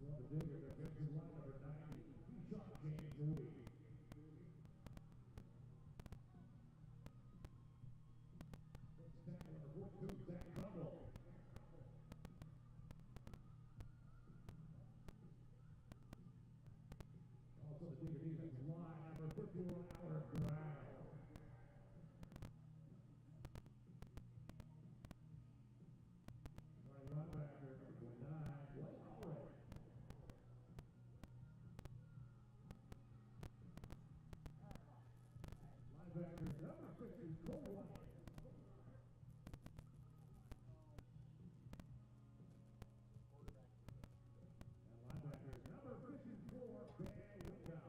Orediggers, defensive line number 90, shot James Lee. Tackle number 42, Zach Trumbull. Also the Digger defensive line number 51, Albert Brown. Linebacker number 29, Blake Allred. Linebacker number 50, Cole White. And linebacker number 54, Ben Window.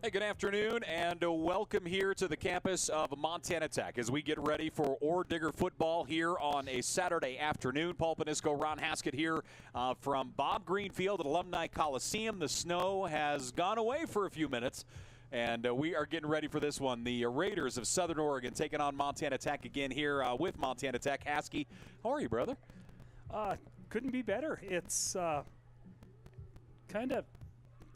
Hey, good afternoon, and welcome here to the campus of Montana Tech as we get ready for Orediggers football here on a Saturday afternoon. Paul Panisco, Ron Haskett here from Bob Green Field at Alumni Coliseum. The snow has gone away for a few minutes, and we are getting ready for this one. The Raiders of Southern Oregon taking on Montana Tech again here with Montana Tech. Haskett, how are you, brother? Couldn't be better. It's kind of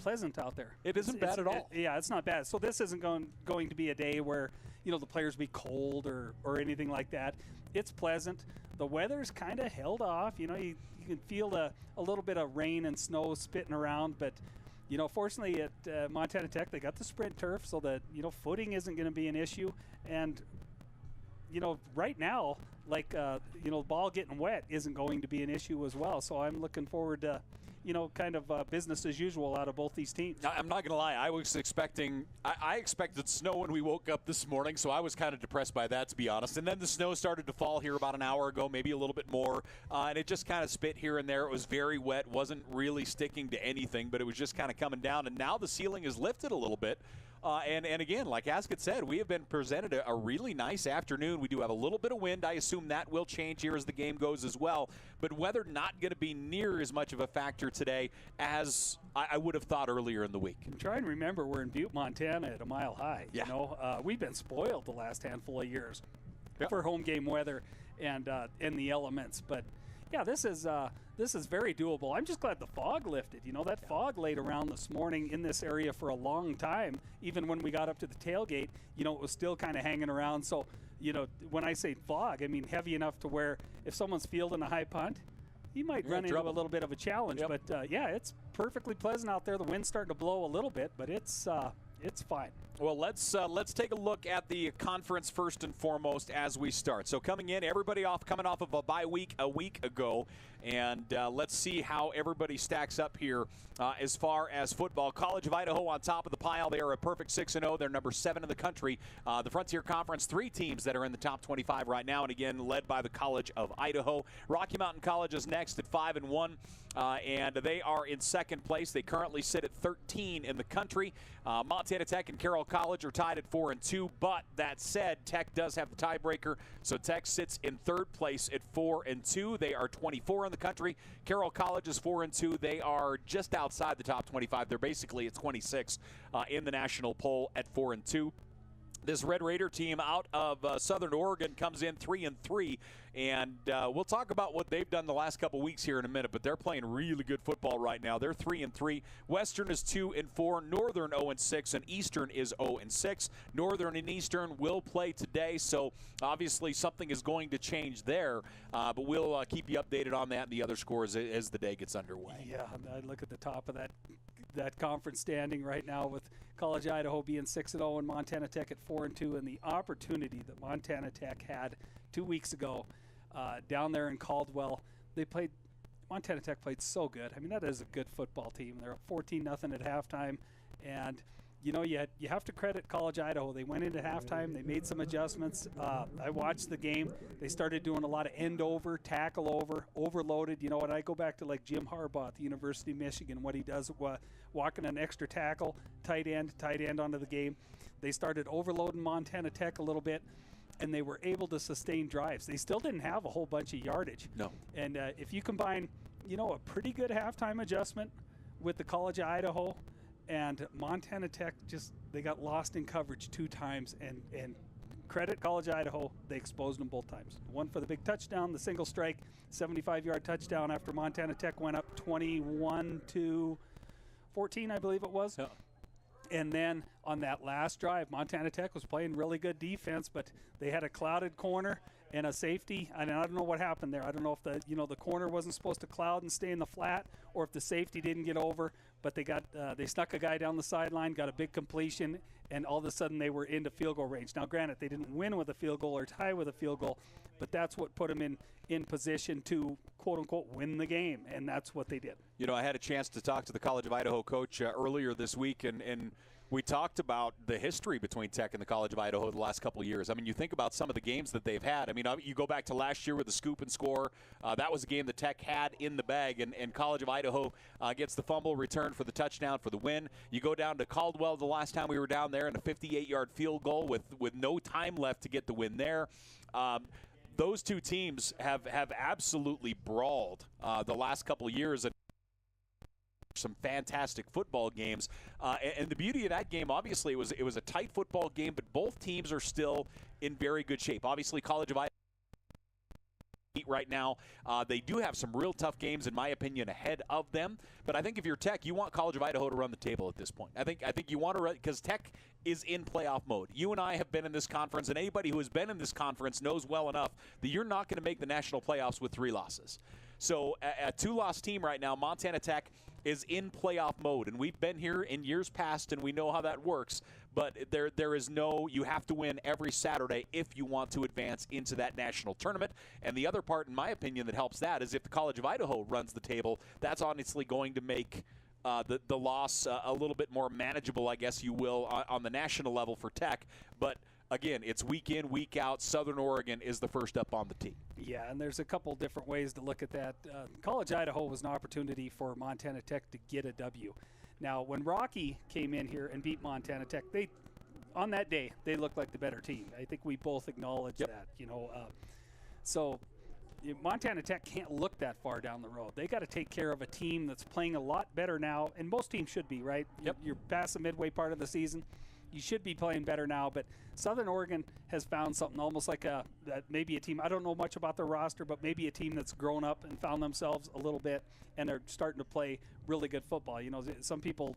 pleasant out there. It isn't bad at all. It's not bad. So this isn't going to be a day where, the players be cold or anything like that. It's pleasant. The weather's kind of held off. You can feel a little bit of rain and snow spitting around, but fortunately at Montana Tech they got the sprint turf, so that footing isn't going to be an issue. And right now, the ball getting wet isn't going to be an issue as well. So I'm looking forward to kind of business as usual out of both these teams. I'm not going to lie. I was expecting I expected snow when we woke up this morning, so I was kind of depressed by that, to be honest. And then the snow started to fall here about an hour ago, maybe a little bit more, and it just kind of spit here and there. It was very wet, wasn't really sticking to anything, but it was just kind of coming down. And now the ceiling is lifted a little bit. And again, like Haskett said, we have been presented a really nice afternoon. We do have a little bit of wind. I assume that will change here as the game goes as well. But weather not going to be near as much of a factor today as I would have thought earlier in the week. I'm trying to remember, we're in Butte, Montana at a mile high. Yeah. We've been spoiled the last handful of years for home game weather and the elements. But yeah, this is very doable. I'm just glad the fog lifted. That fog laid around this morning in this area for a long time. Even when we got up to the tailgate, it was still kind of hanging around. So, when I say fog, I mean heavy enough to where if someone's fielding a high punt, you might run into a little bit of a challenge. Yep. But it's perfectly pleasant out there. The wind's starting to blow a little bit, but it's fine. Well, let's take a look at the conference first and foremost as we start. So coming in, everybody coming off of a bye week a week ago, and let's see how everybody stacks up here as far as football. College of Idaho on top of the pile. They are a perfect 6-0. They're number 7 in the country. The Frontier Conference, 3 teams that are in the top 25 right now, and again led by the College of Idaho. Rocky Mountain College is next at 5-1. And they are in second place. They currently sit at 13 in the country. Montana Tech and Carroll College are tied at 4-2. But that said, Tech does have the tiebreaker. So Tech sits in third place at 4-2. They are 24 in the country. Carroll College is 4-2. They are just outside the top 25. They're basically at 26 in the national poll at 4-2. This Red Raider team out of Southern Oregon comes in 3-3, And we'll talk about what they've done the last couple weeks here in a minute, but they're playing really good football right now. They're 3-3. Western is 2-4. Northern 0-6, and Eastern is 0-6. Northern and Eastern will play today, so obviously something is going to change there. But we'll keep you updated on that and the other scores as the day gets underway. Yeah, I look at the top of that conference standing right now with College of Idaho being 6-0 and Montana Tech at 4-2, and the opportunity that Montana Tech had 2 weeks ago down there in Caldwell. Montana Tech played so good. I mean, that is a good football team. They're up 14-0 at halftime, and you know, you have to credit College of Idaho. They went into halftime. They made some adjustments. I watched the game. They started doing a lot of end over, tackle over, overloaded. You know, and I go back to like Jim Harbaugh at the University of Michigan, what he does, walking an extra tackle, tight end onto the game. They started overloading Montana Tech a little bit, and they were able to sustain drives. They still didn't have a whole bunch of yardage. No. And if you combine, you know, a pretty good halftime adjustment with the College of Idaho, and Montana Tech they got lost in coverage 2 times, and credit College of Idaho, they exposed them both times. One for the big touchdown, the single strike, 75-yard touchdown after Montana Tech went up 21-14, I believe it was. Yeah. And then on that last drive, Montana Tech was playing really good defense, but they had a clouded corner and a safety, and I don't know what happened there. I don't know if the corner wasn't supposed to cloud and stay in the flat, or if the safety didn't get over. But they snuck a guy down the sideline, got a big completion, and all of a sudden they were into field goal range. Now, granted, they didn't win with a field goal or tie with a field goal, but that's what put them in position to, quote-unquote, win the game, and that's what they did. You know, I had a chance to talk to the College of Idaho coach earlier this week, and we talked about the history between Tech and the College of Idaho the last couple of years. I mean, you think about some of the games that they've had. I mean, you go back to last year with the scoop and score. That was a game that Tech had in the bag, and College of Idaho gets the fumble return for the touchdown for the win. You go down to Caldwell the last time we were down there, and a 58-yard field goal with no time left to get the win there. Those two teams have absolutely brawled the last couple of years. Some fantastic football games, and the beauty of that game, obviously, it was a tight football game, but both teams are still in very good shape. Obviously, College of Idaho right now, they do have some real tough games, in my opinion, ahead of them. But I think if you're Tech, you want College of Idaho to run the table at this point. I think you want to run, because Tech is in playoff mode. You and I have been in this conference, and anybody who has been in this conference knows well enough that you're not going to make the national playoffs with 3 losses. So a 2-loss team right now, Montana Tech, is in playoff mode, and we've been here in years past, and we know how that works. But there is you have to win every Saturday if you want to advance into that national tournament. And the other part, in my opinion, that helps that is if the College of Idaho runs the table, that's honestly going to make the loss a little bit more manageable, I guess you will, on the national level for Tech. But again, it's week in, week out. Southern Oregon is the first up on the tee. Yeah, and there's a couple different ways to look at that. College Idaho was an opportunity for Montana Tech to get a W. Now, when Rocky came in here and beat Montana Tech, on that day, they looked like the better team. I think we both acknowledge that, you know. So Montana Tech can't look that far down the road. They got to take care of a team that's playing a lot better now, and most teams should be, right? Yep. You're past the midway part of the season. You should be playing better now, but Southern Oregon has found something almost like maybe a team. I don't know much about their roster, but maybe a team that's grown up and found themselves a little bit, and they're starting to play really good football. You know, some people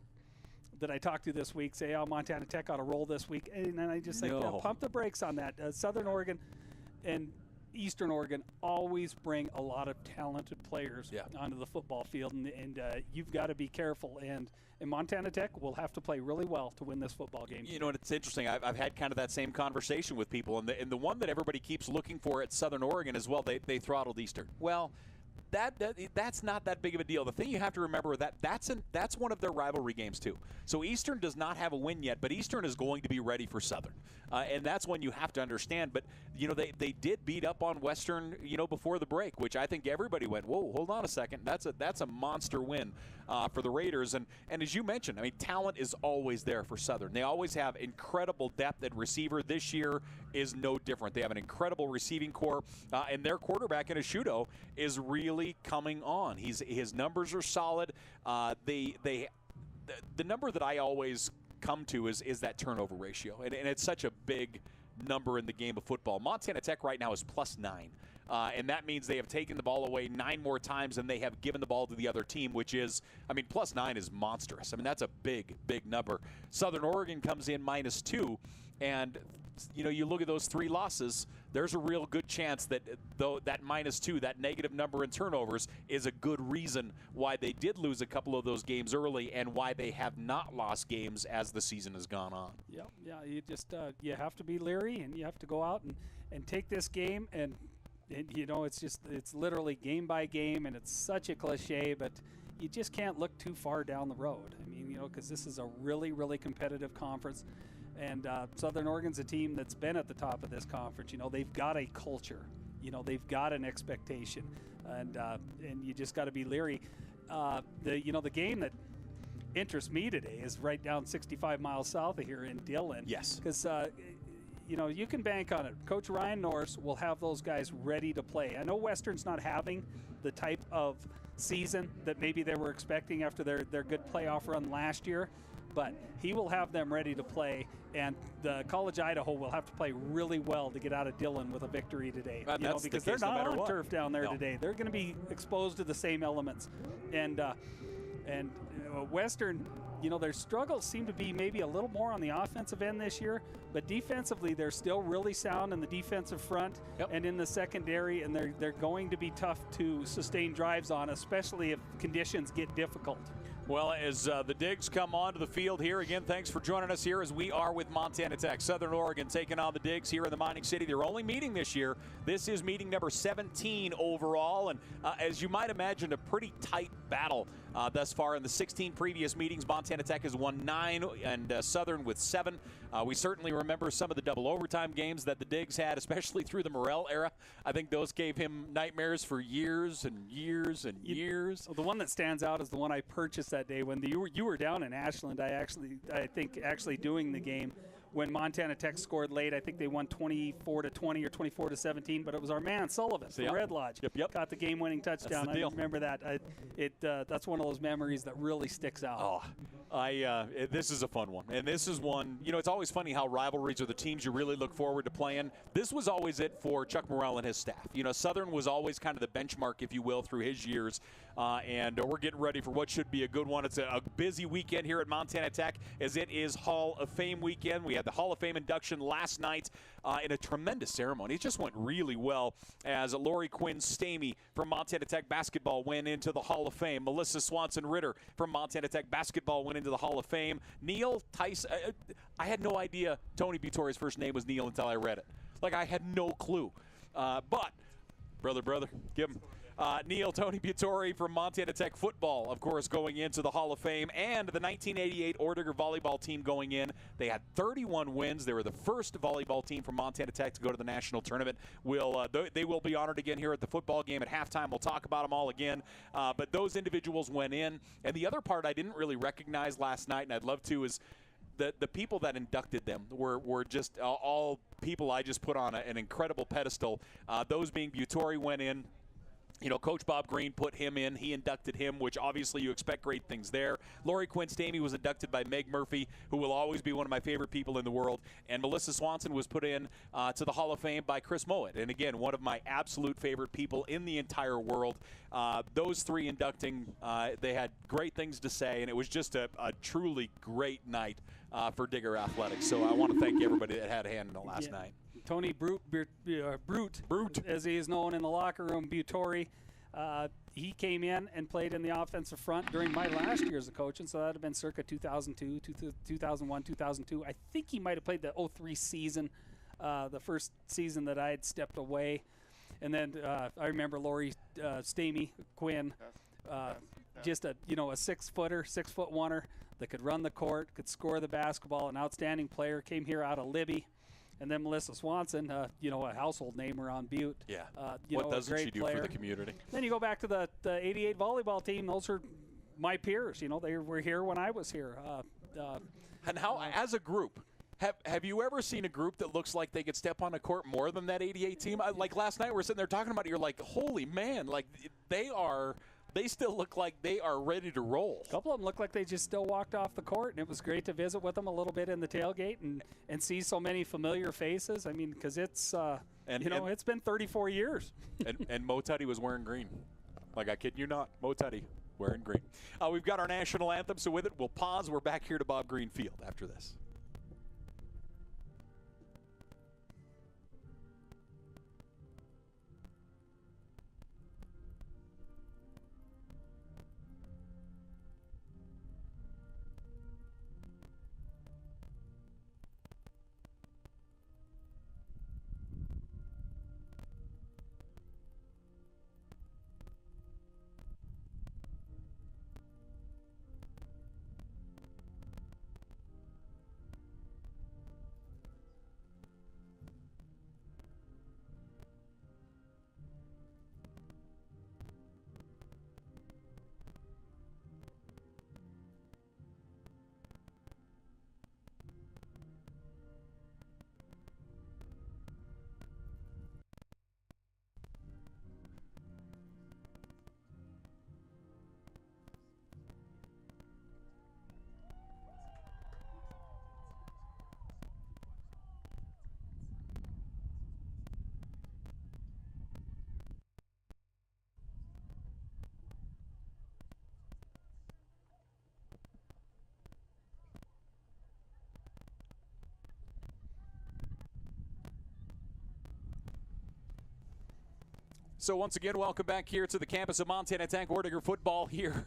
that I talked to this week say, "Oh, Montana Tech ought to roll this week," and then I just say, pump the brakes on that. Southern Oregon and Eastern Oregon always bring a lot of talented players onto the football field, and you've got to be careful. And Montana Tech will have to play really well to win this football game. You know, and it's interesting. I've had kind of that same conversation with people, and the one that everybody keeps looking for at Southern Oregon as well, they throttled Eastern. Well, that's not that big of a deal. The thing you have to remember that's one of their rivalry games too. So Eastern does not have a win yet, but Eastern is going to be ready for Southern, and that's one you have to understand. But you know, they did beat up on Western, you know, before the break, which I think everybody went, whoa, hold on a second, that's a monster win for the Raiders. And as you mentioned, I mean, talent is always there for Southern. They always have incredible depth at receiver. This year is no different. They have an incredible receiving core, and their quarterback in Ashudo is really coming on. His numbers are solid. The number that I always come to is that turnover ratio, and it's such a big number in the game of football. Montana Tech right now is +9. and that means they have taken the ball away 9 more times than they have given the ball to the other team, which is, I mean, +9 is monstrous. I mean, that's a big, big number. Southern Oregon comes in -2, and you look at those 3 losses, there's a real good chance that though that -2, that negative number in turnovers, is a good reason why they did lose a couple of those games early and why they have not lost games as the season has gone on. Yeah, you just you have to be leery, and you have to go out and take this game, and it's literally game by game, and it's such a cliche, but you just can't look too far down the road. I mean, because this is a really, really competitive conference. And Southern Oregon's a team that's been at the top of this conference. They've got a culture. They've got an expectation, and you just got to be leery. The game that interests me today is right down 65 miles south of here in Dillon. Yes. Because you can bank on it. Coach Ryan Norris will have those guys ready to play. I know Western's not having the type of season that maybe they were expecting after their good playoff run last year, but he will have them ready to play, and the College Idaho will have to play really well to get out of Dillon with a victory today. Because they're not on turf down there today. They're going to be exposed to the same elements. And Western, their struggles seem to be maybe a little more on the offensive end this year, but defensively they're still really sound in the defensive front and in the secondary, and they're going to be tough to sustain drives on, especially if conditions get difficult. Well, as the Digs come onto the field here, again, thanks for joining us here as we are with Montana Tech. Southern Oregon taking on the Digs here in the Mining City. They're only meeting this year. This is meeting number 17 overall, and as you might imagine, a pretty tight battle thus far. In the 16 previous meetings, Montana Tech has won 9 and Southern with 7. We certainly remember some of the double overtime games that the Digs had, especially through the Morrell era. I think those gave him nightmares for years and years and years. The one that stands out is the one I purchased that day when you were down in Ashland. I think actually doing the game when Montana Tech scored late. I think they won 24-20 or 24-17, but it was our man Sullivan from Red Lodge. Yep. Got the game-winning touchdown. I remember that. That's one of those memories that really sticks out. This is a fun one, and this is one. It's always funny how rivalries are the teams you really look forward to playing. This was always it for Chuck Morrell and his staff. Southern was always kind of the benchmark, if you will, through his years, and we're getting ready for what should be a good one. It's a busy weekend here at Montana Tech, as it is Hall of Fame weekend. We had the Hall of Fame induction last night in a tremendous ceremony. It just went really well as Lori Quinn Stamey from Montana Tech basketball went into the Hall of Fame. Melissa Swanson-Ritter from Montana Tech basketball went into the Hall of Fame. Neil Tyson, I had no idea Tony Butori's first name was Neil until I read it. I had no clue. But, brother, give him. Tony Butori from Montana Tech football, of course, going into the Hall of Fame, and the 1988 Orediggers volleyball team going in. They had 31 wins. They were the first volleyball team from Montana Tech to go to the national tournament. They will be honored again here at the football game at halftime. We'll talk about them all again. But those individuals went in. And the other part I didn't really recognize last night, and I'd love to, is the people that inducted them were just all people I just put on an incredible pedestal. Those being Butori went in. Coach Bob Green put him in. He inducted him, which obviously you expect great things there. Lori Quinn Stamey was inducted by Meg Murphy, who will always be one of my favorite people in the world. And Melissa Swanson was put in to the Hall of Fame by Chris Mowat. And again, one of my absolute favorite people in the entire world. Those 3 inducting, they had great things to say, and it was just a truly great night for Digger Athletics. So I want to thank everybody that had a hand in it last night. Tony Brute, as he is known in the locker room, Butori, he came in and played in the offensive front during my last year as a coach, and so that would have been circa 2002, 2001, 2002. I think he might have played the 03 season, the first season that I had stepped away. And then I remember Lori Stamey Quinn, just a 6-footer, 6'1" that could run the court, could score the basketball, an outstanding player, came here out of Libby. And then Melissa Swanson, a household name around Butte. Yeah. What doesn't she do for the community? Then you go back to the 88 volleyball team. Those are my peers. They were here when I was here. And how, as a group, have you ever seen a group that looks like they could step on a court more than that 88 team? Like last night, we're sitting there talking about it. You're like, holy man! They are they still look like they are ready to roll. A couple of them look like they just still walked off the court, and it was great to visit with them a little bit in the tailgate and see so many familiar faces. I mean, because it's, it's been 34 years. and Mo Tutty was wearing green. Like, I kid you not, Mo Tutty wearing green. We've got our national anthem, so with it, we'll pause. We're back here to Bob Green Field after this. So once again, welcome back here to the campus of Montana Tech. Orediggers football here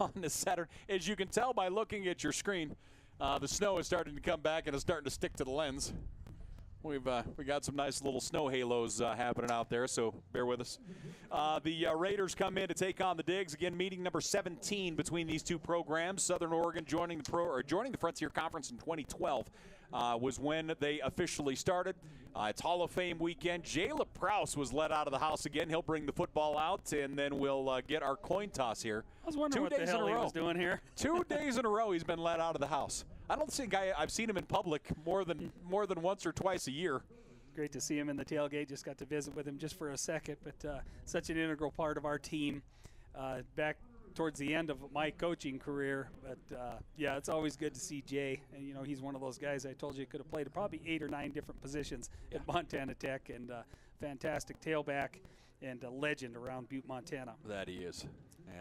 on this Saturday. As you can tell by looking at your screen, the snow is starting to come back and it's starting to stick to the lens. We got some nice little snow halos happening out there, so bear with us. The Raiders come in to take on the Digs. Again, meeting number 17 between these two programs. Southern Oregon joining the Frontier Conference in 2012 was when they officially started. It's Hall of Fame weekend. Jayla Prowse was let out of the house again. He'll bring the football out, and then we'll get our coin toss here. I was wondering what the hell he was doing here. 2 days in a row he's been let out of the house. I don't think I've seen him in public more than once or twice a year. Great to see him in the tailgate. Just got to visit with him just for a second, but such an integral part of our team back towards the end of my coaching career. But yeah, it's always good to see Jay. And he's one of those guys I told you could have played probably 8 or 9 different positions at Montana Tech, and fantastic tailback and a legend around Butte, Montana. That he is.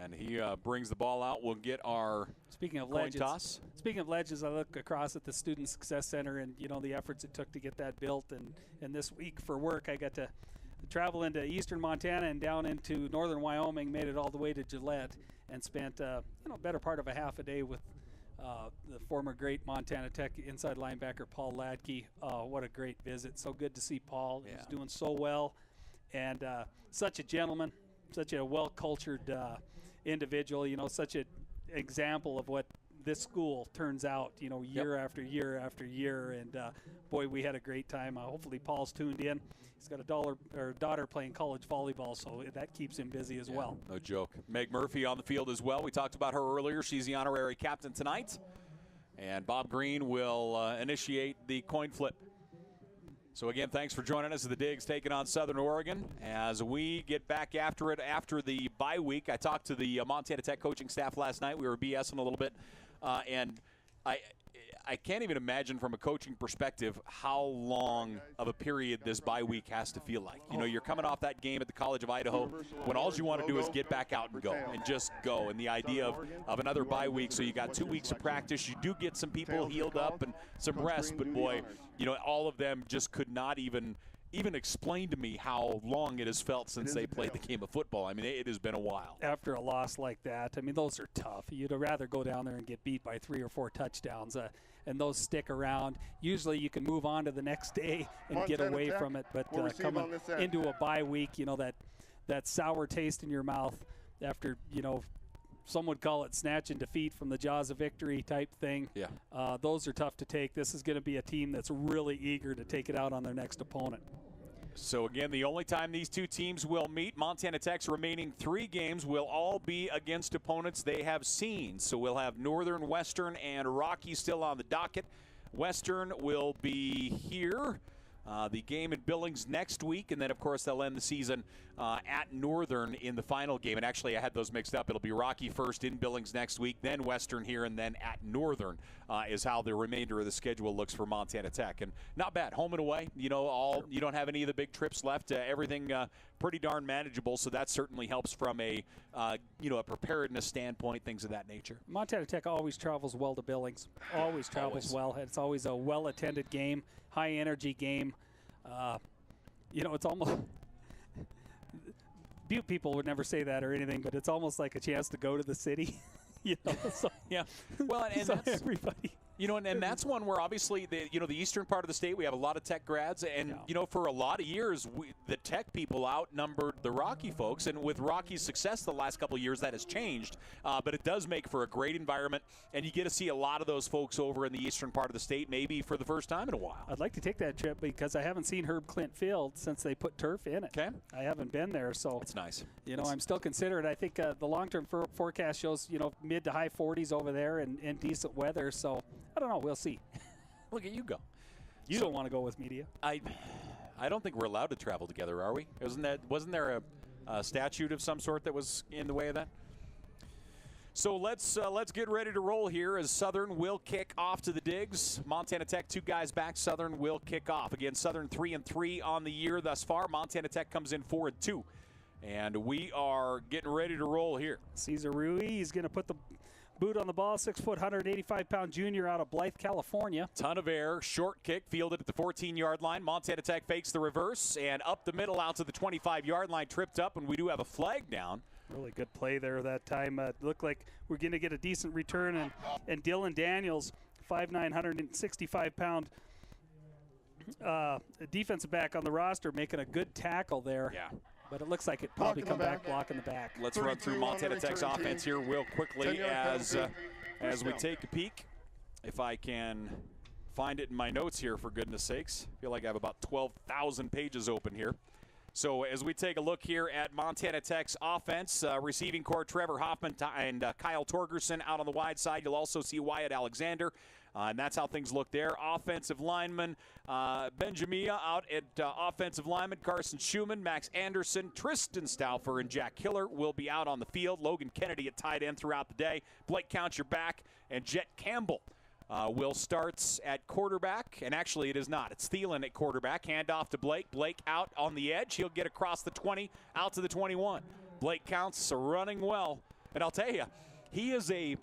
And he brings the ball out. We'll get our coin toss. Speaking of legends, I look across at the Student Success Center and, the efforts it took to get that built. And this week for work, I got to travel into eastern Montana and down into northern Wyoming, made it all the way to Gillette, and spent, better part of a half a day with the former great Montana Tech inside linebacker Paul Latke. What a great visit. So good to see Paul. Yeah. He's doing so well. And such a gentleman, such a well-cultured individual, such an example of what this school turns out, year after year after year. And boy, we had a great time. Hopefully Paul's tuned in. He's got a daughter playing college volleyball, so that keeps him busy as well. No joke. Meg Murphy on the field as well. We talked about her earlier. She's the honorary captain tonight. And Bob Green will initiate the coin flip. So again, thanks for joining us. The Digs taking on Southern Oregon as we get back after it after the bye week. I talked to the Montana Tech coaching staff last night. We were BSing a little bit, and I can't even imagine from a coaching perspective how long of a period this bye week has to feel like. You're coming off that game at the College of Idaho when all you want to do is get back out and go and just go. And the idea of another bye week, so you got 2 weeks of practice. You do get some people healed up and some rest, but boy, all of them just could not even explain to me how long it has felt since they played the game of football. I mean, it has been a while. After a loss like that, I mean, those are tough. You'd rather go down there and get beat by 3 or 4 touchdowns, and those stick around. Usually you can move on to the next day and get away from it, but coming into a bye week, that sour taste in your mouth after, some would call it snatch and defeat from the jaws of victory type thing. Yeah. Those are tough to take. This is going to be a team that's really eager to take it out on their next opponent. So again, the only time these two teams will meet, Montana Tech's remaining 3 games will all be against opponents they have seen. So we'll have Northern, Western, and Rocky still on the docket. Western will be here The game in Billings next week, and then, of course, they'll end the season at Northern in the final game. And actually, I had those mixed up. It'll be Rocky first in Billings next week, then Western here, and then at Northern is how the remainder of the schedule looks for Montana Tech. And not bad. Home and away. You don't have any of the big trips left. Everything pretty darn manageable, so that certainly helps from a preparedness standpoint, things of that nature. Montana Tech always travels well to Billings. Always travels well. It's always a well-attended game, high-energy game. It's almost Butte people would never say that or anything, but it's almost like a chance to go to the city. So, yeah. Well, and so that's everybody. And that's one where obviously the eastern part of the state, we have a lot of Tech grads, and for a lot of years the Tech people outnumbered the Rocky folks, and with Rocky's success the last couple of years that has changed, but it does make for a great environment, and you get to see a lot of those folks over in the eastern part of the state maybe for the first time in a while. I'd like to take that trip because I haven't seen Herb Clint Field since they put turf in it. Okay. I haven't been there, so it's nice. I'm still considering. I think the long-term forecast shows mid to high 40s over there and decent weather, so I don't know. We'll see. Look at you go. You don't want to go with media. I don't think we're allowed to travel together, are we? Wasn't there a statute of some sort that was in the way of that? So let's get ready to roll here as Southern will kick off to the digs. Montana Tech 2 guys back. Southern will kick off. Again, Southern 3-3 on the year thus far. Montana Tech comes in 4-2. And we are getting ready to roll here. Cesar Rui, he's going to put the boot on the ball, 6 foot, 185-pound junior out of Blythe, California. Ton of air, short kick, fielded at the 14-yard line. Montana Tech fakes the reverse, and up the middle out to the 25-yard line, tripped up, and we do have a flag down. Really good play there that time. Looked like we're going to get a decent return, and Dylan Daniels, 5'9", 165-pound defensive back on the roster, making a good tackle there. Yeah. But it looks like it probably come back, block in the back. Let's run through Montana Tech's offense here real quickly as we take a peek. If I can find it in my notes here, for goodness sakes. I feel like I have about 12,000 pages open here. So as we take a look here at Montana Tech's offense, receiving core Trevor Hoffman and Kyle Torgerson out on the wide side. You'll also see Wyatt Alexander. And that's how things look there. Offensive lineman, Benjamia out at offensive lineman. Carson Schumann, Max Anderson, Tristan Stauffer, and Jack Hiller will be out on the field. Logan Kennedy at tight end throughout the day. Blake Count your back, and Jet Campbell will start at quarterback. And actually it is not. It's Thielen at quarterback. Hand off to Blake. Blake out on the edge. He'll get across the 20, out to the 21. Blake Counts running well. And I'll tell you, he is a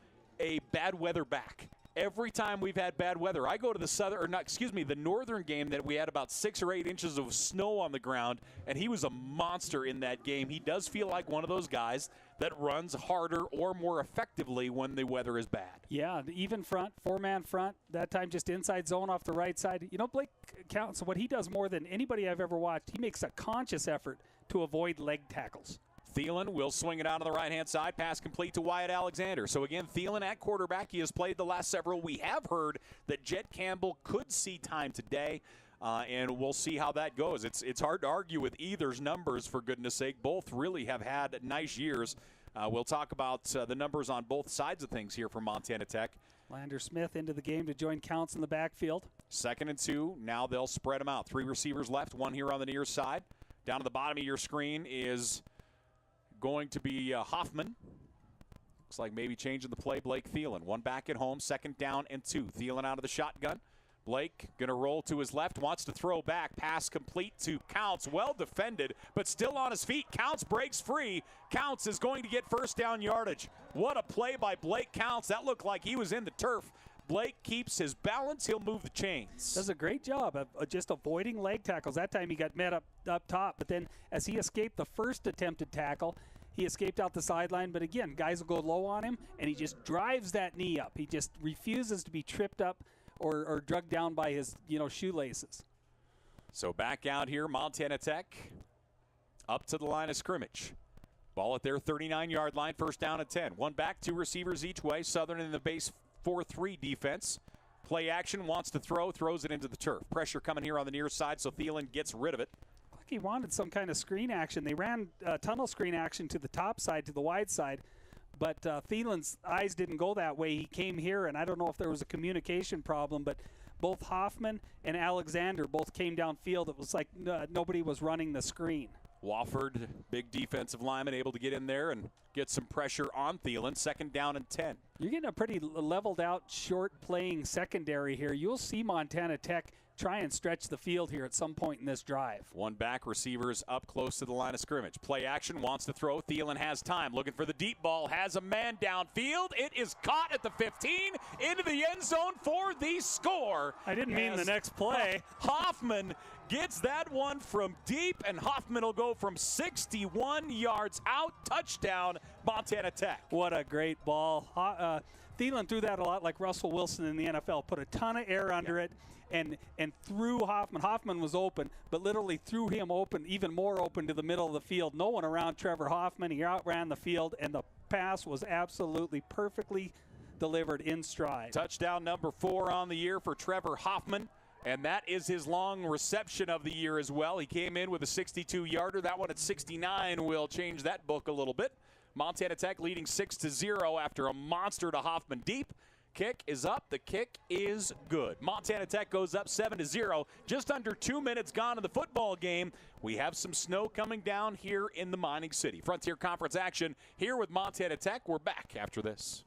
bad weather back. Every time we've had bad weather, I go to the northern game that we had about 6 or 8 inches of snow on the ground, and he was a monster in that game. He does feel like one of those guys that runs harder or more effectively when the weather is bad. Yeah, even front, 4-man front, that time just inside zone off the right side. Blake Counts, what he does more than anybody I've ever watched, he makes a conscious effort to avoid leg tackles. Thielen will swing it out on the right-hand side. Pass complete to Wyatt Alexander. So, again, Thielen at quarterback. He has played the last several. We have heard that Jet Campbell could see time today, and we'll see how that goes. It's hard to argue with either's numbers, for goodness sake. Both really have had nice years. We'll talk about the numbers on both sides of things here for Montana Tech. Lander Smith into the game to join Counts in the backfield. 2nd and 2. Now they'll spread them out. 3 receivers left, 1 here on the near side. Down to the bottom of your screen is going to be Hoffman. Looks like maybe changing the play, Blake Thielen. 1 back at home, 2nd down and 2. Thielen out of the shotgun. Blake going to roll to his left, wants to throw back. Pass complete to Counts. Well defended, but still on his feet. Counts breaks free. Counts is going to get 1st down yardage. What a play by Blake Counts. That looked like he was in the turf. Blake keeps his balance. He'll move the chains. Does a great job of just avoiding leg tackles. That time he got met up top, but then as he escaped the first attempted tackle, he escaped out the sideline. But again, guys will go low on him, and he just drives that knee up. He just refuses to be tripped up or drugged down by his shoelaces. So back out here, Montana Tech up to the line of scrimmage. Ball at their 39-yard line, 1st down and 10. 1 back, 2 receivers each way. Southern in the base 4-3 defense. Play action, wants to throw, throws it into the turf. Pressure coming here on the near side, so Thielen gets rid of it. Like he wanted some kind of screen action. They ran tunnel screen action to the top side, to the wide side, but Thielen's eyes didn't go that way. He came here, and I don't know if there was a communication problem, but both Hoffman and Alexander both came downfield. It was like nobody was running the screen. Wofford, big defensive lineman, able to get in there and get some pressure on Thielen. 2nd down and 10. You're getting a pretty leveled out, short playing secondary here. You'll see Montana Tech try and stretch the field here at some point in this drive. One back, receivers up close to the line of scrimmage. Play action, wants to throw. Thielen has time, looking for the deep ball, has a man downfield. It is caught at the 15, into the end zone for the score. I didn't mean the next play. Hoffman gets that one from deep, and Hoffman will go from 61 yards out. Touchdown, Montana Tech. What a great ball. Thielen threw that a lot like Russell Wilson in the NFL. Put a ton of air under it and threw Hoffman. Hoffman was open, but literally threw him open, even more open to the middle of the field. No one around Trevor Hoffman. He outran the field, and the pass was absolutely perfectly delivered in stride. Touchdown number 4 on the year for Trevor Hoffman. And that is his long reception of the year as well. He came in with a 62-yarder. That one at 69 will change that book a little bit. Montana Tech leading 6-0 after a monster to Hoffman deep. Kick is up. The kick is good. Montana Tech goes up 7-0. Just under 2 minutes gone in the football game. We have some snow coming down here in the mining city. Frontier Conference action here with Montana Tech. We're back after this.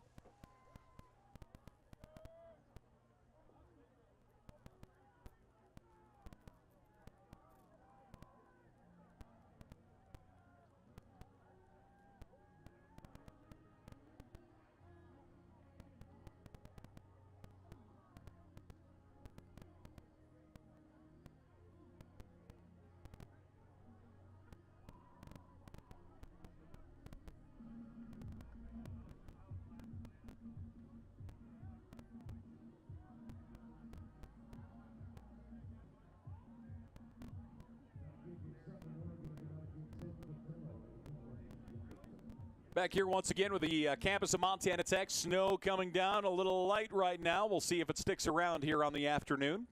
Back here once again with the campus of Montana Tech. Snow coming down, a little light right now. We'll see if it sticks around here on the afternoon.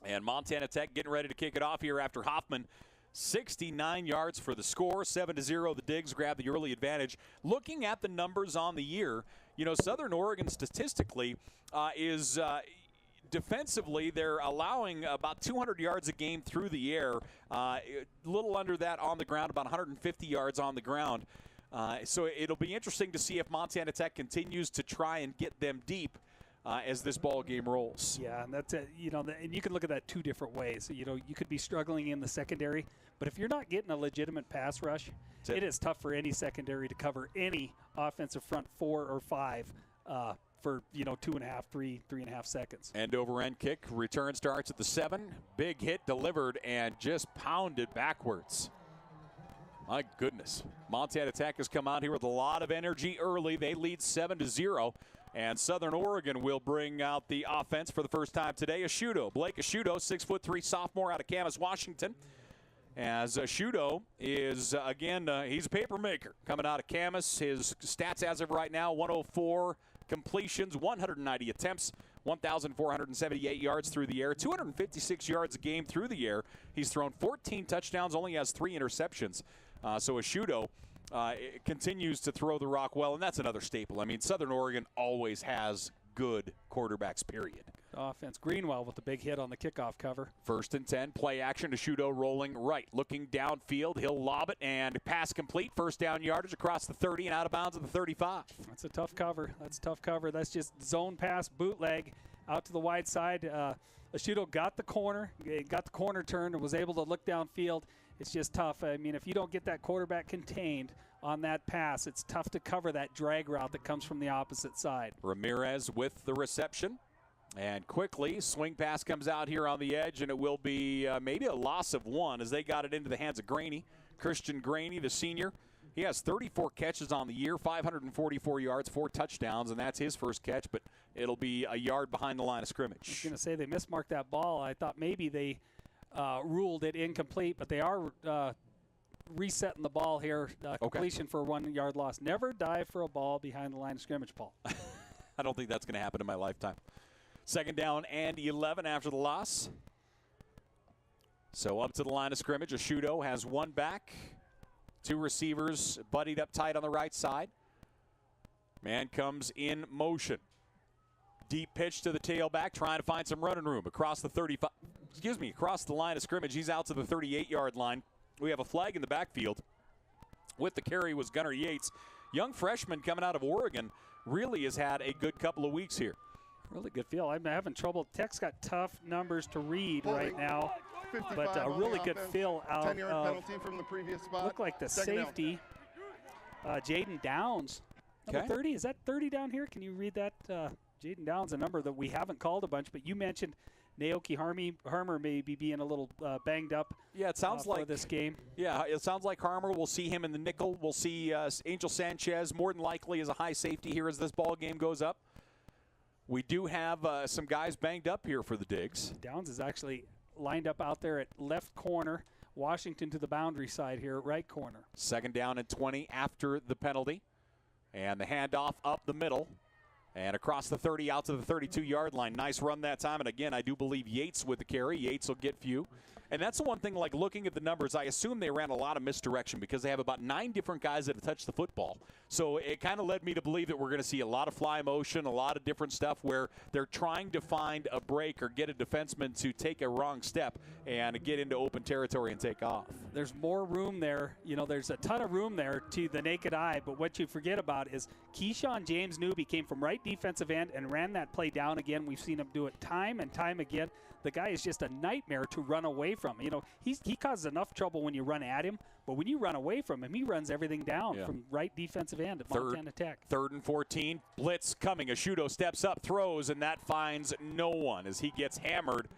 And Montana Tech getting ready to kick it off here after Hoffman. 69 yards for the score, 7-0. The Digs grab the early advantage. Looking at the numbers on the year, you know, Southern Oregon statistically is defensively, they're allowing about 200 yards a game through the air. A little under that on the ground, about 150 yards on the ground. So it'll be interesting to see if Montana Tech continues to try and get them deep as this ball game rolls. Yeah, and that's it. You know, and you can look at that 2 different ways. You know, you could be struggling in the secondary, but if you're not getting a legitimate pass rush, it is tough for any secondary to cover any offensive front 4 or 5 for, you know, 2.5, 3.5 seconds. End over end kick. Return starts at the 7. Big hit delivered and just pounded backwards. My goodness. Montana Tech has come out here with a lot of energy early. They lead 7-0. And Southern Oregon will bring out the offense for the first time today. Ashudo, Blake Ashudo, 6'3" sophomore out of Camas, Washington. As Ashudo is, again, he's a paper maker coming out of Camas. His stats as of right now, 104 completions, 190 attempts, 1,478 yards through the air, 256 yards a game through the air. He's thrown 14 touchdowns, only has 3 interceptions. So Ashudo continues to throw the rock well, and that's another staple. I mean, Southern Oregon always has good quarterbacks, period. Offense. Greenwell with the big hit on the kickoff cover. 1st and 10, play action. Ashudo rolling right, looking downfield. He'll lob it and pass complete. 1st down yardage across the 30 and out of bounds at the 35. That's a tough cover. That's a tough cover. That's just zone pass, bootleg out to the wide side. Ashudo got the corner turned and was able to look downfield. It's just tough. I mean, if you don't get that quarterback contained on that pass, it's tough to cover that drag route that comes from the opposite side. Ramirez with the reception. And quickly, swing pass comes out here on the edge, and it will be maybe a loss of 1 as they got it into the hands of Graney. Christian Graney, the senior. He has 34 catches on the year, 544 yards, 4 touchdowns, and that's his first catch, but it'll be a yard behind the line of scrimmage. I was going to say they mismarked that ball. I thought maybe they ruled it incomplete, but they are resetting the ball here. Completion for a 1-yard loss. Never dive for a ball behind the line of scrimmage, Paul. I don't think that's going to happen in my lifetime. 2nd down and 11 after the loss. So up to the line of scrimmage. Ashudo has 1 back. 2 receivers buddied up tight on the right side. Man comes in motion. Deep pitch to the tailback, trying to find some running room across the 35. Across the line of scrimmage. He's out to the 38-yard line. We have a flag in the backfield. With the carry was Gunnar Yates. Young freshman coming out of Oregon, really has had a good couple of weeks here. Really good feel. I'm having trouble. Tech's got tough numbers to read right now, but a really good feel out 10-yard penalty from the previous spot. Looked like the safety, Jaden Downs. Number 30, is that 30 down here? Can you read that? Jaden Downs, a number that we haven't called a bunch, but you mentioned Naoki Harmer may be being a little banged up. Yeah, it sounds like for this game. Yeah, it sounds like Harmer. We'll see him in the nickel. We'll see Angel Sanchez more than likely as a high safety here as this ball game goes up. We do have some guys banged up here for the Digs. Downs is actually lined up out there at left corner. Washington to the boundary side here at right corner. 2nd down and 20 after the penalty. And the handoff up the middle. And across the 30 out to the 32-yard line. Nice run that time. And again, I do believe Yates with the carry. Yates will get few. And that's the one thing, like looking at the numbers, I assume they ran a lot of misdirection because they have about 9 different guys that have touched the football. So it kind of led me to believe that we're going to see a lot of fly motion, a lot of different stuff where they're trying to find a break or get a defenseman to take a wrong step and get into open territory and take off. There's more room there. You know, there's a ton of room there to the naked eye, but what you forget about is Keyshawn James Newby came from right defensive end and ran that play down again. We've seen him do it time and time again. The guy is just a nightmare to run away from. You know, he causes enough trouble when you run at him, but when you run away from him, he runs everything down from right defensive end at Montana Tech. 3rd and 14, blitz coming. Ashudo steps up, throws, and that finds no one as he gets hammered.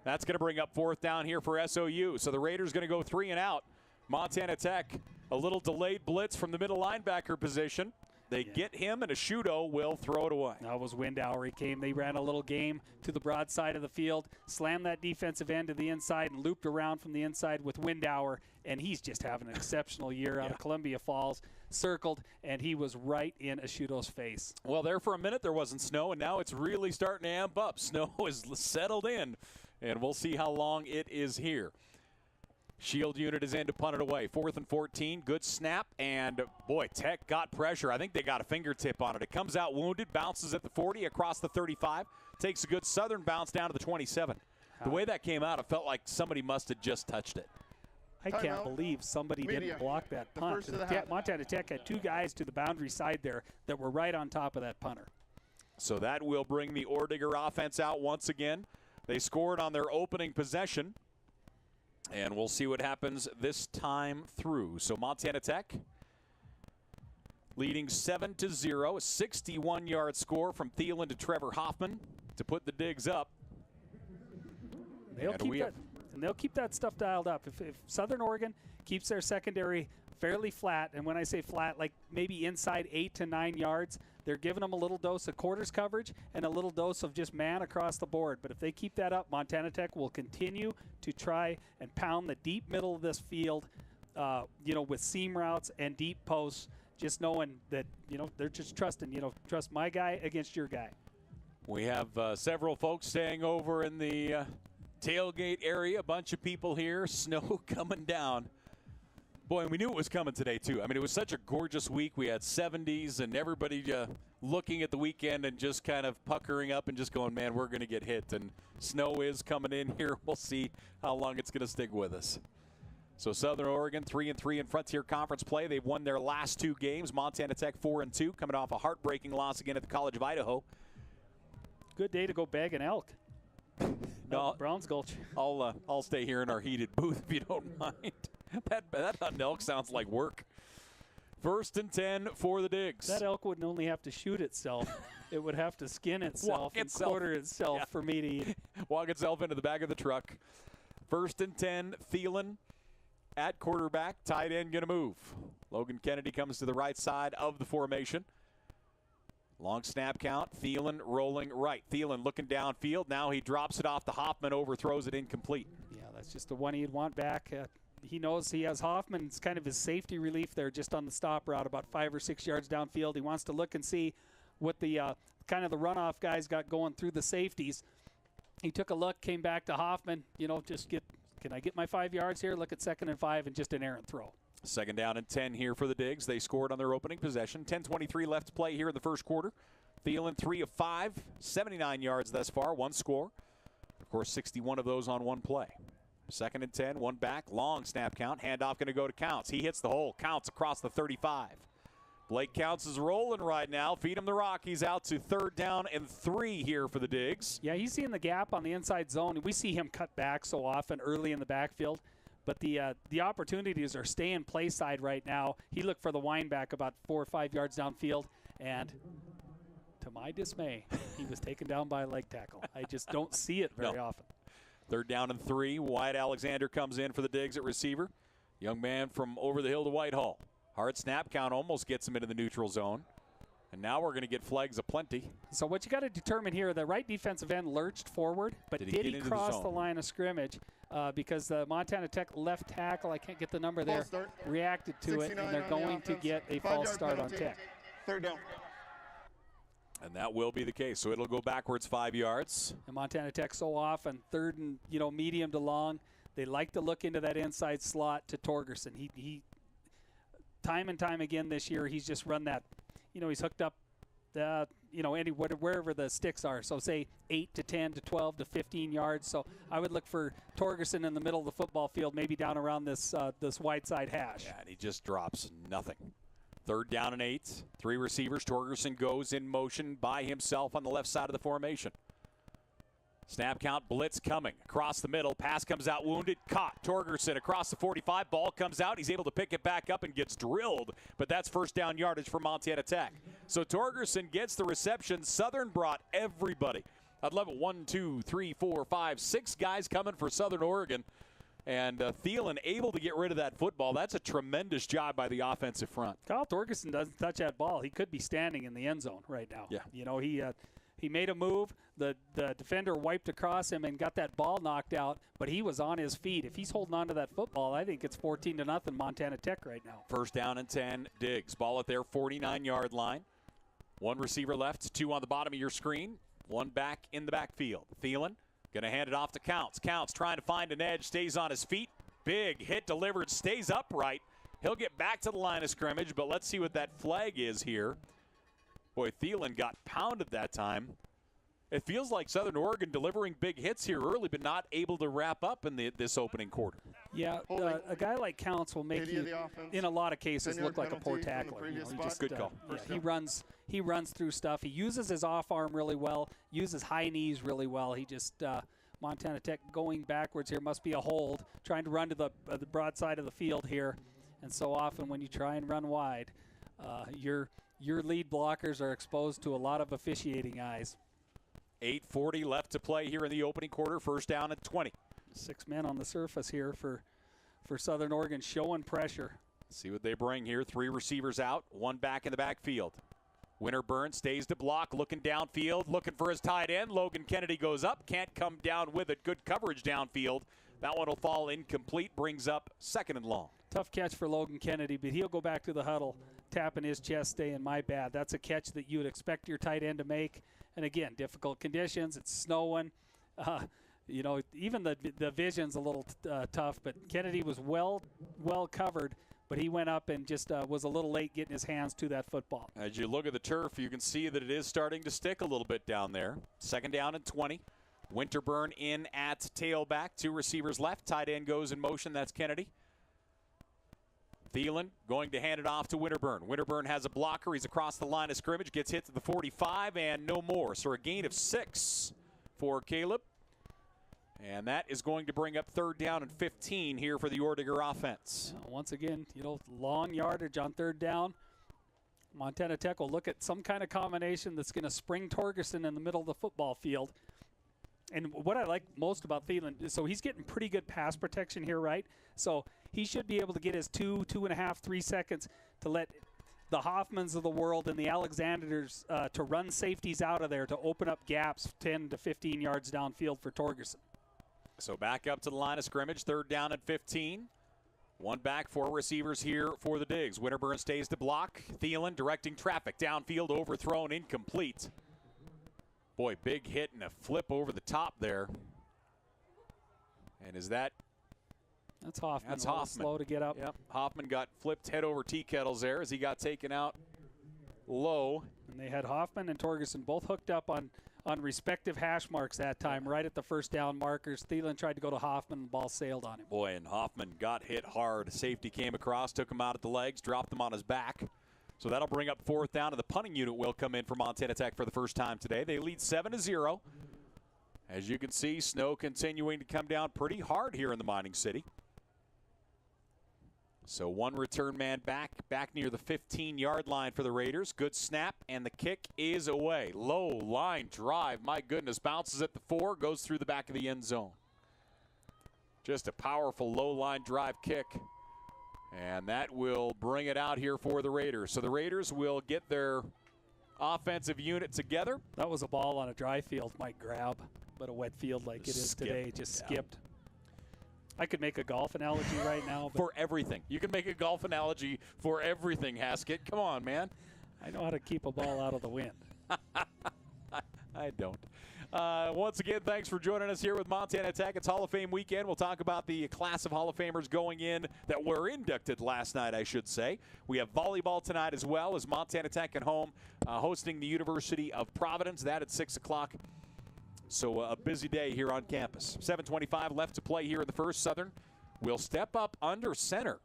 That's going to bring up 4th down here for SOU. So the Raiders going to go 3 and out. Montana Tech, a little delayed blitz from the middle linebacker position. They get him, and Ashudo will throw it away. That was Windauer. He came. They ran a little game to the broad side of the field, slammed that defensive end to the inside, and looped around from the inside with Windauer. And he's just having an exceptional year out of Columbia Falls. Circled, and he was right in Ashudo's face. Well, there for a minute there wasn't snow, and now it's really starting to amp up. Snow is settled in, and we'll see how long it is here. Shield unit is in to punt it away. 4th and 14. Good snap. And, boy, Tech got pressure. I think they got a fingertip on it. It comes out wounded, bounces at the 40, across the 35. Takes a good southern bounce down to the 27. The way that came out, it felt like somebody must have just touched it. I can't believe somebody didn't block that punt. Montana Tech had 2 guys to the boundary side there that were right on top of that punter. So that will bring the Orediggers offense out once again. They scored on their opening possession. And we'll see what happens this time through. So Montana Tech leading 7-0, a 61-yard score from Thielen to Trevor Hoffman to put the Digs up. They'll keep that stuff dialed up. If Southern Oregon keeps their secondary fairly flat, and when I say flat, like maybe inside 8 to 9 yards, they're giving them a little dose of quarters coverage and a little dose of just man across the board. But if they keep that up, Montana Tech will continue to try and pound the deep middle of this field, with seam routes and deep posts, just knowing that, they're just trusting, trust my guy against your guy. We have several folks staying over in the tailgate area, a bunch of people here, snow coming down. Boy, and we knew it was coming today, too. I mean, it was such a gorgeous week. We had 70s and everybody looking at the weekend and just kind of puckering up and just going, man, we're going to get hit. And snow is coming in here. We'll see how long it's going to stick with us. So Southern Oregon 3-3 in Frontier Conference play. They've won their last 2 games. Montana Tech 4-2, coming off a heartbreaking loss again at the College of Idaho. Good day to go bag an elk. No, Browns Gulch. I'll stay here in our heated booth if you don't mind. That hunting elk sounds like work. 1st and 10 for the Digs. That elk wouldn't only have to shoot itself. It would have to skin itself and quarter itself for me to eat. Walk itself into the back of the truck. 1st and 10, Thielen at quarterback. Tight end going to move. Logan Kennedy comes to the right side of the formation. Long snap count. Thielen rolling right. Thielen looking downfield. Now he drops it off to Hoffman, overthrows it incomplete. Yeah, that's just the one he'd want back. He knows he has Hoffman. It's kind of his safety relief there just on the stop route about 5 or 6 yards downfield. He wants to look and see what the kind of the runoff guys got going through the safeties. He took a look, came back to Hoffman. Can I get my 5 yards here? Look at 2nd and 5 and just an errant throw. 2nd down and 10 here for the Digs. They scored on their opening possession. 10:23 left to play here in the first quarter. Thielen 3 of 5, 79 yards thus far, one score. Of course, 61 of those on one play. 2nd and 10, one back, long snap count. Handoff going to go to Counts. He hits the hole. Counts across the 35. Blake Counts is rolling right now. Feed him the rock. He's out to 3rd down and 3 here for the Digs. Yeah, he's seeing the gap on the inside zone. We see him cut back so often early in the backfield. But the opportunities are staying play side right now. He looked for the wind back about 4 or 5 yards downfield. And to my dismay, he was taken down by a leg tackle. I just don't see it very often. 3rd down and 3. Wyatt Alexander comes in for the Digs at receiver. Young man from over the hill to Whitehall. Hard snap count almost gets him into the neutral zone. And now we're going to get flags aplenty. So what you got to determine here, the right defensive end lurched forward, but did he cross the line of scrimmage? Because the Montana Tech left tackle, I can't get the number there, reacted to it, and they're going to get a false start on Tech. 3rd down. And that will be the case. So it'll go backwards 5 yards. And Montana Tech so often, 3rd and medium to long, they like to look into that inside slot to Torgerson. He time and time again this year, he's just run that. He's hooked up the, wherever the sticks are. So say 8 to 10 to 12 to 15 yards. So I would look for Torgerson in the middle of the football field, maybe down around this wide side hash. Yeah, and he just drops nothing. 3rd down and 8. 3 receivers. Torgerson goes in motion by himself on the left side of the formation. Snap count, blitz coming across the middle. Pass comes out wounded, caught. Torgerson across the 45. Ball comes out. He's able to pick it back up and gets drilled, but that's 1st down yardage for Montana Tech. So Torgerson gets the reception. Southern brought everybody. I'd love it. 1, 2, 3, 4, 5, 6 guys coming for Southern Oregon. And Thielen able to get rid of that football. That's a tremendous job by the offensive front. Kyle Torgerson doesn't touch that ball. He could be standing in the end zone right now. Yeah. He made a move. The defender wiped across him and got that ball knocked out, but he was on his feet. If he's holding on to that football, I think it's 14-0 Montana Tech right now. 1st down and 10. Diggs. Ball at their 49-yard line. 1 receiver left, 2 on the bottom of your screen, 1 back in the backfield. Thielen going to hand it off to Counts. Counts trying to find an edge, stays on his feet. Big hit delivered, stays upright. He'll get back to the line of scrimmage, but let's see what that flag is here. Boy, Thielen got pounded that time. It feels like Southern Oregon delivering big hits here early, but not able to wrap up in this opening quarter. Yeah, a guy like Counts will make you, in a lot of cases, look like a poor tackler. Good call. Yeah, he runs through stuff. He uses his off arm really well, uses high knees really well. He just Montana Tech going backwards here must be a hold, trying to run to the broad side of the field here. And so often when you try and run wide, your lead blockers are exposed to a lot of officiating eyes. 8:40 left to play here in the opening quarter. 1st down and 20. 6 men on the surface here for Southern Oregon, showing pressure. See what they bring here. 3 receivers out, 1 back in the backfield. Winterburn stays to block, looking downfield, looking for his tight end. Logan Kennedy goes up, can't come down with it. Good coverage downfield. That one will fall incomplete, brings up 2nd and long. Tough catch for Logan Kennedy, but he'll go back to the huddle, tapping his chest, saying, my bad. That's a catch that you would expect your tight end to make. And again, difficult conditions. It's snowing. Even the vision's a little tough, but Kennedy was well covered, but he went up and just was a little late getting his hands to that football. As you look at the turf, you can see that it is starting to stick a little bit down there. 2nd down and 20. Winterburn in at tailback. 2 receivers left. Tight end goes in motion. That's Kennedy. Thielen going to hand it off to Winterburn. Winterburn has a blocker. He's across the line of scrimmage. Gets hit to the 45 and no more. So a gain of 6 for Caleb. And that is going to bring up 3rd down and 15 here for the Orediggers offense. Once again, long yardage on 3rd down. Montana Tech will look at some kind of combination that's going to spring Torgerson in the middle of the football field. And what I like most about Thielen, so he's getting pretty good pass protection here, right? So he should be able to get his 2.5, 3 seconds to let the Hoffmans of the world and the Alexanders to run safeties out of there to open up gaps 10 to 15 yards downfield for Torgerson. So back up to the line of scrimmage, 3rd down and 15. 1 back, 4 receivers here for the Digs. Winterburn stays to block. Thielen directing traffic downfield, overthrown, incomplete. Boy, big hit and a flip over the top there. And is that? That's Hoffman. That's Hoffman. Slow to get up. Yep. Hoffman got flipped head over tea kettles there as he got taken out low And they had Hoffman and Torgerson both hooked up on respective hash marks that time, right at the first down markers. Thielen tried to go to Hoffman, and the ball sailed on him. Boy, and Hoffman got hit hard. Safety came across, took him out at the legs, dropped him on his back. So that'll bring up 4th down, and the punting unit will come in for Montana Tech for the first time today. They lead 7-0. As you can see, snow continuing to come down pretty hard here in the mining city. So one return man back near the 15-yard line for the Raiders. Good snap, and the kick is away. Low line drive, my goodness, bounces at the 4, goes through the back of the end zone. Just a powerful low line drive kick. And that will bring it out here for the Raiders. So the Raiders will get their offensive unit together. That was a ball on a dry field might grab, but a wet field like it is today just skipped. I could make a golf analogy right now. For everything. You can make a golf analogy for everything, Haskett. Come on, man. I know how to keep a ball out of the wind. I don't. Once again, thanks for joining us here with Montana Tech. It's Hall of Fame weekend. We'll talk about the class of Hall of Famers going in that were inducted last night, I should say. We have volleyball tonight as well as Montana Tech at home hosting the University of Providence. That at 6 o'clock. So a busy day here on campus. 7:25 left to play here in the first. Southern will step up under center.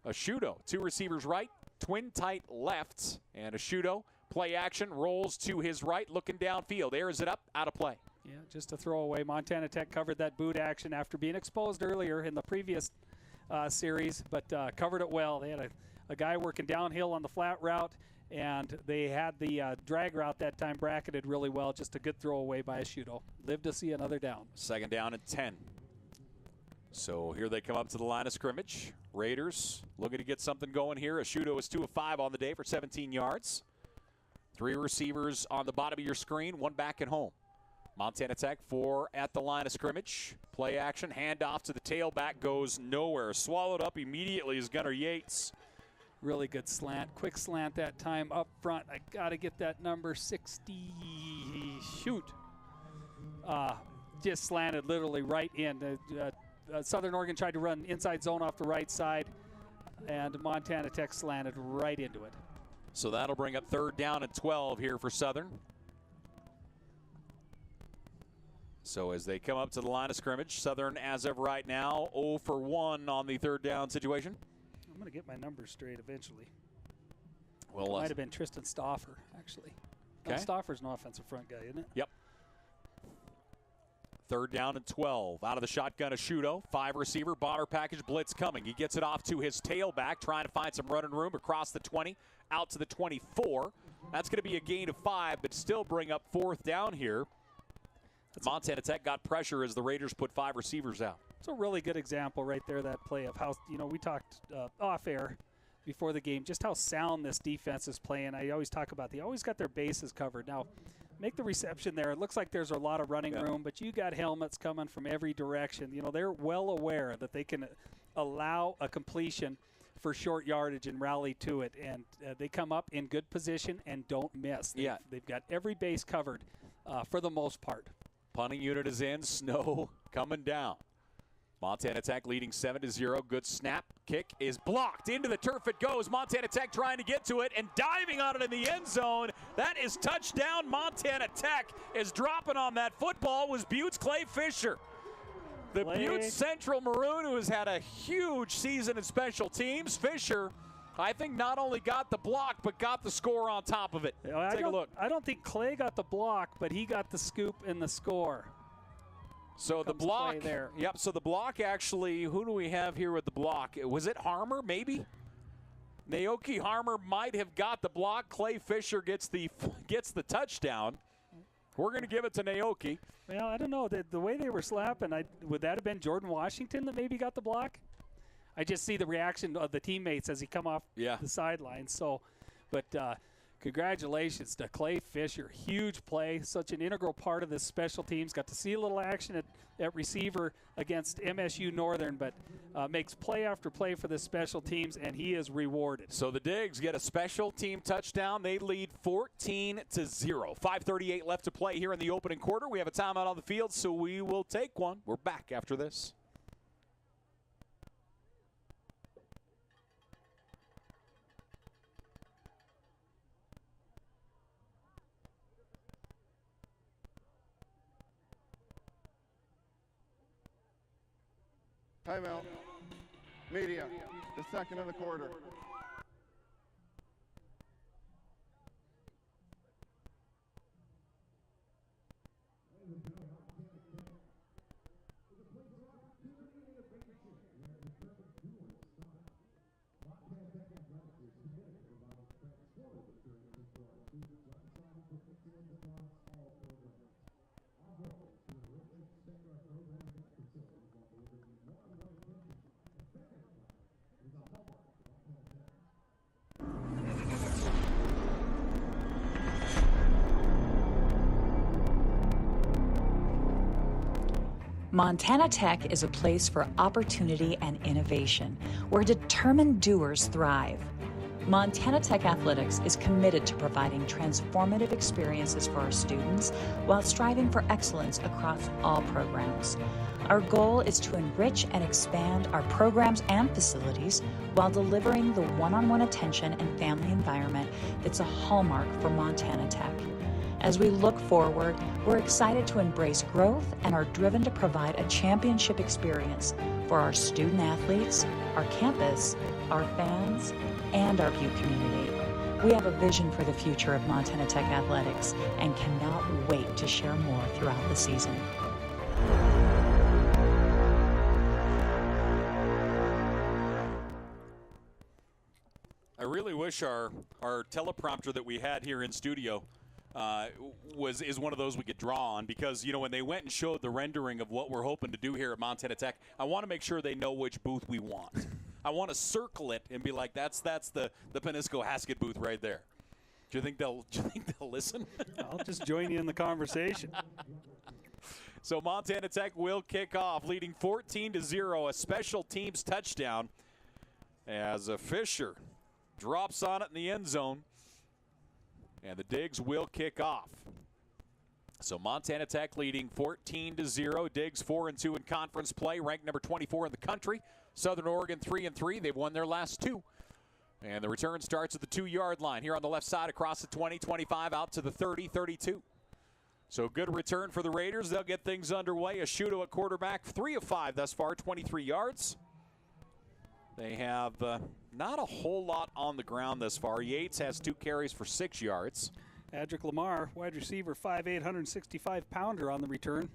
Ashudo, 2 receivers right, twin tight left, and Ashudo play action, rolls to his right, looking downfield, airs it up, out of play. Yeah, just a throwaway. Montana Tech covered that boot action after being exposed earlier in the previous series, but covered it well. They had a guy working downhill on the flat route, and they had the drag route that time bracketed really well. Just a good throwaway by Ashudo. Live to see another down. 2nd down and 10. So here they come up to the line of scrimmage. Raiders looking to get something going here. Ashudo is 2 of 5 on the day for 17 yards. 3 receivers on the bottom of your screen, 1 back at home. Montana Tech 4 at the line of scrimmage. Play action, handoff to the tailback, goes nowhere. Swallowed up immediately is Gunnar Yates. Really good slant, quick slant that time up front. I got to get that number 60. Shoot. Just slanted literally right in. Southern Oregon tried to run inside zone off the right side, and Montana Tech slanted right into it. So that'll bring up 3rd down and 12 here for Southern. So as they come up to the line of scrimmage, Southern, as of right now, 0 for 1 on the 3rd down situation. I'm going to get my numbers straight eventually. Well, it might have been Tristan Stauffer, actually. Okay. No, Stauffer's an offensive front guy, isn't it? Yep. 3rd down and 12. Out of the shotgun, Ashudo. 5 receiver, bomber package, blitz coming. He gets it off to his tailback, trying to find some running room across the 20, out to the 24. That's going to be a gain of 5, but still bring up 4th down here. Montana Tech got pressure as the Raiders put 5 receivers out. It's a really good example right there, that play of how, we talked off air before the game, just how sound this defense is playing. I always talk about they always got their bases covered. Now, make the reception there. It looks like there's a lot of running room, but you got helmets coming from every direction. They're well aware that they can allow a completion for short yardage and rally to it, and they come up in good position and don't miss. They've got every base covered for the most part. Punting unit is in, snow coming down. Montana Tech leading 7-0. Good snap. Kick is blocked. Into the turf it goes. Montana Tech trying to get to it and diving on it in the end zone. That is touchdown. Montana Tech is dropping on that football was Butte's Clay Fisher. The Butte Central Maroon, who has had a huge season in special teams. Fisher, I think, not only got the block, but got the score on top of it. Take a look. I don't think Clay got the block, but he got the scoop and the score. So the block there. Yep, so the block actually, who do we have here with the block? Was it Harmer, maybe? Naoki Harmer might have got the block. Clay Fisher gets the touchdown. We're going to give it to Naoki. Well, I don't know. The way they were slapping, would that have been Jordan Washington that maybe got the block? I just see the reaction of the teammates as he come off the sideline. So, but congratulations to Clay Fisher. Huge play, such an integral part of this special teams. Got to see a little action at receiver against MSU Northern, but makes play after play for the special teams, and he is rewarded. So the Digs get a special team touchdown. They lead 14-0. 5:38 left to play here in the opening quarter. We have a timeout on the field, so we will take one. We're back after this. Timeout. Media, the second of the quarter. Montana Tech is a place for opportunity and innovation, where determined doers thrive. Montana Tech Athletics is committed to providing transformative experiences for our students while striving for excellence across all programs. Our goal is to enrich and expand our programs and facilities while delivering the one-on-one attention and family environment that's a hallmark for Montana Tech. As we look forward, we're excited to embrace growth and are driven to provide a championship experience for our student athletes, our campus, our fans, and our Butte community. We have a vision for the future of Montana Tech Athletics and cannot wait to share more throughout the season. I really wish our teleprompter that we had here in studio is one of those we could draw on, because, you know, when they went and showed the rendering of what we're hoping to do here at Montana Tech, I want to make sure they know which booth we want. I want to circle it and be like, that's the Penisco Haskett booth right there. Do you think they'll listen? I'll just join you in the conversation. So Montana Tech will kick off, leading 14-0, a special teams touchdown, as Fisher drops on it in the end zone. And the Diggs will kick off. So Montana Tech leading 14-0. Diggs 4-2 in conference play, ranked number 24 in the country. Southern Oregon 3-3. They've won their last two. And the return starts at the 2-yard line here on the left side, across the 20, 25, out to the 30, 32. So good return for the Raiders. They'll get things underway. Ashuto at quarterback, 3 of 5 thus far, 23 yards. They have not a whole lot on the ground thus far. Yates has 2 carries for 6 yards. Adric Lamar, wide receiver, 5'8", 165-pounder on the return.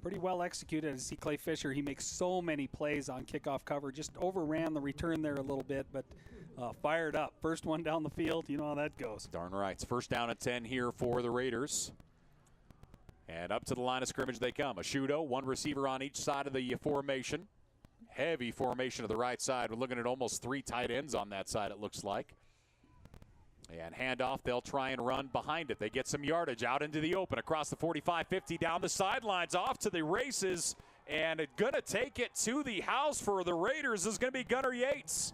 Pretty well executed. As see Clay Fisher, he makes so many plays on kickoff cover. Just overran the return there a little bit, but fired up. First one down the field, you know how that goes. Darn right. It's first down at 10 here for the Raiders. And up to the line of scrimmage they come. Ashuto, 1 receiver on each side of the formation. Heavy formation to the right side. We're looking at almost 3 tight ends on that side, it looks like. And handoff, they'll try and run behind it. They get some yardage out into the open, across the 45-50, down the sidelines, off to the races. And going to take it to the house for the Raiders is going to be Gunnar Yates.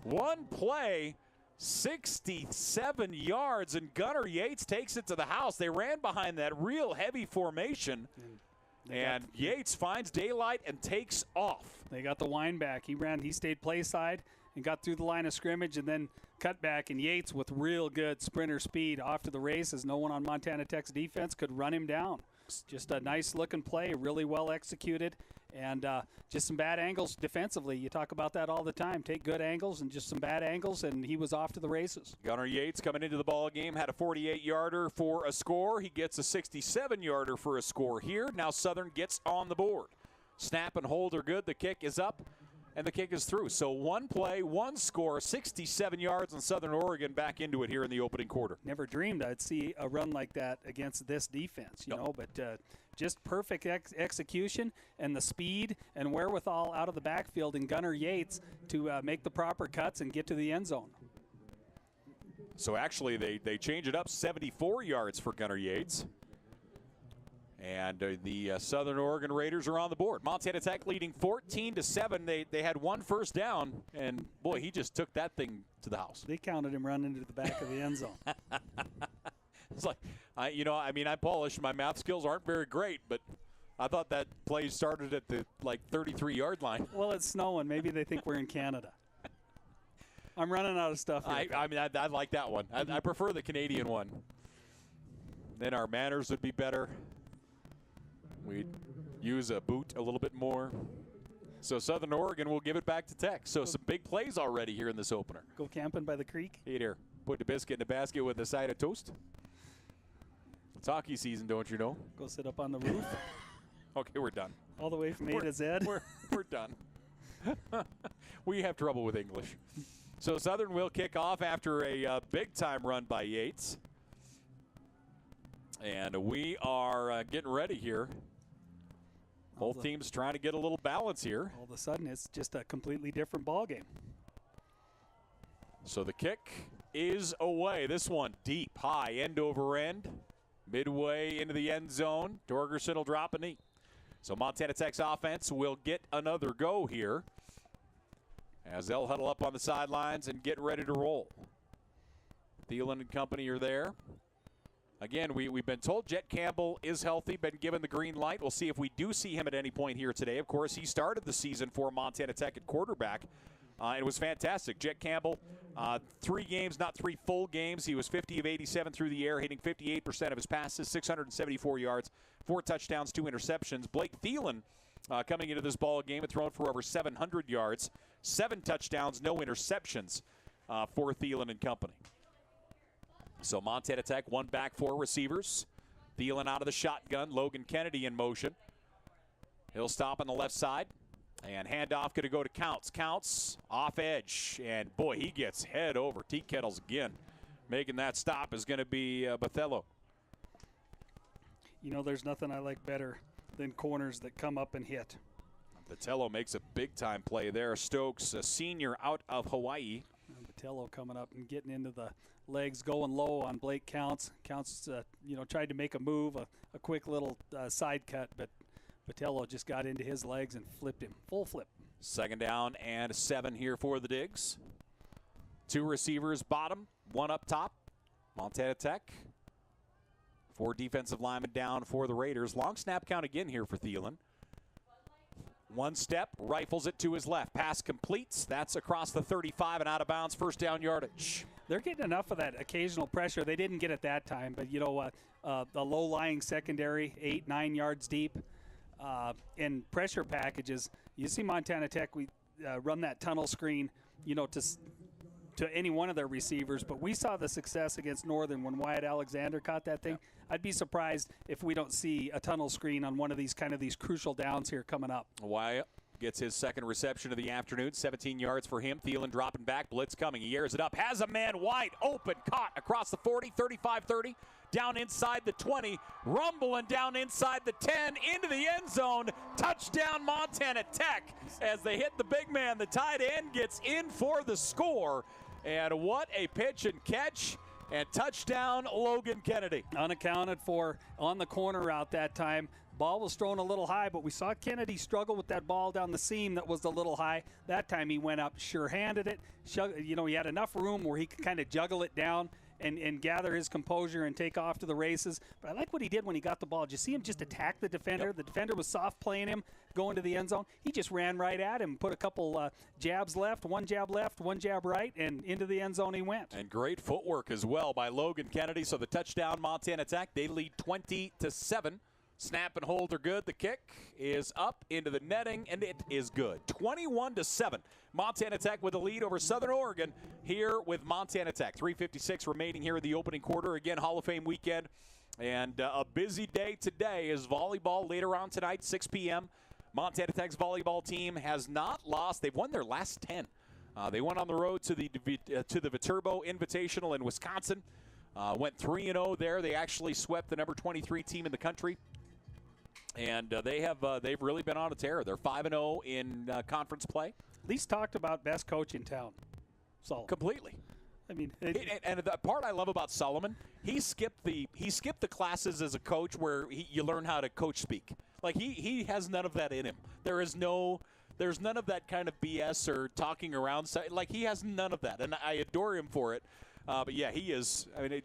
One play, 67 yards, and Gunnar Yates takes it to the house. They ran behind that real heavy formation. And Yates finds daylight and takes off. They got the wind back. He stayed play side and got through the line of scrimmage and then cut back. And Yates, with real good sprinter speed, off to the races. No one on Montana Tech's defense could run him down. Just a nice looking play, really well executed, and just some bad angles defensively. You talk about that all the time. Take good angles and just some bad angles, and he was off to the races. Gunnar Yates coming into the ball game had a 48-yarder for a score. He gets a 67-yarder for a score here. Now Southern gets on the board. Snap and hold are good. The kick is up, and the kick is through. So 1 play, 1 score, 67 yards, and Southern Oregon back into it here in the opening quarter. Never dreamed I'd see a run like that against this defense, you know, but just perfect execution and the speed and wherewithal out of the backfield in Gunnar Yates to make the proper cuts and get to the end zone. So actually they change it up, 74 yards for Gunnar Yates. And the Southern Oregon Raiders are on the board. Montana Tech leading 14-7. They had 1 first down, and boy, he just took that thing to the house. They counted him running to the back of the end zone. It's like, I polished. My math skills aren't very great, but I thought that play started at the 33-yard line. Well, it's snowing. Maybe they think we're in Canada. I'm running out of stuff here. I like that one. I prefer the Canadian one. Then our manners would be better. We'd use a boot a little bit more. So Southern Oregon will give it back to Tech. So some big plays already here in this opener. Go camping by the creek. Here, put the biscuit in the basket with a side of toast. It's hockey season, don't you know? Go sit up on the roof. Okay, we're done. All the way from A to Z. We're done. We have trouble with English. So Southern will kick off after a big-time run by Yates. And we are getting ready here. Both teams trying to get a little balance here. All of a sudden, it's just a completely different ball game. So the kick is away. This one deep, high, end over end. Midway into the end zone. Torgerson will drop a knee. So Montana Tech's offense will get another go here as they'll huddle up on the sidelines and get ready to roll. Thielen and company are there. Again, we've been told Jet Campbell is healthy, been given the green light. We'll see if we do see him at any point here today. Of course, he started the season for Montana Tech at quarterback. It was fantastic. Jet Campbell, 3 games, not 3 full games. He was 50 of 87 through the air, hitting 58% of his passes, 674 yards, 4 touchdowns, 2 interceptions. Blake Thielen coming into this ball game had thrown for over 700 yards, 7 touchdowns, no interceptions for Thielen and company. So Montana Tech, 1 back, 4 receivers. Thielen out of the shotgun. Logan Kennedy in motion. He'll stop on the left side. And handoff going to go to Counts. Counts off edge. And, boy, he gets head over. Tea Kettles again. Making that stop is going to be Bothello. You know, there's nothing I like better than corners that come up and hit. Bothello makes a big-time play there. Stokes, a senior out of Hawaii. Bothello coming up and getting into the legs, going low on Blake Counts. Counts, tried to make a move, a quick little side cut, but Bothello just got into his legs and flipped him. Full flip. 2nd down and 7 here for the Digs. 2 receivers bottom, 1 up top. Montana Tech. 4 defensive linemen down for the Raiders. Long snap count again here for Thielen. 1 step, rifles it to his left. Pass completes. That's across the 35 and out of bounds. 1st down yardage. They're getting enough of that occasional pressure. They didn't get it that time, but the low-lying secondary, 8-9 yards deep, in pressure packages. You see Montana Tech, we run that tunnel screen, to any one of their receivers, but we saw the success against Northern when Wyatt Alexander caught that thing. Yeah. I'd be surprised if we don't see a tunnel screen on one of these crucial downs here coming up. Wyatt gets his 2nd reception of the afternoon, 17 yards for him. Thielen dropping back, blitz coming. He airs it up, has a man wide open, caught across the 40, 35-30, down inside the 20, rumbling down inside the 10, into the end zone. Touchdown Montana Tech as they hit the big man. The tight end gets in for the score. And what a pitch and catch. And touchdown, Logan Kennedy. Unaccounted for on the corner route that time. Ball was thrown a little high, but we saw Kennedy struggle with that ball down the seam that was a little high. That time he went up, sure-handed it. He had enough room where he could kind of juggle it down and gather his composure and take off to the races. But I like what he did when he got the ball. Did you see him just attack the defender? Yep. The defender was soft playing him, going to the end zone. He just ran right at him, put a couple jabs left, one jab right, and into the end zone he went. And great footwork as well by Logan Kennedy. So the touchdown, Montana Tech. They lead 20-7. Snap and hold are good. The kick is up into the netting, and it is good. 21-7. Montana Tech with a lead over Southern Oregon here with Montana Tech. 3:56 remaining here in the opening quarter. Again, Hall of Fame weekend. And a busy day today is volleyball later on tonight, 6 p.m. Montana Tech's volleyball team has not lost. They've won their last 10. They went on the road to the Viterbo Invitational in Wisconsin. Went 3-0 there. They actually swept the number 23 team in the country. And they've really been on a tear. They're 5-0 in conference play. At least talked about best coach in town. Solomon. Completely. I mean, and the part I love about Solomon, he skipped the classes as a coach where you learn how to coach speak. Like he has none of that in him. There's none of that kind of BS or talking around. Like he has none of that, and I adore him for it. But yeah, he is. I mean,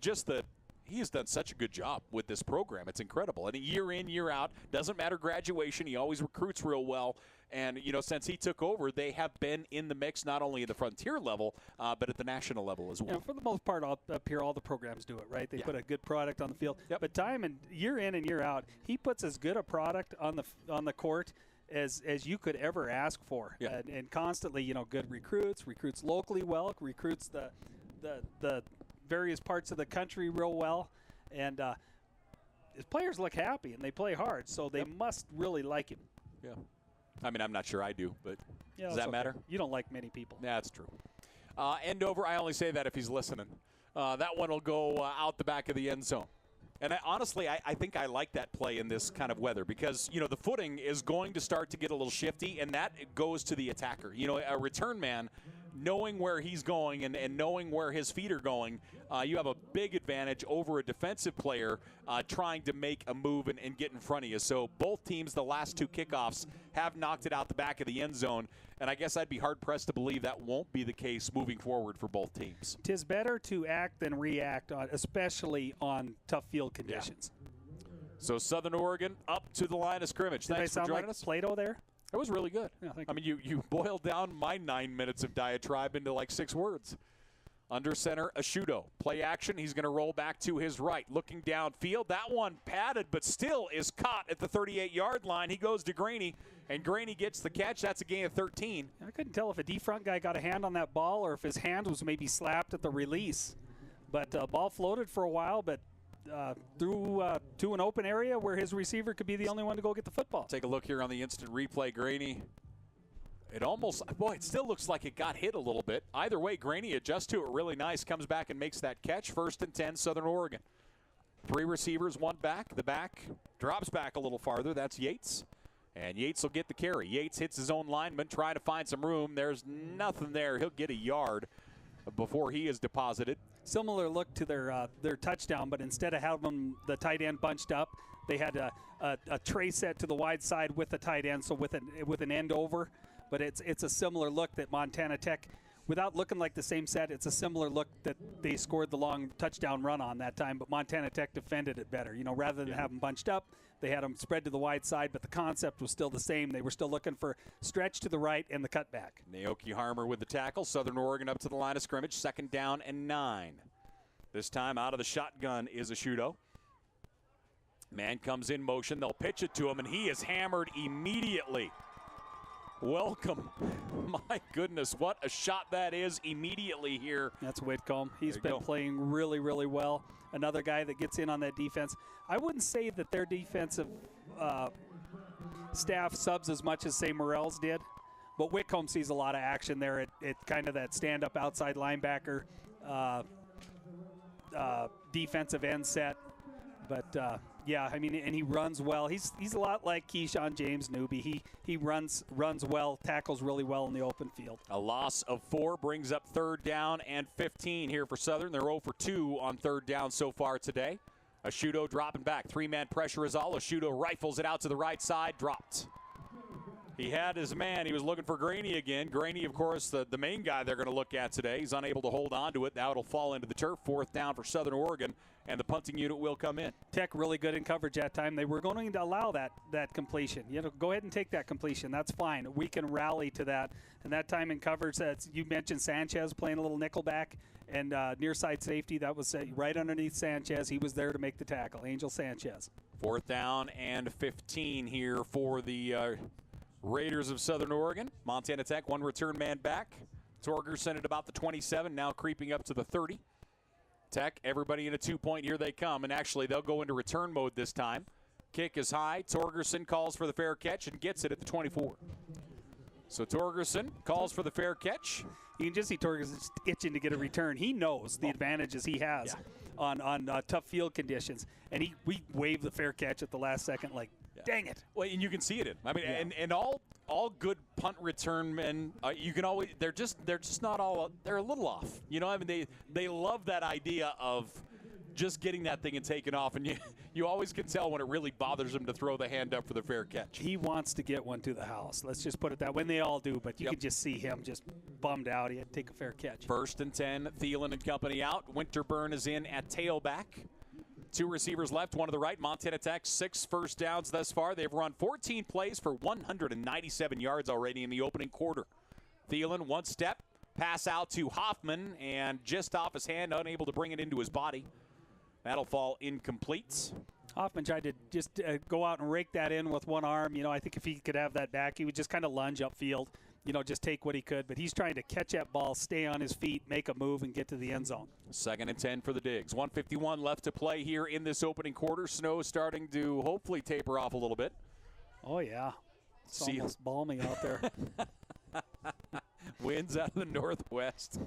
he has done such a good job with this program. It's incredible. And year in, year out, doesn't matter graduation. He always recruits real well. And, since he took over, they have been in the mix not only at the frontier level, but at the national level as well. Yeah, for the most part, up here, all the programs do it, right? They put a good product on the field. Yep. But time and year in and year out, he puts as good a product on the court as you could ever ask for. Yeah. And constantly, good recruits locally well, recruits the various parts of the country real well. And his players look happy, and they play hard, so they must really like him. Yeah. I mean, I'm not sure I do, but Yeah, does that's that matter? You don't like many people. Yeah, that's true. End over, I only say that if he's listening. That one will go out the back of the end zone. And honestly, I think I like that play in this kind of weather because, the footing is going to start to get a little shifty, and that goes to the attacker. A return man, knowing where he's going and knowing where his feet are going, you have a big advantage over a defensive player trying to make a move and get in front of you. So both teams, the last two kickoffs, have knocked it out the back of the end zone. And I guess I'd be hard-pressed to believe that won't be the case moving forward for both teams. 'Tis better to act than react, especially on tough field conditions. Yeah. So Southern Oregon up to the line of scrimmage. Did Thanks I for sound joining like us. Plato there? It was really good. Yeah, thank I mean, you boiled down my 9 minutes of diatribe into like 6 words. Under center, Ashudo. Play action. He's going to roll back to his right. Looking downfield. That one padded, but still is caught at the 38-yard line. He goes to Graney, and Graney gets the catch. That's a gain of 13. I couldn't tell if a D-front guy got a hand on that ball or if his hand was maybe slapped at the release. But ball floated for a while, but through to an open area where his receiver could be the only one to go get the football. Take a look here on the instant replay. Graney. It still looks like it got hit a little bit. Either way, Graney adjusts to it really nice, comes back and makes that catch. 1st and 10, Southern Oregon. 3 receivers, 1 back. The back drops back a little farther. That's Yates. And Yates will get the carry. Yates hits his own lineman, trying to find some room. There's nothing there. He'll get a yard before he is deposited. Similar look to their touchdown, but instead of having the tight end bunched up, they had a tray set to the wide side with the tight end, so with an end over. But it's a similar look that Montana Tech, without looking like the same set, it's a similar look that they scored the long touchdown run on that time. But Montana Tech defended it better. Rather than have them bunched up, they had them spread to the wide side, but the concept was still the same. They were still looking for stretch to the right and the cutback. Naoki Harmer with the tackle. Southern Oregon up to the line of scrimmage. 2nd down and 9. This time out of the shotgun is Ashudo. Man comes in motion. They'll pitch it to him, and he is hammered immediately. Welcome. My goodness, what a shot that is immediately here. That's Whitcomb. He's been playing really, really well. Another guy that gets in on that defense. I wouldn't say that their defensive staff subs as much as, say, Morrell's did, but Whitcomb sees a lot of action there at kind of that stand-up outside linebacker defensive end set. But yeah, I mean, and he runs well. He's a lot like Keyshawn James Newby. He runs well, tackles really well in the open field. A loss of 4 brings up 3rd down and 15 here for Southern. They're 0 for 2 on 3rd down so far today. Ashudo dropping back. 3-man pressure is all. Ashudo rifles it out to the right side, dropped. He had his man. He was looking for Graney again. Graney, of course, the main guy they're going to look at today. He's unable to hold on to it. Now it'll fall into the turf. 4th down for Southern Oregon, and the punting unit will come in. Tech really good in coverage that time. They were going to allow that completion. Go ahead and take that completion. That's fine. We can rally to that. And that time in coverage, you mentioned Sanchez playing a little nickel back and near side safety. That was right underneath Sanchez. He was there to make the tackle. Angel Sanchez. 4th down and 15 here for the Raiders of Southern Oregon. Montana Tech, 1 return man back. Torgerson at about the 27, now creeping up to the 30. Tech, everybody in a 2-point. Here they come, and actually they'll go into return mode this time. Kick is high. Torgerson calls for the fair catch and gets it at the 24. So Torgerson calls for the fair catch. You can just see Torgerson itching to get a return. He knows the advantages he has on tough field conditions, and we waved the fair catch at the last second like, dang it. Well, and you can see it in. I mean, and all good punt return men, you can always, they're just not all, they're a little off. I mean, they love that idea of just getting that thing and taking off, and you always can tell when it really bothers him to throw the hand up for the fair catch. He wants to get one to the house. Let's just put it that way. And they all do, but you can just see him just bummed out. He had to take a fair catch. 1st and 10, Thielen and company out. Winterburn is in at tailback. 2 receivers left, 1 to the right. Montana Tech, 6 first downs thus far. They've run 14 plays for 197 yards already in the opening quarter. Thielen, 1 step, pass out to Hoffman, and just off his hand, unable to bring it into his body. That'll fall incomplete. Hoffman tried to just go out and rake that in with one arm. You know, I think if he could have that back, he would just kind of lunge upfield, you know, just take what he could. But he's trying to catch that ball, stay on his feet, make a move, and get to the end zone. 2nd and 10 for the Digs. 1:51 left to play here in this opening quarter. Snow starting to hopefully taper off a little bit. Oh, yeah. It's almost balmy out there. Winds out of the northwest.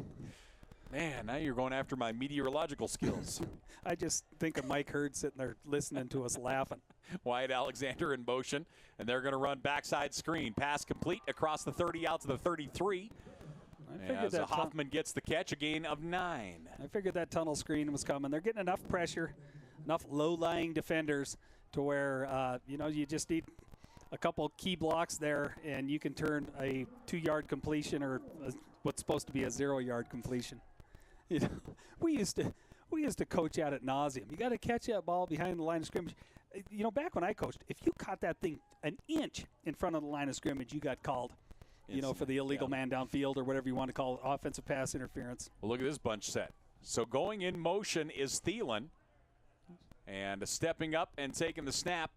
Man, now you're going after my meteorological skills. I just think of Mike Hurd sitting there listening to us laughing. Wyatt Alexander in motion, and they're going to run backside screen. Pass complete across the 30 out to the 33. As Hoffman gets the catch, a gain of 9. I figured that tunnel screen was coming. They're getting enough pressure, enough low-lying defenders to where, you know, you just need a couple key blocks there, and you can turn a 2-yard completion or what's supposed to be a 0-yard completion. You know, we used to coach out at nauseum. You got to catch that ball behind the line of scrimmage. You know, back when I coached, if you caught that thing an inch in front of the line of scrimmage, you got called, you know, for the illegal man downfield or whatever you want to call it, offensive pass interference. Well, look at this bunch set. So going in motion is Thielen, and stepping up and taking the snap.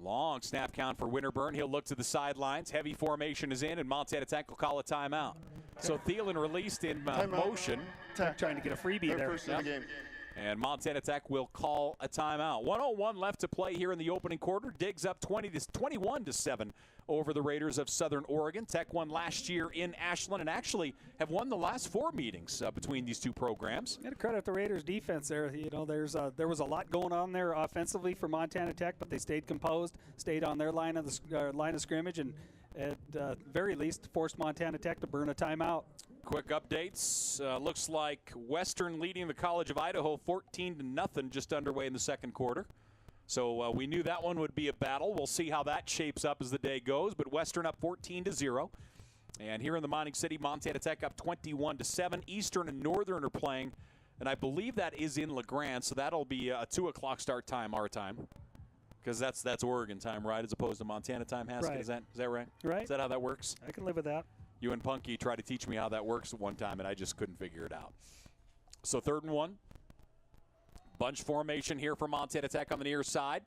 Long snap count for Winterburn. He'll look to the sidelines. Heavy formation is in, and Montana Tech will call a timeout. So Thielen released in motion. Tech trying to get a freebie there. First of the game. And Montana Tech will call a timeout. 1:01 left to play here in the opening quarter. Digs up 21-7 over the Raiders of Southern Oregon. Tech won last year in Ashland and actually have won the last 4 meetings between these two programs. Got to credit the Raiders defense there. You know, there was a lot going on there offensively for Montana Tech, but they stayed composed, stayed on their line of scrimmage, and at very least forced Montana Tech to burn a timeout. Quick updates. Looks like Western leading the College of Idaho 14-0 just underway in the second quarter. So we knew that one would be a battle. We'll see how that shapes up as the day goes. But Western up 14-0. And here in the mining city, Montana Tech up 21-7. Eastern and Northern are playing. And I believe that is in LeGrand. So that'll be a 2 o'clock start time, our time. Because that's Oregon time, right, as opposed to Montana time, Haskett? Right. Is that right? Right. Is that how that works? I can live with that. You and Punky tried to teach me how that works at one time, and I just couldn't figure it out. So 3rd and 1. Bunch formation here for Montana Tech on the near side.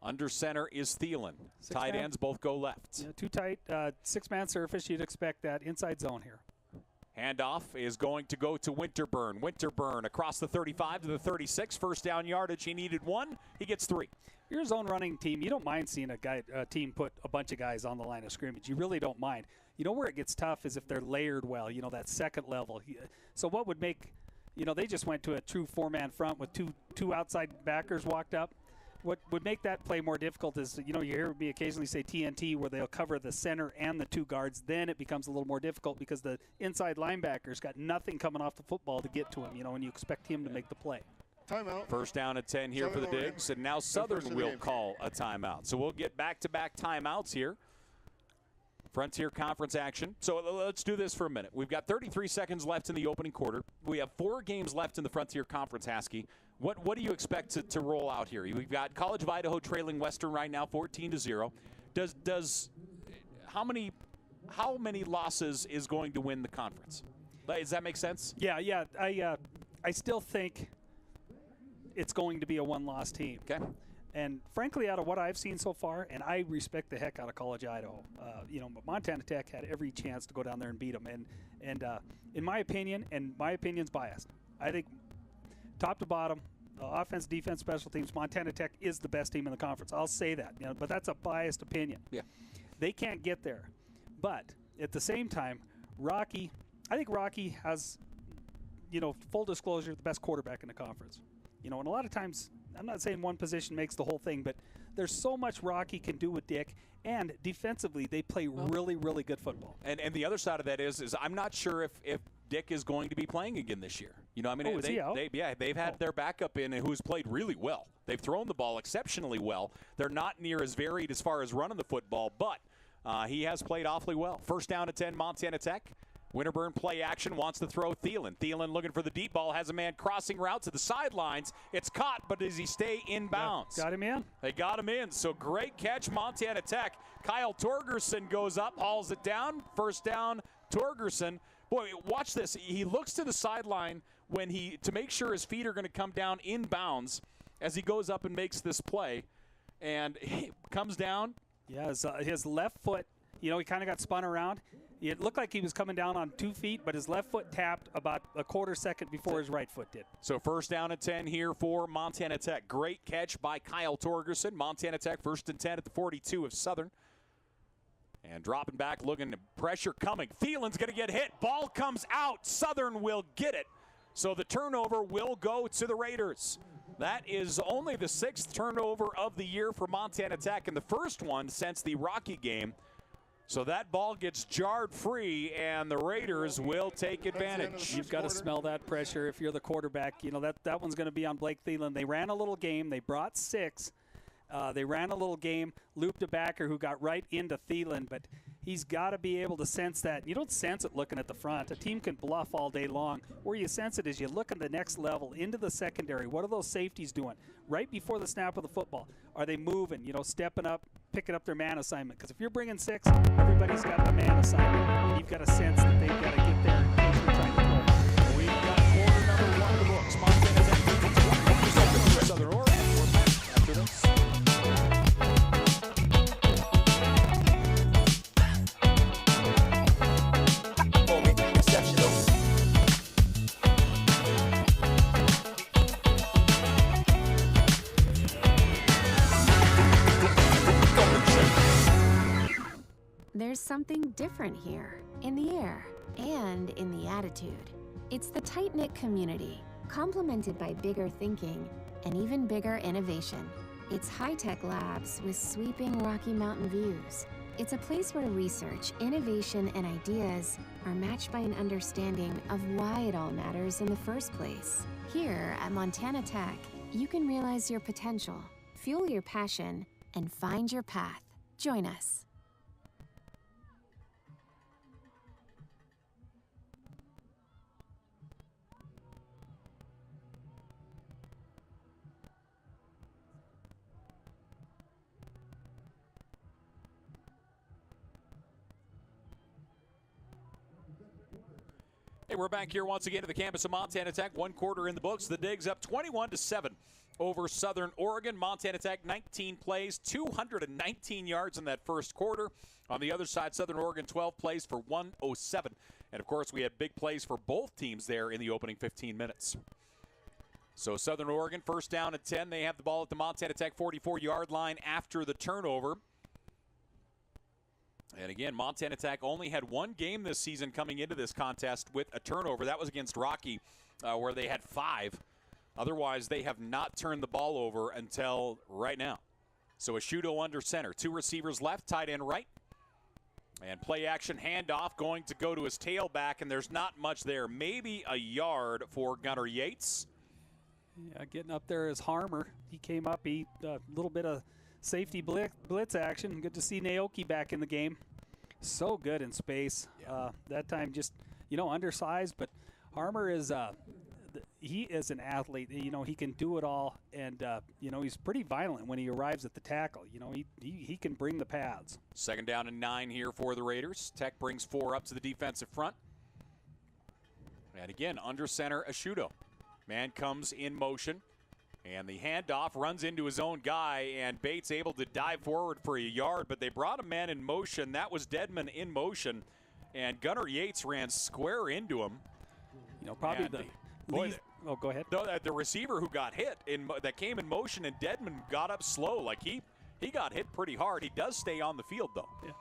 Under center is Thielen. Tight ends both go left. Yeah, too tight. 6-man surface. You'd expect that inside zone here. Handoff is going to go to Winterburn. Winterburn across the 35 to the 36. First down yardage. He needed 1. He gets 3. You're a zone running team. You don't mind seeing a team put a bunch of guys on the line of scrimmage. You really don't mind. You know where it gets tough is if they're layered well, you know, that second level. So what would make, you know, they just went to a true 4-man front with two outside backers walked up. What would make that play more difficult is, you know, you hear me occasionally say TNT where they'll cover the center and the 2 guards. Then it becomes a little more difficult because the inside linebacker's got nothing coming off the football to get to him, you know, and you expect him to make the play. Timeout. First down at 10 here for the Digs, and now Southern will call a timeout. So we'll get back-to-back timeouts here. Frontier Conference action. So let's do this for a minute. We've got 33 seconds left in the opening quarter. We have 4 games left in the Frontier Conference, Haskey. What do you expect to roll out here? We've got College of Idaho trailing Western right now 14-0. How many losses is going to win the conference? Does that make sense? Yeah. I still think it's going to be a 1-loss team. Okay. And frankly, out of what I've seen so far, and I respect the heck out of College of Idaho, you know, but Montana Tech had every chance to go down there and beat them. And in my opinion, and my opinion's biased, I think top to bottom, offense, defense, special teams, Montana Tech is the best team in the conference. I'll say that, you know, but that's a biased opinion. Yeah. They can't get there. But at the same time, I think Rocky has, you know, full disclosure, the best quarterback in the conference. You know, and a lot of times, I'm not saying one position makes the whole thing, but there's so much Rocky can do with Dick, and defensively they play really, really good football. And the other side of that is I'm not sure if Dick is going to be playing again this year. You know, I mean, is he out? they've had their backup in who's played really well. They've thrown the ball exceptionally well. They're not near as varied as far as running the football, but he has played awfully well. First down at 10, Montana Tech. Winterburn play action, wants to throw Thielen. Thielen looking for the deep ball, has a man crossing route to the sidelines. It's caught, but does he stay in bounds? Got him in. They got him in, so great catch, Montana Tech. Kyle Torgerson goes up, hauls it down. First down, Torgerson. Boy, watch this. He looks to the sideline to make sure his feet are going to come down in bounds. as he goes up and makes this play. And he comes down. Yeah, his left foot, he kind of got spun around. It looked like he was coming down on 2 feet, but his left foot tapped about a quarter second before his right foot did. So first down and 10 here for Montana Tech. Great catch by Kyle Torgerson. Montana Tech first and 10 at the 42 of Southern. And dropping back, looking at pressure coming. Thielen's going to get hit. Ball comes out. Southern will get it. So the turnover will go to the Raiders. That is only the 6th turnover of the year for Montana Tech, and the first one since the Rocky game. So that ball gets jarred free, and the Raiders will take advantage. You've got to smell that pressure if you're the quarterback. That one's going to be on Blake Thielen. They ran a little game. They brought 6. They ran a little game, looped a backer who got right into Thielen, but he's got to be able to sense that. You don't sense it looking at the front. A team can bluff all day long. Where you sense it is you look at the next level, into the secondary. What are those safeties doing? Right before the snap of the football, are they moving, stepping up, picking up their man assignment? Because if you're bringing 6, everybody's got the man assignment. You've got a sense that they've got to get there in case you're trying to throw. We've got quarter number 1 of the books. Montana Tech, Southern Oregon. We're back after this. There's something different here, in the air and in the attitude. It's the tight-knit community, complemented by bigger thinking and even bigger innovation. It's high-tech labs with sweeping Rocky Mountain views. It's a place where research, innovation, and ideas are matched by an understanding of why it all matters in the first place. Here at Montana Tech, you can realize your potential, fuel your passion, and find your path. Join us. Hey, we're back here once again at the campus of Montana Tech. 1 quarter in the books. The Digs up 21-7 over Southern Oregon. Montana Tech 19 plays, 219 yards in that first quarter. On the other side, Southern Oregon 12 plays for 107. And, of course, we had big plays for both teams there in the opening 15 minutes. So Southern Oregon, first down at 10. They have the ball at the Montana Tech 44-yard line after the turnover. And again, Montana Tech only had 1 game this season coming into this contest with a turnover. That was against Rocky, where they had 5. Otherwise, they have not turned the ball over until right now. So Ashudo under center. 2 receivers left, tight end right. And play action handoff going to go to his tailback, and there's not much there. Maybe a yard for Gunnar Yates. Yeah, getting up there is Harmer. He came up, a little bit of safety blitz action. Good to see Naoki back in the game. So good in space. Yeah. That time just, undersized, but Harmer is he is an athlete. He can do it all, and he's pretty violent when he arrives at the tackle. He can bring the pads. Second down and 9 here for the Raiders. Tech brings 4 up to the defensive front. And again, under center, Ashudo. Man comes in motion. And the handoff runs into his own guy, and Bates able to dive forward for a yard, but they brought a man in motion. That was Deadman in motion, and Gunnar Yates ran square into him. Probably go ahead. No, the receiver who got hit, that came in motion, and Deadman got up slow. Like he got hit pretty hard. He does stay on the field, though. Yeah.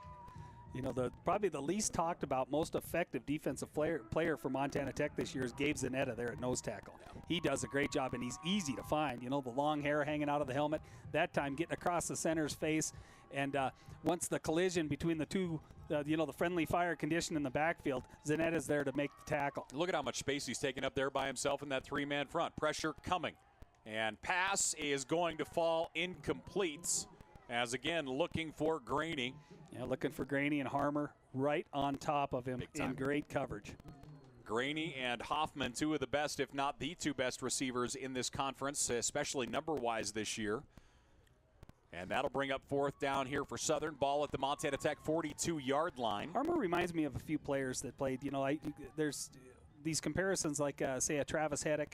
Probably the least talked about, most effective defensive player for Montana Tech this year is Gabe Zanetta there at nose tackle. Yeah. He does a great job, and he's easy to find. The long hair hanging out of the helmet, that time getting across the center's face. And once the collision between the two, the friendly fire condition in the backfield, Zanetta's there to make the tackle. Look at how much space he's taking up there by himself in that 3-man front. Pressure coming. And pass is going to fall incomplete. As again, looking for Graney. Yeah, looking for Graney and Harmer right on top of him in great coverage. Graney and Hoffman, 2 of the best, if not the 2 best receivers in this conference, especially number-wise this year. And that'll bring up 4th down here for Southern. Ball at the Montana Tech 42-yard line. Harmer reminds me of a few players that played. There's these comparisons like, say, a Travis Heddick.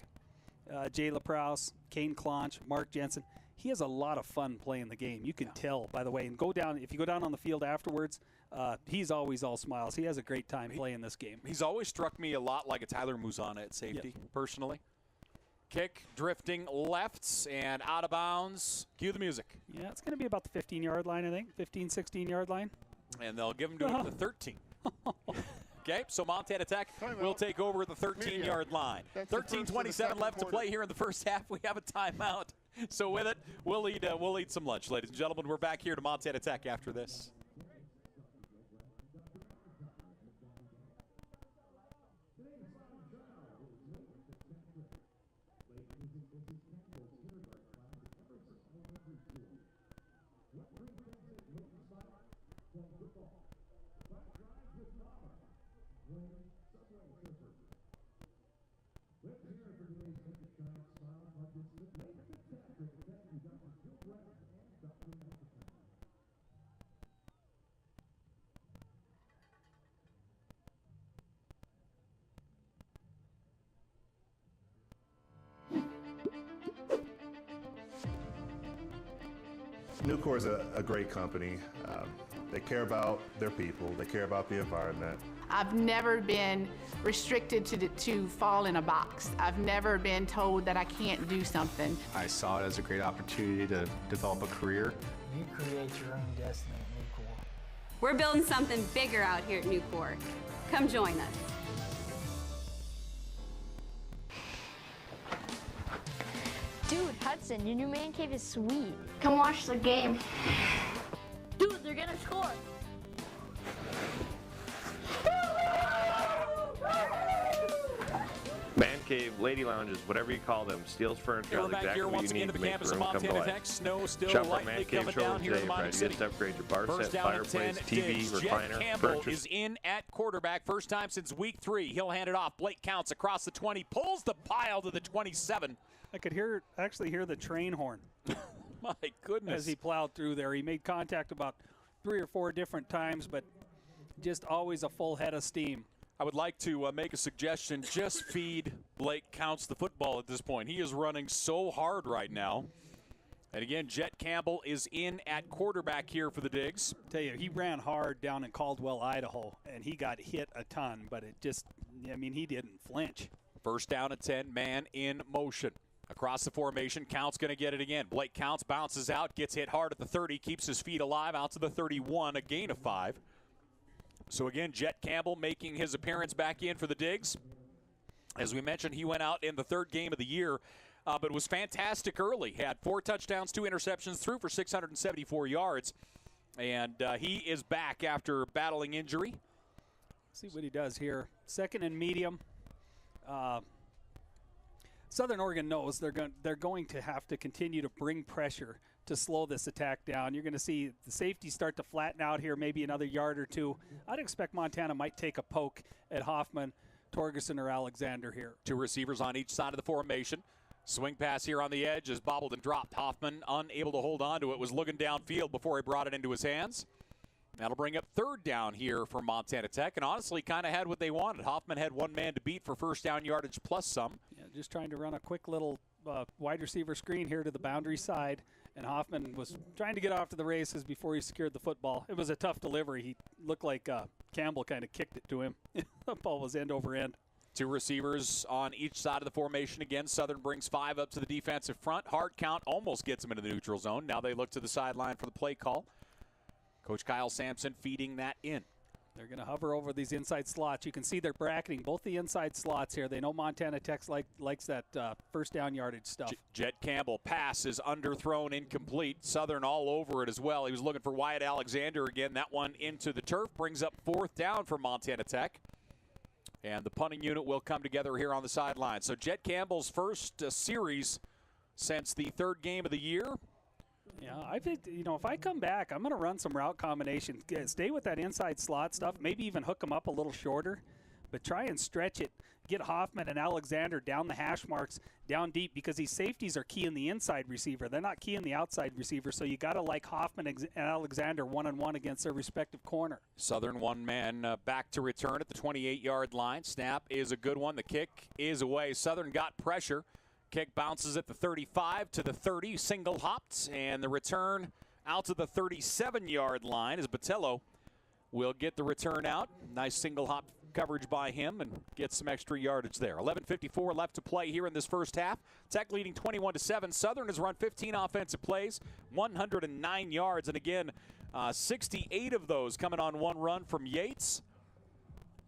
Jay LaProuse, Kane Clonch, Mark Jensen. He has a lot of fun playing the game. You can tell, by the way. And if you go down on the field afterwards, he's always all smiles. He has a great time playing this game. He's always struck me a lot like a Tyler Muzana at safety, personally. Kick, drifting lefts, and out of bounds. Cue the music. Yeah, it's going to be about the 15-yard line, I think. 15, 16-yard line. And they'll give him to the 13. Okay, so Montana Tech will take over the 13-yard line. 13:27 left to play here in the first half. We have a timeout. So with it, we'll eat some lunch, ladies and gentlemen. We're back here to Montana Tech after this. Nucor is a great company. They care about their people. They care about the environment. I've never been restricted to fall in a box. I've never been told that I can't do something. I saw it as a great opportunity to develop a career. You create your own destiny at Nucor. We're building something bigger out here at Nucor. Come join us. Dude, Hudson, your new man cave is sweet. Come watch the game. Dude, they're gonna score. Man cave, lady lounges, whatever you call them, Steele's Furniture, We're back exactly here what once you again need to to the make campus the of room come to Montana life. Tech. Snow still Shop our lightly Man Cave coming down showroom here in today, Mining ready City. to upgrade your bar First set, down and 10, fireplace, TV, Diggs. recliner, Jet Campbell furniture. is in at quarterback. First time since week 3. He'll hand it off. Blake counts across the 20, pulls the pile to the 27. I could actually hear the train horn. My goodness. As he plowed through there. He made contact about 3 or 4 different times, but just always a full head of steam. I would like to make a suggestion. Just feed Blake Counts the football at this point. He is running so hard right now. And again, Jet Campbell is in at quarterback here for the Digs. Tell you, he ran hard down in Caldwell, Idaho, and he got hit a ton, but it just, I mean, he didn't flinch. First down and 10, man in motion. Across the formation, Counts going to get it again. Blake Counts bounces out, gets hit hard at the 30, keeps his feet alive out to the 31, a gain of 5. So again, Jet Campbell making his appearance back in for the Digs. As we mentioned, he went out in the 3rd game of the year, but was fantastic early. Had 4 touchdowns, 2 interceptions, threw for 674 yards. And he is back after battling injury. See what he does here. 2nd and medium. Southern Oregon knows they're going to have to continue to bring pressure to slow this attack down. You're going to see the safeties start to flatten out here, maybe another yard or 2. I'd expect Montana might take a poke at Hoffman, Torgerson, or Alexander here. 2 receivers on each side of the formation. Swing pass here on the edge is bobbled and dropped. Hoffman unable to hold on to it, was looking downfield before he brought it into his hands. That'll bring up 3rd down here for Montana Tech, and honestly kind of had what they wanted. Hoffman had 1 man to beat for first down yardage plus some. Yeah, just trying to run a quick little wide receiver screen here to the boundary side, and Hoffman was trying to get off to the races before he secured the football. It was a tough delivery. He looked like Campbell kind of kicked it to him. The ball was end over end. 2 receivers on each side of the formation. Again, Southern brings 5 up to the defensive front. Hard count almost gets them into the neutral zone. Now they look to the sideline for the play call. Coach Kyle Sampson feeding that in. They're going to hover over these inside slots. You can see they're bracketing both the inside slots here. They know Montana Tech likes that first down yardage stuff. Jet Campbell pass is underthrown, incomplete. Southern all over it as well. He was looking for Wyatt Alexander again. That one into the turf brings up 4th down for Montana Tech. And the punting unit will come together here on the sideline. So Jet Campbell's first series since the 3rd game of the year. Yeah, I think, if I come back, I'm going to run some route combinations. Stay with that inside slot stuff, maybe even hook them up a little shorter, but try and stretch it. Get Hoffman and Alexander down the hash marks, down deep, because these safeties are key in the inside receiver. They're not key in the outside receiver, so you got to like Hoffman and Alexander one-on-one against their respective corner. Southern 1 man back to return at the 28-yard line. Snap is a good one. The kick is away. Southern got pressure. Kick bounces at the 35 to the 30, single hopped, and the return out to the 37-yard line as Botello will get the return out. Nice single hop coverage by him and get some extra yardage there. 11:54 left to play here in this first half. Tech leading 21-7. Southern has run 15 offensive plays, 109 yards, and again, 68 of those coming on one run from Yates.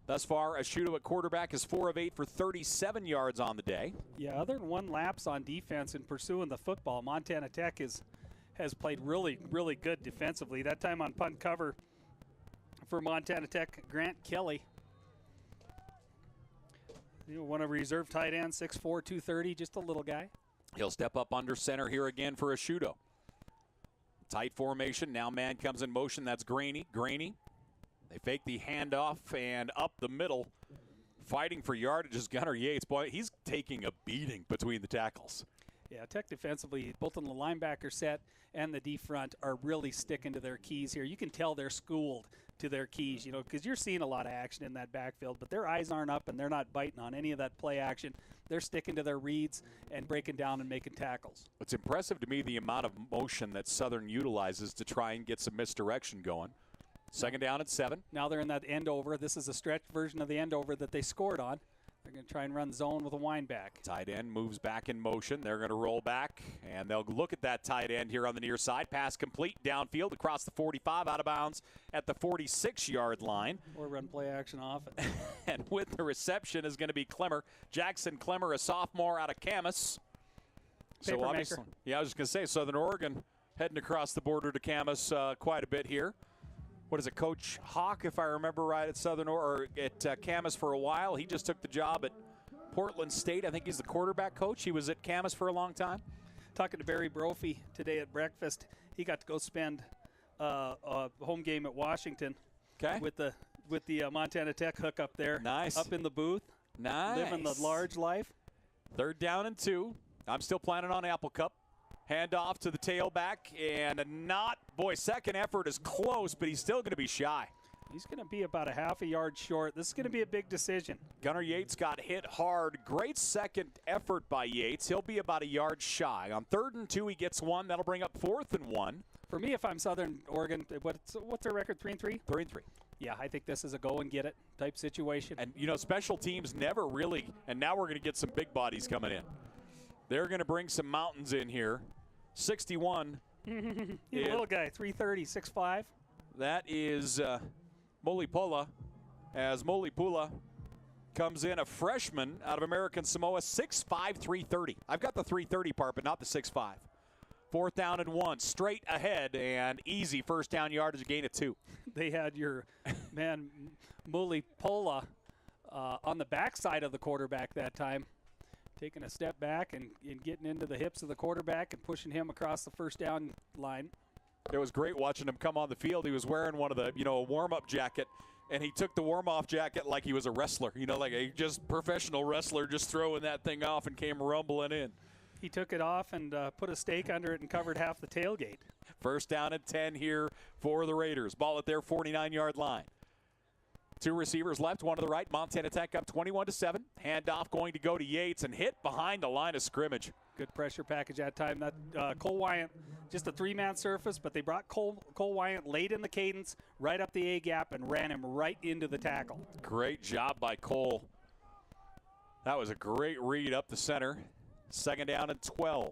Thus far, Ashuto at quarterback is 4 of 8 for 37 yards on the day. Yeah, other than one lapse on defense in pursuing the football, Montana Tech has played really, really good defensively. That time on punt cover for Montana Tech, Grant Kelly. One of reserve tight ends, 6'4", 230, just a little guy. He'll step up under center here again for Ashuto. Tight formation. Now man comes in motion. That's Graney. They fake the handoff and up the middle. Fighting for yardage is Gunnar Yates. Boy, he's taking a beating between the tackles. Yeah, Tech defensively, both on the linebacker set and the D front, are really sticking to their keys here. You can tell they're schooled to their keys, because you're seeing a lot of action in that backfield, but their eyes aren't up and they're not biting on any of that play action. They're sticking to their reads and breaking down and making tackles. It's impressive to me the amount of motion that Southern utilizes to try and get some misdirection going. Second down at 7. Now they're in that end over. This is a stretch version of the end over that they scored on. They're going to try and run zone with a wind back. Tight end moves back in motion. They're going to roll back, and they'll look at that tight end here on the near side. Pass complete downfield across the 45, out of bounds at the 46-yard line. Or run play action off. And with the reception is going to be Clemmer. Jackson Clemmer, a sophomore out of Camas. So obviously, I was just going to say, Southern Oregon heading across the border to Camas quite a bit here. What is it, Coach Hawk, if I remember right, at Southern or at Camas for a while. He just took the job at Portland State. I think he's the quarterback coach. He was at Camas for a long time. Talking to Barry Brophy today at breakfast, he got to go spend a home game at Washington. Okay. With the Montana Tech hook up there. Nice. Up in the booth. Nice. Living the large life. 3rd down and 2. I'm still planning on Apple Cup. Hand off to the tailback, and second effort is close, but he's still going to be shy. He's going to be about a half a yard short. This is going to be a big decision. Gunnar Yates got hit hard. Great second effort by Yates. He'll be about a yard shy. On 3rd and 2, he gets 1. That'll bring up 4th and 1. For me, if I'm Southern Oregon, what's their record, 3-3? 3-3. Yeah, I think this is a go-and-get-it type situation. And, special teams never really, and now we're going to get some big bodies coming in. They're going to bring some mountains in here. 61. He's a little guy, 330, 6'5". That is Molipula, as Molipula comes in, a freshman out of American Samoa, 6'5", 330. I've got the 330 part, but not the 6'5". 4th down and 1, straight ahead, and easy first down yardage, a gain of 2. They had your man Molipula on the backside of the quarterback that time, taking a step back and getting into the hips of the quarterback and pushing him across the first down line. It was great watching him come on the field. He was wearing one of the, a warm-up jacket, and he took the warm-off jacket like he was a wrestler, like a just professional wrestler, just throwing that thing off and came rumbling in. He took it off and put a stake under it and covered half the tailgate. First down and 10 here for the Raiders. Ball at their 49-yard line. 2 receivers left, one to the right. Montana Tech up 21-7. Handoff going to go to Yates and hit behind the line of scrimmage. Good pressure package that time. That Cole Wyant, just a 3-man surface, but they brought Cole Wyant late in the cadence, right up the A-gap, and ran him right into the tackle. Great job by Cole. That was a great read up the center. 2nd down and 12.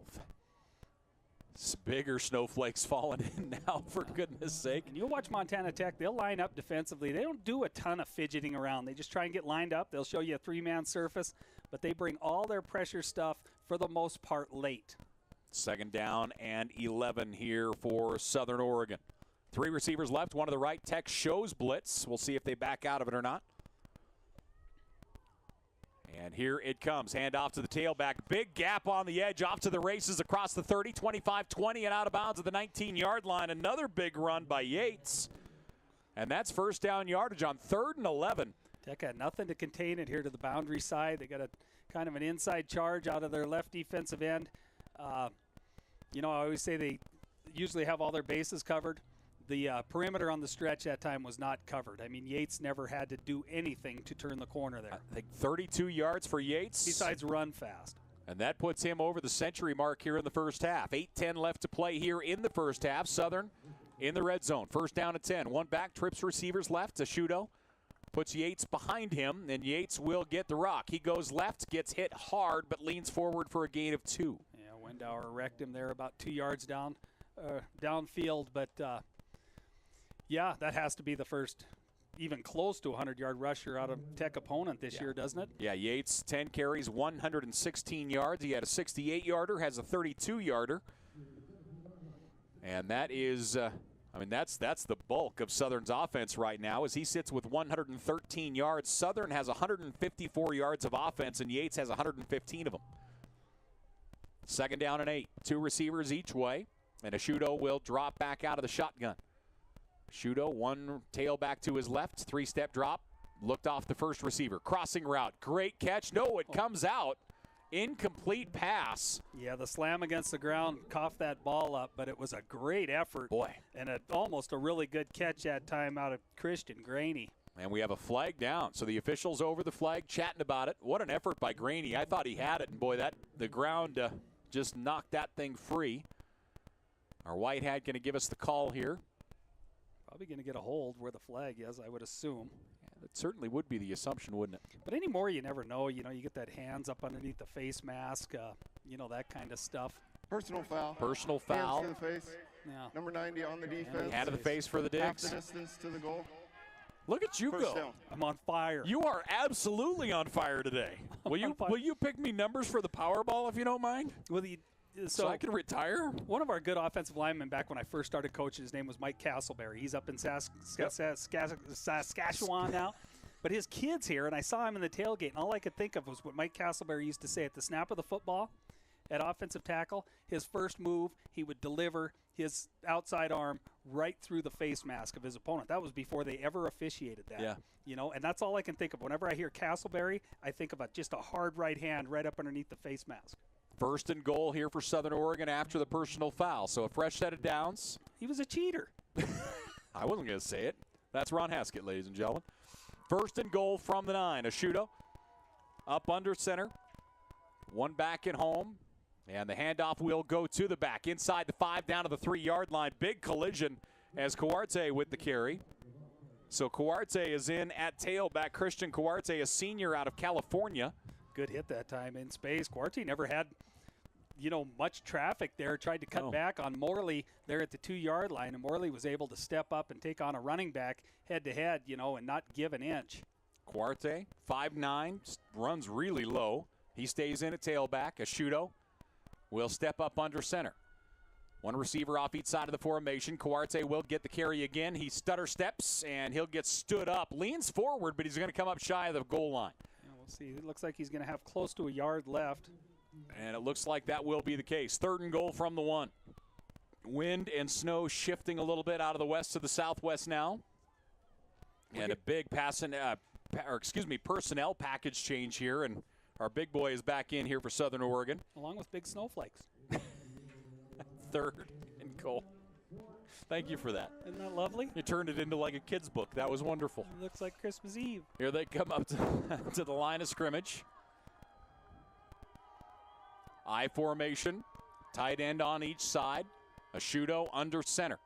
Bigger snowflakes falling in now, for goodness sake. And you'll watch Montana Tech. They'll line up defensively. They don't do a ton of fidgeting around. They just try and get lined up. They'll show you a 3-man surface, but they bring all their pressure stuff, for the most part, late. 2nd down and 11 here for Southern Oregon. 3 receivers left, one to the right. Tech shows blitz. We'll see if they back out of it or not. And here it comes. Hand off to the tailback. Big gap on the edge. Off to the races across the 30, 25, 20, and out of bounds at the 19-yard line. Another big run by Yates. And that's first down yardage on 3rd and 11. Tech had nothing to contain it here to the boundary side. They got a kind of an inside charge out of their left defensive end. I always say they usually have all their bases covered. The perimeter on the stretch that time was not covered. I mean, Yates never had to do anything to turn the corner there. I think 32 yards for Yates. Besides run fast. And that puts him over the century mark here in the first half. 8:10 left to play here in the first half. Southern in the red zone. First down and 10. One back, trips receivers left. Ashudo puts Yates behind him, and Yates will get the rock. He goes left, gets hit hard, but leans forward for a gain of 2. Yeah, Wendauer wrecked him there about 2 yards downfield. But, yeah, that has to be the first even close to 100-yard rusher out of Tech opponent this year, doesn't it? Yeah, Yates, 10 carries, 116 yards. He had a 68-yarder, has a 32-yarder. And that is, that's the bulk of Southern's offense right now as he sits with 113 yards. Southern has 154 yards of offense, and Yates has 115 of them. Second down and 8. 2 receivers each way, and Ashudo will drop back out of the shotgun. Ashudo, one tailback to his left, 3-step drop, looked off the first receiver. Crossing route, great catch. No, it comes out. Incomplete pass. Yeah, the slam against the ground coughed that ball up, but it was a great effort. Boy. And almost a really good catch that time out of Christian Graney. And we have a flag down. So the officials over the flag chatting about it. What an effort by Graney. I thought he had it, and boy, the ground just knocked that thing free. Our white hat going to give us the call here. Probably going to get a hold where the flag is, I would assume. Yeah, that certainly would be the assumption, wouldn't it? But anymore, you never know. You know, you get that hands up underneath the face mask, that kind of stuff. Personal foul. Personal foul. Hands to the face. Yeah. Number 90 on the defense. Hand to the face for the Diggs. Half the distance to the goal. Look at you First go. down. I'm on fire. You are absolutely on fire today. Will you pick me numbers for the Powerball if you don't mind? Well, so I can retire? One of our good offensive linemen back when I first started coaching, his name was Mike Castleberry. He's up in Saskatchewan now. But his kid's here, and I saw him in the tailgate, and all I could think of was what Mike Castleberry used to say at the snap of the football at offensive tackle. His first move, he would deliver his outside arm right through the face mask of his opponent. That was before they ever officiated that. Yeah. And that's all I can think of. Whenever I hear Castleberry, I think of just a hard right hand right up underneath the face mask. First and goal here for Southern Oregon after the personal foul. So a fresh set of downs. He was a cheater. I wasn't going to say it. That's Ron Haskett, ladies and gentlemen. First and goal from the 9. Ashudo up under center. One back at home. And the handoff will go to the back. Inside the 5, down to the 3-yard line. Big collision as Cuarte with the carry. So Cuarte is in at tailback. Christian Cuarte, a senior out of California. Good hit that time in space. Cuarte never had, much traffic there. Tried to cut back on Morley there at the 2-yard line, and Morley was able to step up and take on a running back head-to-head, and not give an inch. Cuarte, 5'9", runs really low. He stays in at tailback. Ashudo will step up under center. One receiver off each side of the formation. Cuarte will get the carry again. He stutter steps, and he'll get stood up. Leans forward, but he's going to come up shy of the goal line. Yeah, we'll see. It looks like he's going to have close to a yard left. And it looks like that will be the case. Third and goal from the 1. Wind and snow shifting a little bit out of the west to the southwest now. And a big personnel package change here, and our big boy is back in here for Southern Oregon. Along with big snowflakes. Third and goal. Thank you for that. Isn't that lovely? You turned it into like a kid's book. That was wonderful. It looks like Christmas Eve. Here they come up to the line of scrimmage. I formation. Tight end on each side. Ashudo under center.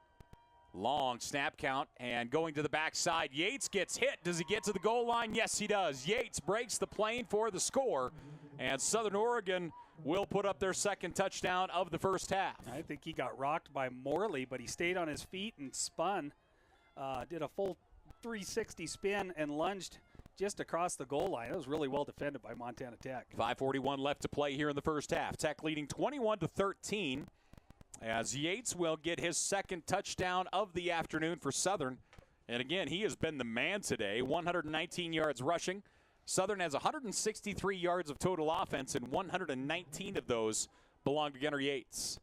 Long snap count and going to the backside. Yates gets hit. Does he get to the goal line? Yes, he does. Yates breaks the plane for the score, and Southern Oregon will put up their second touchdown of the first half. I think he got rocked by Morley, but he stayed on his feet and spun, did a full 360 spin and lunged just across the goal line. That was really well defended by Montana Tech. 5:41 left to play here in the first half. Tech leading 21-13. As Yates will get his second touchdown of the afternoon for Southern. And again, he has been the man today. 119 yards rushing. Southern has 163 yards of total offense, and 119 of those belong to Gunnar Yates.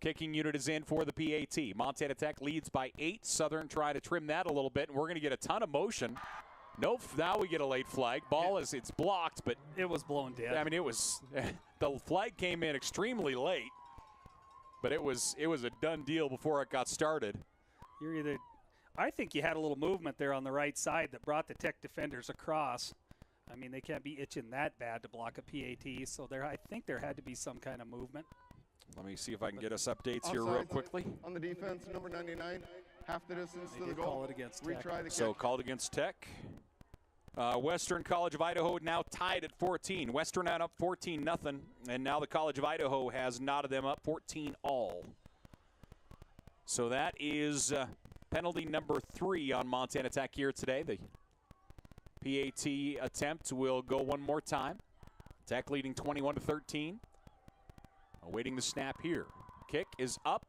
Kicking unit is in for the PAT. Montana Tech leads by 8. Southern trying to trim that a little bit, and we're going to get a ton of motion. Nope, now we get a late flag. Ball it's blocked, but it was blown dead. I mean, it was the flag came in extremely late. But it was a done deal before it got started. I think you had a little movement there on the right side that brought the Tech defenders across. I mean, they can't be itching that bad to block a PAT, so I think there had to be some kind of movement. Let me see if I can get us updates here real quickly. On the defense, number 99, half the distance They to the did goal. call it against Tech. Retry the So kick. called against Tech. Western College of Idaho now tied at 14. Western out up 14-0, and now the College of Idaho has knotted them up 14-all. So that is penalty number 3 on Montana Tech here today. The PAT attempt will go one more time. Tech leading 21-13. Awaiting the snap here. Kick is up,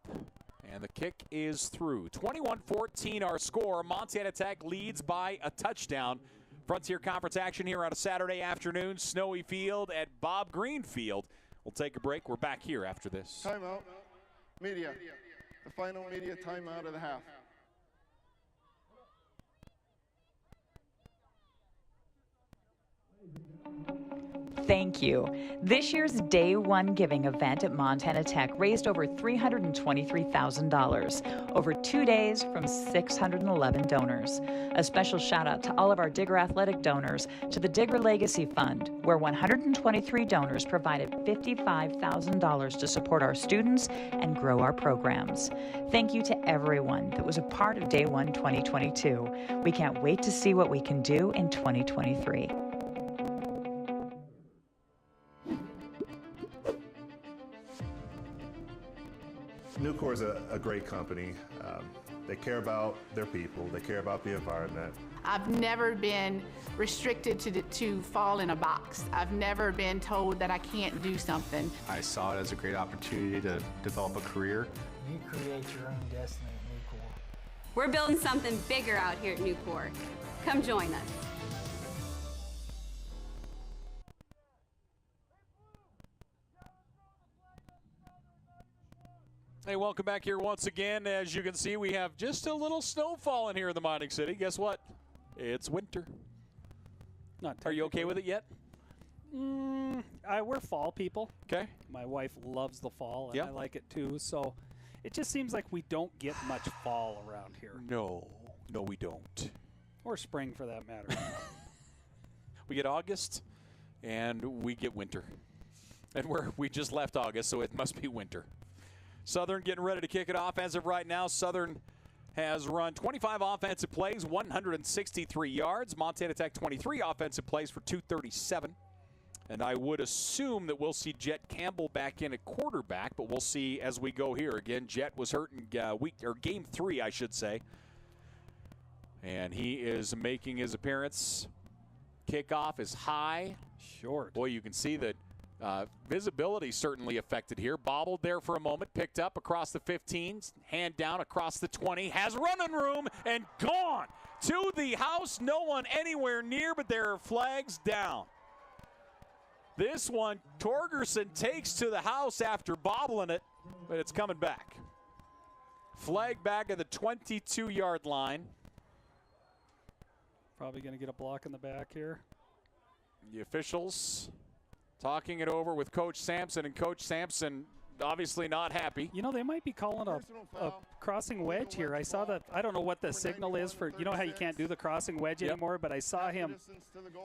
and the kick is through. 21-14 our score. Montana Tech leads by a touchdown. Frontier Conference action here on a Saturday afternoon. Snowy field at Bob Green Field. We'll take a break. We're back here after this. Timeout. Media. The final media timeout of the half. Thank you. This year's Day One Giving event at Montana Tech raised over $323,000 over 2 days from 611 donors. A special shout out to all of our Digger Athletic donors, to the Digger Legacy Fund, where 123 donors provided $55,000 to support our students and grow our programs. Thank you to everyone that was a part of Day One 2022. We can't wait to see what we can do in 2023. Nucor is a great company. They care about their people. They care about the environment. I've never been restricted to fall in a box. I've never been told that I can't do something. I saw it as a great opportunity to develop a career. You create your own destiny at Nucor. We're building something bigger out here at Nucor. Come join us. Hey, welcome back here once again. As you can see, we have just a little snow falling here in the mining city. Guess what? It's winter. Are you okay with it yet? We're fall people. Okay. My wife loves the fall, and Yep. I like it too. So it just seems like we don't get much fall around here. No, we don't. Or spring, for that matter. We get August, and we get winter. And we just left August, so it must be winter. Southern getting ready to kick it off. As of right now, Southern has run 25 offensive plays, 163 yards. Montana Tech 23 offensive plays for 237. And I would assume that we'll see Jet Campbell back in at quarterback, but we'll see as we go here. Again, Jet was hurt in game 3, I should say. And he is making his appearance. Kickoff is high. Short. Boy, you can see that visibility certainly affected here. Bobbled there for a moment, picked up across the 15, hand down across the 20, has running room, and gone to the house. No one anywhere near, but there are flags down. This one, Torgerson takes to the house after bobbling it, but it's coming back. Flag back at the 22-yard line. Probably going to get a block in the back here. The officials talking it over with Coach Sampson, and Coach Sampson obviously not happy. You know, they might be calling a crossing wedge here. I saw that. I don't know what the signal is for, you know how you can't do the crossing wedge anymore, but I saw him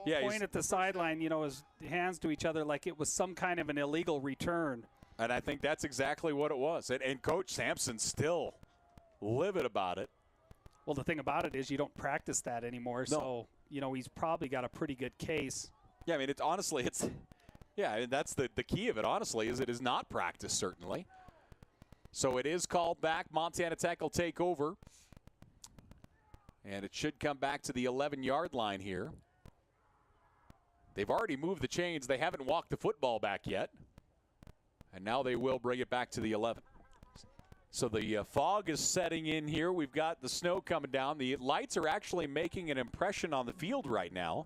point at the sideline, you know, his hands to each other like it was some kind of an illegal return. And I think that's exactly what it was. And Coach Sampson's still livid about it. Well, the thing about it is you don't practice that anymore, so, you know, he's probably got a pretty good case. Yeah, I mean, yeah, that's the key of it, honestly, is it is not practice, certainly. So it is called back. Montana Tech will take over. And it should come back to the 11-yard line here. They've already moved the chains. They haven't walked the football back yet. And now they will bring it back to the 11. So the fog is setting in here. We've got the snow coming down. The lights are actually making an impression on the field right now,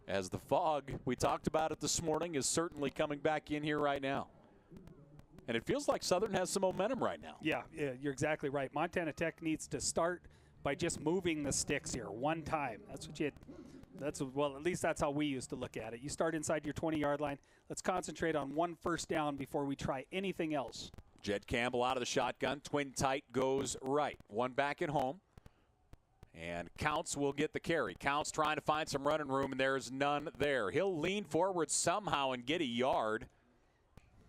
as the fog, we talked about it this morning, is certainly coming back in here right now. And it feels like Southern has some momentum right now. Yeah, you're exactly right. Montana Tech needs to start by just moving the sticks here one time. Well, at least that's how we used to look at it. You start inside your 20-yard line. Let's concentrate on one first down before we try anything else. Jed Campbell out of the shotgun. Twin tight goes right. One back at home. And Counts will get the carry. Counts trying to find some running room, and there's none there. He'll lean forward somehow and get a yard.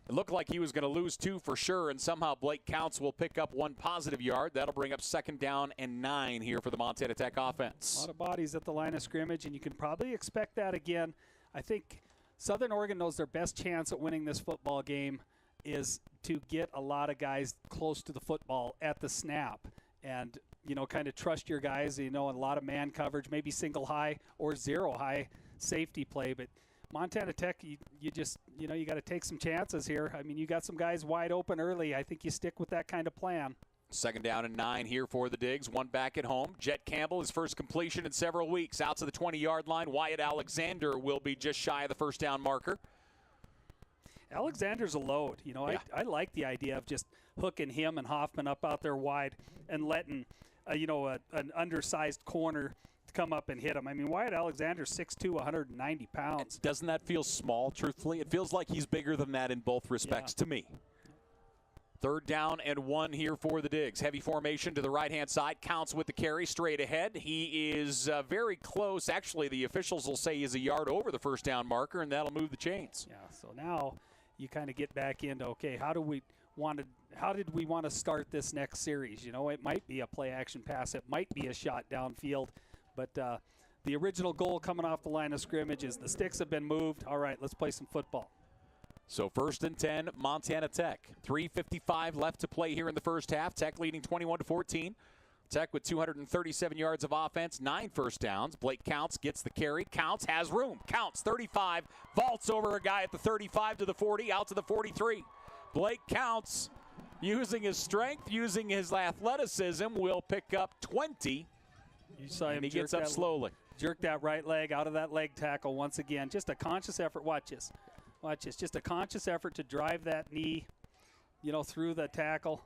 It looked like he was going to lose 2 for sure, and somehow Blake Counts will pick up 1 positive yard. That'll bring up 2nd down and 9 here for the Montana Tech offense. A lot of bodies at the line of scrimmage, and you can probably expect that again. I think Southern Oregon knows their best chance at winning this football game is to get a lot of guys close to the football at the snap and, you know, kind of trust your guys, you know, in a lot of man coverage, maybe single high or zero high safety play. But Montana Tech, you just, you know, you got to take some chances here. I mean, you got some guys wide open early. I think you stick with that kind of plan. 2nd down and 9 here for the Digs. 1 back at home. Jet Campbell, his first completion in several weeks. Out to the 20-yard line. Wyatt Alexander will be just shy of the first down marker. Alexander's a load. You know, yeah. I like the idea of just hooking him and Hoffman up out there wide and letting, you know, an undersized corner come up and hit him. I mean, Wyatt Alexander's 6'2", 190 pounds. Doesn't that feel small, truthfully? It feels like he's bigger than that in both respects to me. 3rd down and 1 here for the Digs. Heavy formation to the right-hand side. Counts with the carry straight ahead. He is very close. Actually, the officials will say he's a yard over the first down marker, and that'll move the chains. Yeah, so now you kind of get back into, okay, how did we want to start this next series? You know, it might be a play-action pass. It might be a shot downfield. But the original goal coming off the line of scrimmage is the sticks have been moved. All right, let's play some football. So 1st and 10, Montana Tech. 3:55 left to play here in the first half. Tech leading 21-14. Tech with 237 yards of offense, 9 first downs. Blake Counts gets the carry. Counts has room. Counts 35, vaults over a guy at the 35 to the 40, out to the 43. Blake Counts, using his strength, using his athleticism, will pick up 20. You saw him. And he gets up slowly. Jerk that right leg out of that leg tackle once again. Just a conscious effort. Watch this. Watch this. Just a conscious effort to drive that knee, you know, through the tackle.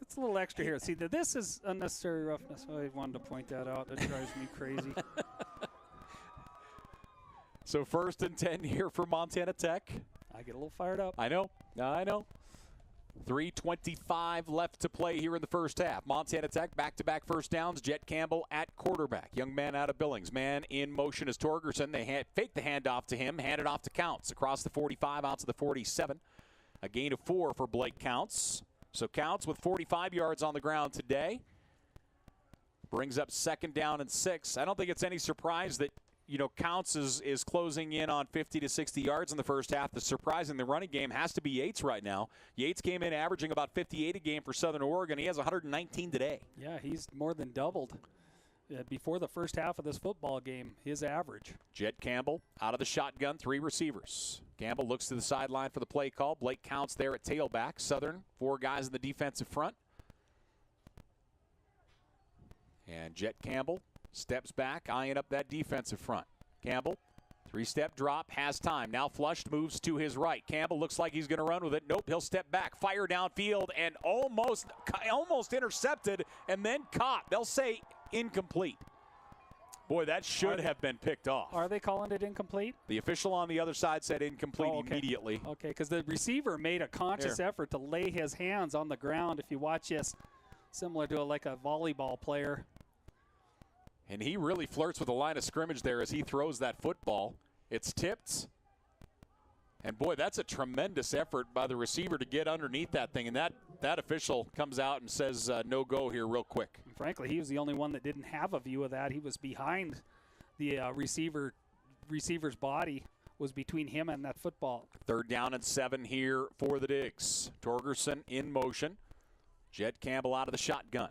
It's a little extra here. See, this is unnecessary roughness. I wanted to point that out. That drives me crazy. So 1st and 10 here for Montana Tech. I get a little fired up. I know. 3:25 left to play here in the first half. Montana Tech back-to-back first downs. Jet Campbell at quarterback. Young man out of Billings. Man in motion is Torgerson. They fake the handoff to him, hand it off to Counts. Across the 45, out to the 47. A gain of 4 for Blake Counts. So Counts with 45 yards on the ground today. Brings up 2nd down and 6. I don't think it's any surprise that, you know, Counts is closing in on 50 to 60 yards in the first half. The surprise in the running game has to be Yates right now. Yates came in averaging about 58 a game for Southern Oregon. He has 119 today. Yeah, he's more than doubled before the first half of this football game, his average. Jet Campbell out of the shotgun, 3 receivers. Campbell looks to the sideline for the play call. Blake Counts there at tailback. Southern, 4 guys in the defensive front. And Jet Campbell steps back, eyeing up that defensive front. Campbell, 3-step drop, has time. Now flushed, moves to his right. Campbell looks like he's going to run with it. Nope, he'll step back, fire downfield, and almost intercepted and then caught. They'll say incomplete. Boy, that should have been picked off. Are they calling it incomplete? The official on the other side said incomplete immediately. Okay, because the receiver made a conscious effort to lay his hands on the ground. If you watch this, similar to like a volleyball player. And he really flirts with the line of scrimmage there as he throws that football. It's tipped. And, boy, that's a tremendous effort by the receiver to get underneath that thing. And that official comes out and says no go here real quick. And frankly, he was the only one that didn't have a view of that. He was behind the receiver's body was between him and that football. 3rd down and 7 here for the Digs. Torgerson in motion. Jet Campbell out of the shotgun.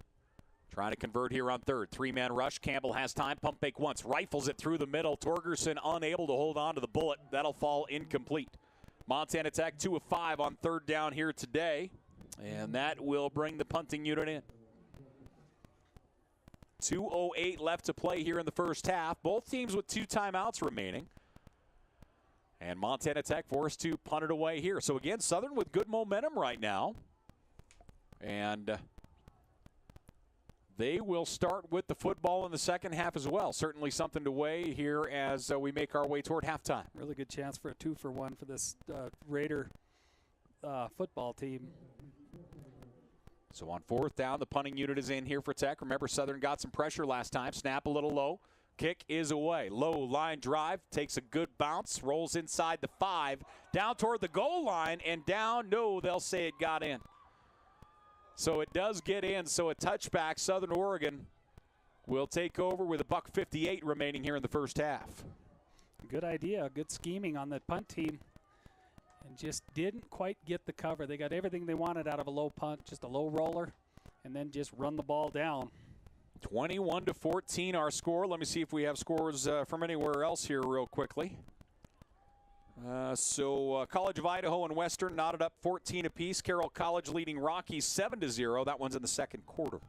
Trying to convert here on 3rd. 3-man rush. Campbell has time. Pump fake once. Rifles it through the middle. Torgerson unable to hold on to the bullet. That'll fall incomplete. Montana Tech 2 of 5 on 3rd down here today. And that will bring the punting unit in. 2:08 left to play here in the first half. Both teams with 2 timeouts remaining. And Montana Tech forced to punt it away here. So again, Southern with good momentum right now. And they will start with the football in the second half as well. Certainly something to weigh here as we make our way toward halftime. Really good chance for a 2-for-1 for this Raider football team. So on 4th down, the punting unit is in here for Tech. Remember, Southern got some pressure last time. Snap a little low. Kick is away. Low line drive. Takes a good bounce. Rolls inside the 5. Down toward the goal line and down. No, they'll say it got in. So it does get in. So a touchback. Southern Oregon will take over with $1:58 remaining here in the first half. Good idea. Good scheming on the punt team. And just didn't quite get the cover. They got everything they wanted out of a low punt. Just a low roller. And then just run the ball down. 21-14 our score. Let me see if we have scores from anywhere else here real quickly. College of Idaho and Western knotted up 14 apiece. Carroll College leading Rockies 7-0. That one's in the second quarter.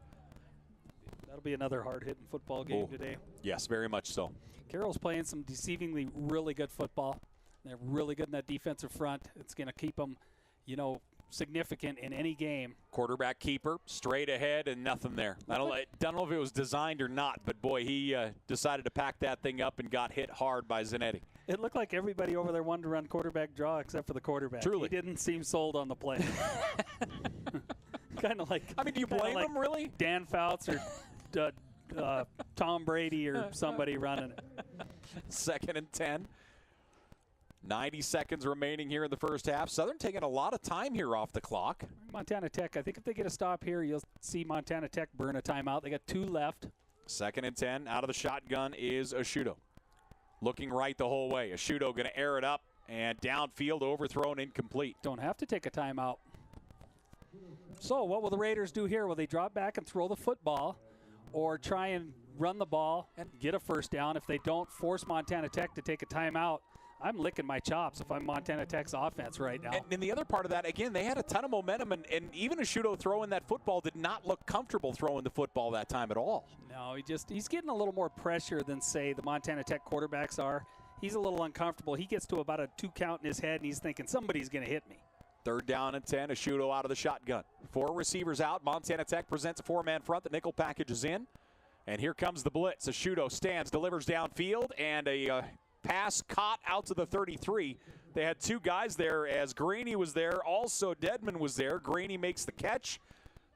That'll be another hard-hitting football game today. Yes, very much so. Carroll's playing some deceivingly really good football. They're really good in that defensive front. It's going to keep them, significant in any game. Quarterback keeper, straight ahead and nothing there. I don't know if it was designed or not, but boy, he decided to pack that thing up and got hit hard by Zanetti. It looked like everybody over there wanted to run quarterback draw except for the quarterback. Truly. He didn't seem sold on the play. Kind of like. I mean, do you blame him, really? Dan Fouts or Tom Brady or somebody running it. 2nd and 10. 90 seconds remaining here in the first half. Southern taking a lot of time here off the clock. Montana Tech, I think if they get a stop here, you'll see Montana Tech burn a timeout. They got 2 left. 2nd and 10. Out of the shotgun is Ashudo. Looking right the whole way. Ashudo going to air it up and downfield, overthrown, incomplete. Don't have to take a timeout. So what will the Raiders do here? Will they drop back and throw the football or try and run the ball and get a first down? If they don't force Montana Tech to take a timeout, I'm licking my chops if I'm Montana Tech's offense right now. And the other part of that, again, they had a ton of momentum, and even Ashudo throwing that football did not look comfortable throwing the football that time at all. No, he's getting a little more pressure than, say, the Montana Tech quarterbacks are. He's a little uncomfortable. He gets to about a 2 count in his head, and he's thinking, somebody's going to hit me. 3rd down and 10, Ashudo out of the shotgun. 4 receivers out. Montana Tech presents a 4-man front. The nickel package is in. And here comes the blitz. Ashudo stands, delivers downfield, and a pass caught out to the 33. They had 2 guys there as Graney was there. Also, Dedman was there. Graney makes the catch.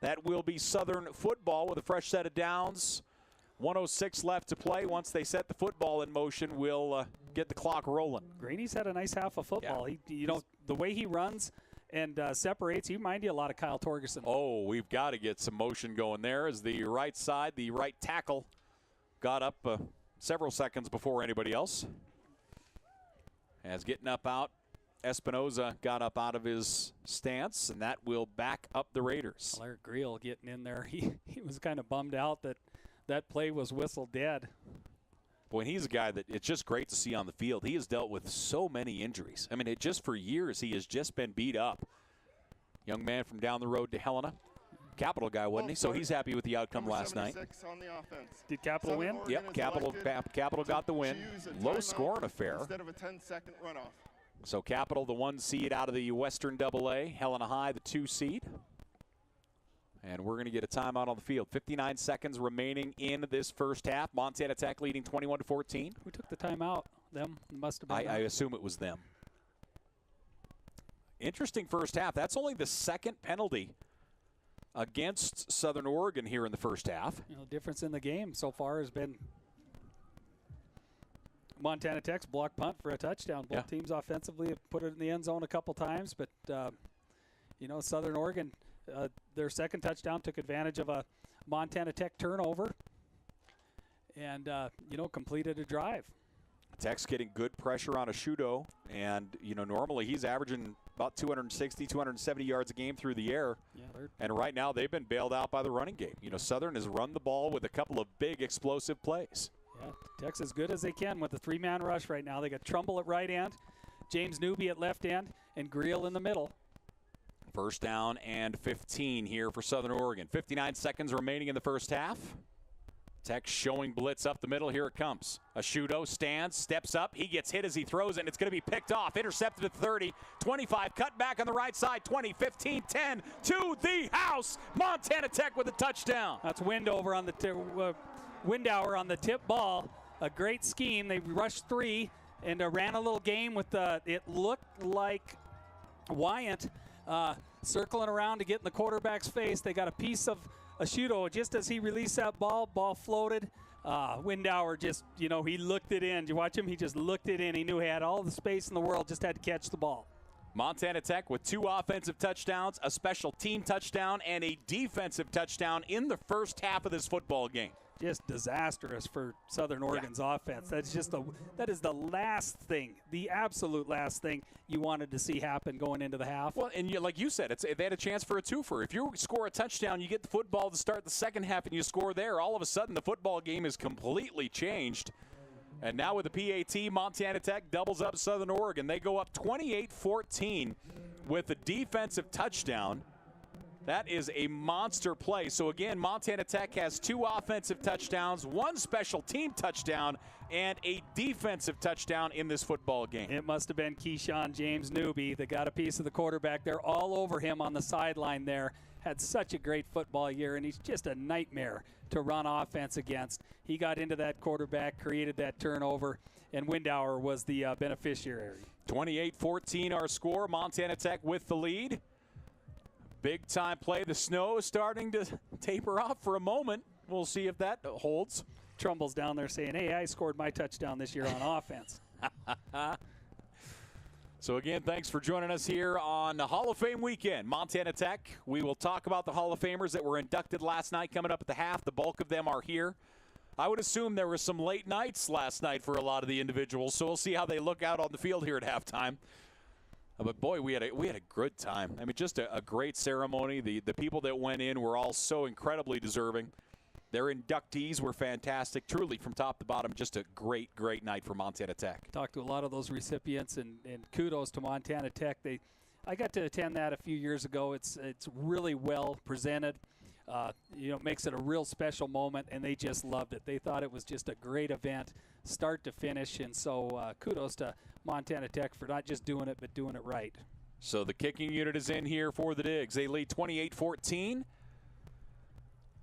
That will be Southern football with a fresh set of downs. 1:06 left to play. Once they set the football in motion, we'll get the clock rolling. Graney's had a nice half of football. Yeah. The way he runs and separates, he reminds you a lot of Kyle Torgerson. Oh, we've got to get some motion going there as the right side, the right tackle, got up several seconds before anybody else. As getting up out, Espinoza got up out of his stance, and that will back up the Raiders. Larry Greel getting in there. He was kind of bummed out that play was whistled dead. Boy, he's a guy that it's just great to see on the field. He has dealt with so many injuries. I mean, for years, he has just been beat up. Young man from down the road to Helena. Capital guy, wasn't he? So he's happy with the outcome last night. On the offense. Did Capital win? Yep, Capital got the win. Low scoring affair. Instead of a 10-second runoff. So Capital, the 1 seed out of the Western AA. Helena High, the 2 seed. And we're going to get a timeout on the field. 59 seconds remaining in this first half. Montana Tech leading 21-14. Who took the timeout? Them? Must have been I assume it was them. Interesting first half. That's only the 2nd penalty against Southern Oregon here in the first half. The difference in the game so far has been Montana Tech's block punt for a touchdown. Both teams offensively have put it in the end zone a couple times, but Southern Oregon, their 2nd touchdown took advantage of a Montana Tech turnover and completed a drive. Tech's getting good pressure on Ashudo, and normally he's averaging about 260, 270 yards a game through the air. Yeah, and right now they've been bailed out by the running game. Southern has run the ball with a couple of big explosive plays. Yeah, Tech's as good as they can with the 3-man rush right now. They got Trumbull at right end, James Newby at left end, and Greel in the middle. First down and 15 here for Southern Oregon. 59 seconds remaining in the first half. Tech showing blitz up the middle. Here it comes. Ashudo stands, steps up. He gets hit as he throws it, and it's going to be picked off. Intercepted at 30, 25. Cut back on the right side. 20, 15, 10. To the house. Montana Tech with a touchdown. That's Windauer on the tip ball. A great scheme. They rushed 3 and ran a little game with it looked like Wyant circling around to get in the quarterback's face. They got a piece of Ashudo just as he released that ball floated. Windauer just, he looked it in. Did you watch him? He just looked it in. He knew he had all the space in the world, just had to catch the ball. Montana Tech with 2 offensive touchdowns, a special team touchdown, and a defensive touchdown in the first half of this football game. Just disastrous for Southern Oregon's offense. That is the last thing, the absolute last thing you wanted to see happen going into the half. Well, and like you said, they had a chance for a twofer. If you score a touchdown, you get the football to start the second half, and you score there. All of a sudden, the football game is completely changed. And now with the PAT, Montana Tech doubles up Southern Oregon. They go up 28-14 with a defensive touchdown. That is a monster play. So again, Montana Tech has 2 offensive touchdowns, 1 special team touchdown, and a defensive touchdown in this football game. It must have been Keyshawn James Newby that got a piece of the quarterback. They're all over him on the sideline there. Had such a great football year, and he's just a nightmare to run offense against. He got into that quarterback, created that turnover, and Windauer was the beneficiary. 28-14 our score. Montana Tech with the lead. Big time play. The snow is starting to taper off for a moment. We'll see if that holds. Trumbull's down there saying, hey, I scored my touchdown this year on offense. So again, thanks for joining us here on Hall of Fame weekend. Montana Tech. We will talk about the Hall of Famers that were inducted last night coming up at the half. The bulk of them are here. I would assume there were some late nights last night for a lot of the individuals, so we'll see how they look out on the field here at halftime. But boy, we had a good time. I mean, just a great ceremony. The people that went in were all so incredibly deserving. Their inductees were fantastic, truly from top to bottom. Just a great night for Montana Tech. Talked to a lot of those recipients, and kudos to Montana Tech. I got to attend that a few years ago. It's really well presented. Makes it a real special moment, and they just loved it. They thought it was just a great event, start to finish, and so kudos to Montana Tech for not just doing it, but doing it right. So the kicking unit is in here for the Digs. They lead 28-14.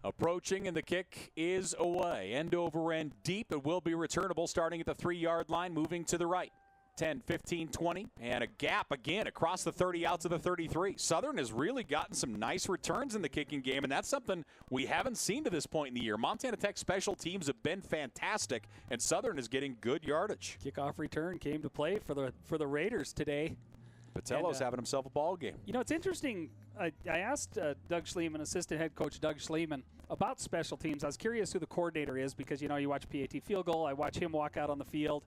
Approaching, and the kick is away. End over end deep. It will be returnable starting at the 3-yard line, moving to the right. 10, 15, 20, and a gap again across the 30 out to the 33. Southern has really gotten some nice returns in the kicking game, and that's something we haven't seen to this point in the year. Montana Tech special teams have been fantastic, and Southern is getting good yardage. Kickoff return came to play for the Raiders today. Patello's having himself a ball game. It's interesting. I asked Doug Schliemann, assistant head coach Doug Schliemann, about special teams. I was curious who the coordinator is because, you watch PAT field goal. I watch him walk out on the field,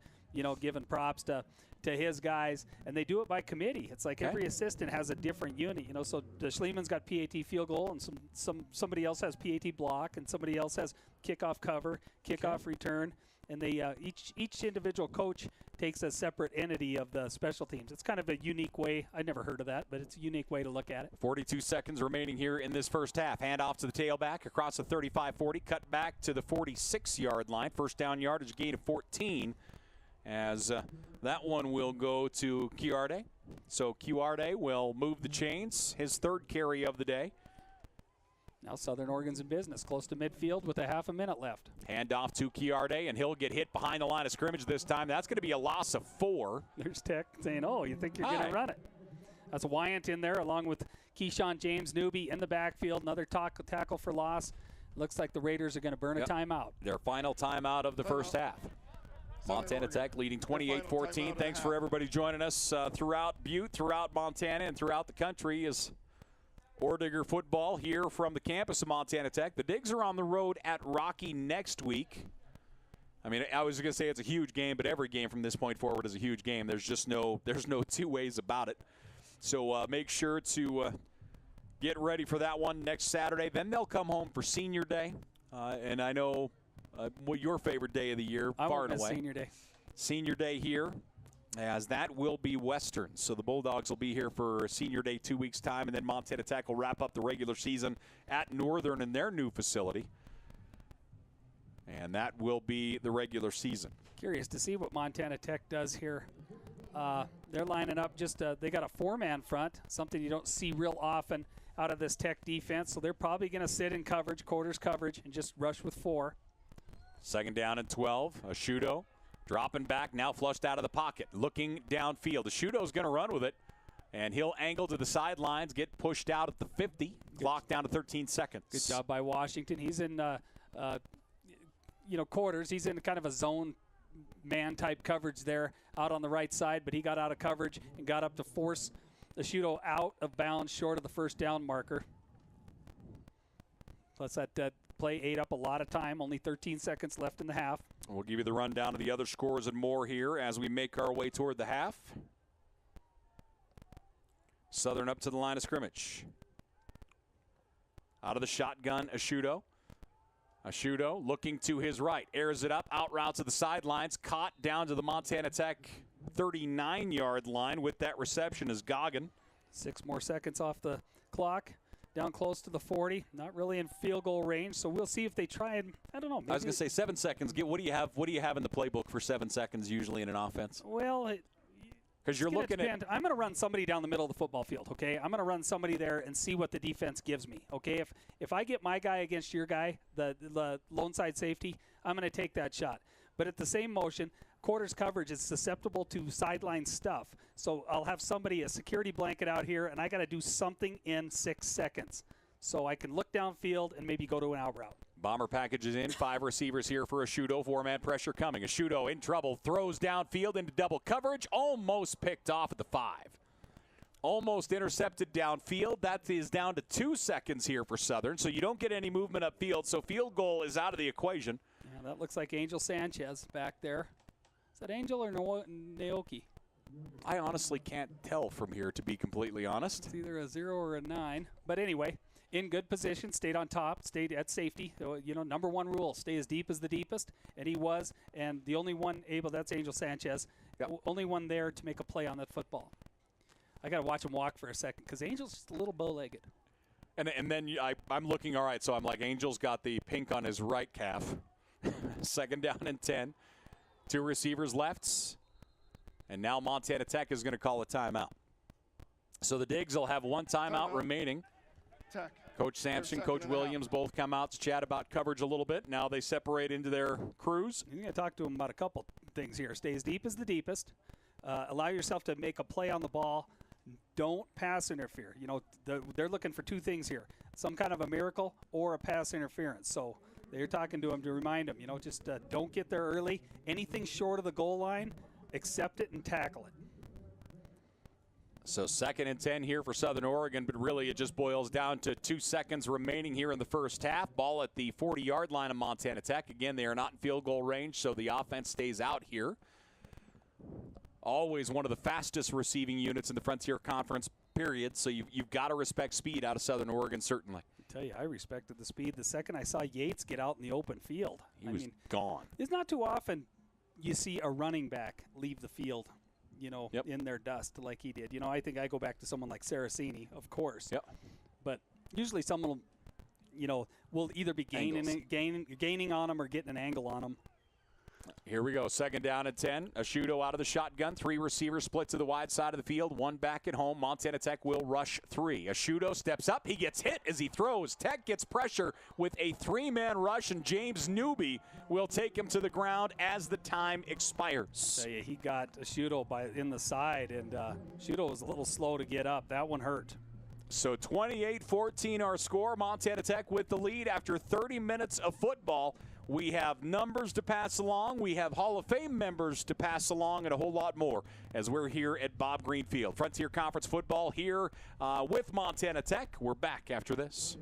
giving props to his guys, and they do it by committee. It's like every assistant has a different unit, so the Schliemann's got PAT field goal, and somebody else has PAT block, and somebody else has kickoff cover, kickoff return, and they each individual coach takes a separate entity of the special teams. It's kind of a unique way. I never heard of that, but it's a unique way to look at it. 42 seconds remaining here in this first half. Hand off to the tailback across the 35-40, cut back to the 46-yard line. First down yardage, gain of 14. As that one will go to Chiarde. So Chiarde will move the chains, his 3rd carry of the day. Now Southern Oregon's in business, close to midfield with a half a minute left. Hand off to Chiarde, and he'll get hit behind the line of scrimmage this time. That's going to be a loss of 4. There's Tech saying, oh, you think you're going to run it. That's Wyant in there along with Keyshawn James Newby in the backfield. Another tackle for loss. Looks like the Raiders are going to burn a timeout. Their final timeout of the first half. Montana Tech leading 28-14. Thanks for everybody joining us throughout Butte, throughout Montana, and throughout the country as Oredigger football here from the campus of Montana Tech. The Digs are on the road at Rocky next week. I mean, I was going to say it's a huge game, but every game from this point forward is a huge game. There's no two ways about it. So make sure to get ready for that one next Saturday. Then they'll come home for Senior Day, and I know your favorite day of the year, far and away. Senior Day. Senior Day here, as that will be Western. So the Bulldogs will be here for Senior Day 2 weeks' time, and then Montana Tech will wrap up the regular season at Northern in their new facility. And that will be the regular season. Curious to see what Montana Tech does here. They're lining up they got a 4-man front, something you don't see real often out of this Tech defense. So they're probably going to sit in coverage, quarters coverage, and just rush with 4. 2nd down and 12. Ashudo dropping back, now flushed out of the pocket, looking downfield. Ashudo's going to run with it. And he'll angle to the sidelines, get pushed out at the 50. Clock down to 13 seconds. Good job by Washington. He's in, quarters. He's in kind of a zone man-type coverage there out on the right side, but he got out of coverage and got up to force the Shudo out of bounds short of the first down marker. Plus that play ate up a lot of time, only 13 seconds left in the half. We'll give you the rundown of the other scores and more here as we make our way toward the half. Southern up to the line of scrimmage. Out of the shotgun, Ashudo. Ashudo looking to his right, airs it up, out route to the sidelines, caught down to the Montana Tech 39-yard line with that reception is Goggin. 6 more seconds off the clock, down close to the 40, not really in field goal range, so we'll see if they try and, I don't know. Maybe I was going to say 7 seconds. What do you have in the playbook for 7 seconds usually in an offense? Well, because you're looking at, I'm going to run somebody down the middle of the football field, okay? I'm going to run somebody there and see what the defense gives me, okay? If I get my guy against your guy, the lone side safety, I'm going to take that shot. But at the same motion, quarters coverage is susceptible to sideline stuff. So I'll have somebody, a security blanket out here, and I got to do something in 6 seconds. So I can look downfield and maybe go to an out route. Bomber packages in, 5 receivers here for Ashudo, 4-man pressure coming. Ashudo in trouble, throws downfield into double coverage, almost picked off at the 5. Almost intercepted downfield. That is down to 2 seconds here for Southern, so you don't get any movement upfield, so field goal is out of the equation. Yeah, that looks like Angel Sanchez back there. Is that Angel or Naoki? I honestly can't tell from here, to be completely honest. It's either a 0 or a 9. But anyway, in good position, stayed on top, stayed at safety. So, number 1 rule, stay as deep as the deepest, and he was. And the only one able, that's Angel Sanchez, only one there to make a play on that football. I got to watch him walk for a second because Angel's just a little bow-legged. And then I'm looking, all right, so I'm like, Angel's got the pink on his right calf. 2nd down and 10. 2 receivers left. And now Montana Tech is going to call a timeout. So the Digs will have 1 timeout remaining. Tech. Coach Sampson, Coach Williams both come out to chat about coverage a little bit. Now they separate into their crews. You're going to talk to them about a couple things here. Stay as deep as the deepest. Allow yourself to make a play on the ball. Don't pass interfere. They're looking for 2 things here. Some kind of a miracle or a pass interference. So they're talking to them to remind them, just don't get there early. Anything short of the goal line, accept it and tackle it. So 2nd and 10 here for Southern Oregon, but really it just boils down to 2 seconds remaining here in the first half. Ball at the 40-yard line of Montana Tech. Again, they are not in field goal range, so the offense stays out here. Always one of the fastest receiving units in the Frontier Conference, period. So you've got to respect speed out of Southern Oregon, certainly. I tell you, I respected the speed. The second I saw Yates get out in the open field. He was gone. It's not too often you see a running back leave the field, in their dust like he did. I think I go back to someone like Saraceni, of course. Yep. But usually someone will either be gaining on him or getting an angle on him. Here we go, 2nd down and 10. Ashudo out of the shotgun. 3 receivers split to the wide side of the field. 1 back at home. Montana Tech will rush 3. Ashudo steps up. He gets hit as he throws. Tech gets pressure with a 3-man rush, and James Newby will take him to the ground as the time expires. I tell you, he got Ashudo in the side, and Ashudo was a little slow to get up. That one hurt. So 28-14 our score. Montana Tech with the lead after 30 minutes of football. We have numbers to pass along. We have Hall of Fame members to pass along and a whole lot more as we're here at Bob Green Field. Frontier Conference football here with Montana Tech. We're back after this.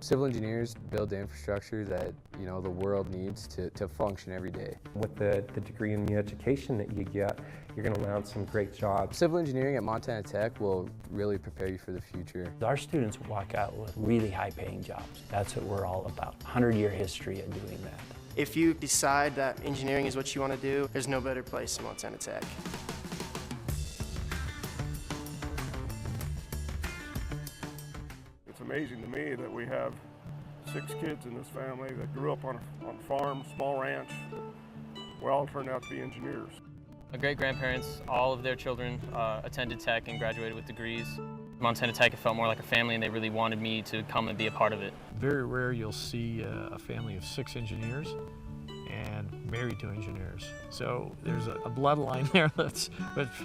Civil engineers build the infrastructure that the world needs to function every day. With the degree and the education that you get, you're going to land some great jobs. Civil engineering at Montana Tech will really prepare you for the future. Our students walk out with really high-paying jobs. That's what we're all about. 100-year history of doing that. If you decide that engineering is what you want to do, there's no better place than Montana Tech. It's amazing to me that we have 6 kids in this family that grew up on a farm, small ranch. We all turned out to be engineers. My great-grandparents, all of their children attended Tech and graduated with degrees. Montana Tech, it felt more like a family, and they really wanted me to come and be a part of it. Very rare you'll see a family of 6 engineers and married to engineers. So there's a bloodline there that's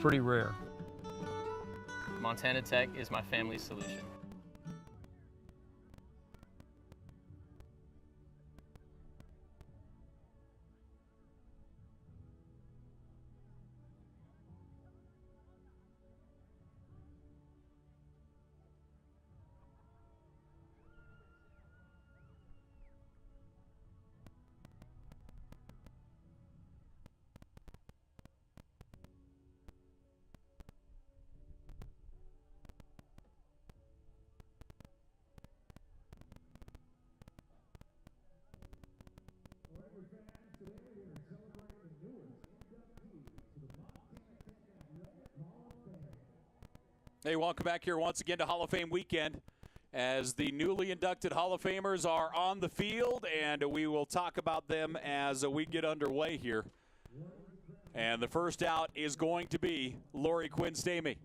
pretty rare. Montana Tech is my family's solution. Hey, welcome back here once again to Hall of Fame weekend as the newly inducted Hall of Famers are on the field, and we will talk about them as we get underway here. And the first out is going to be Lori Quinn-Stamey.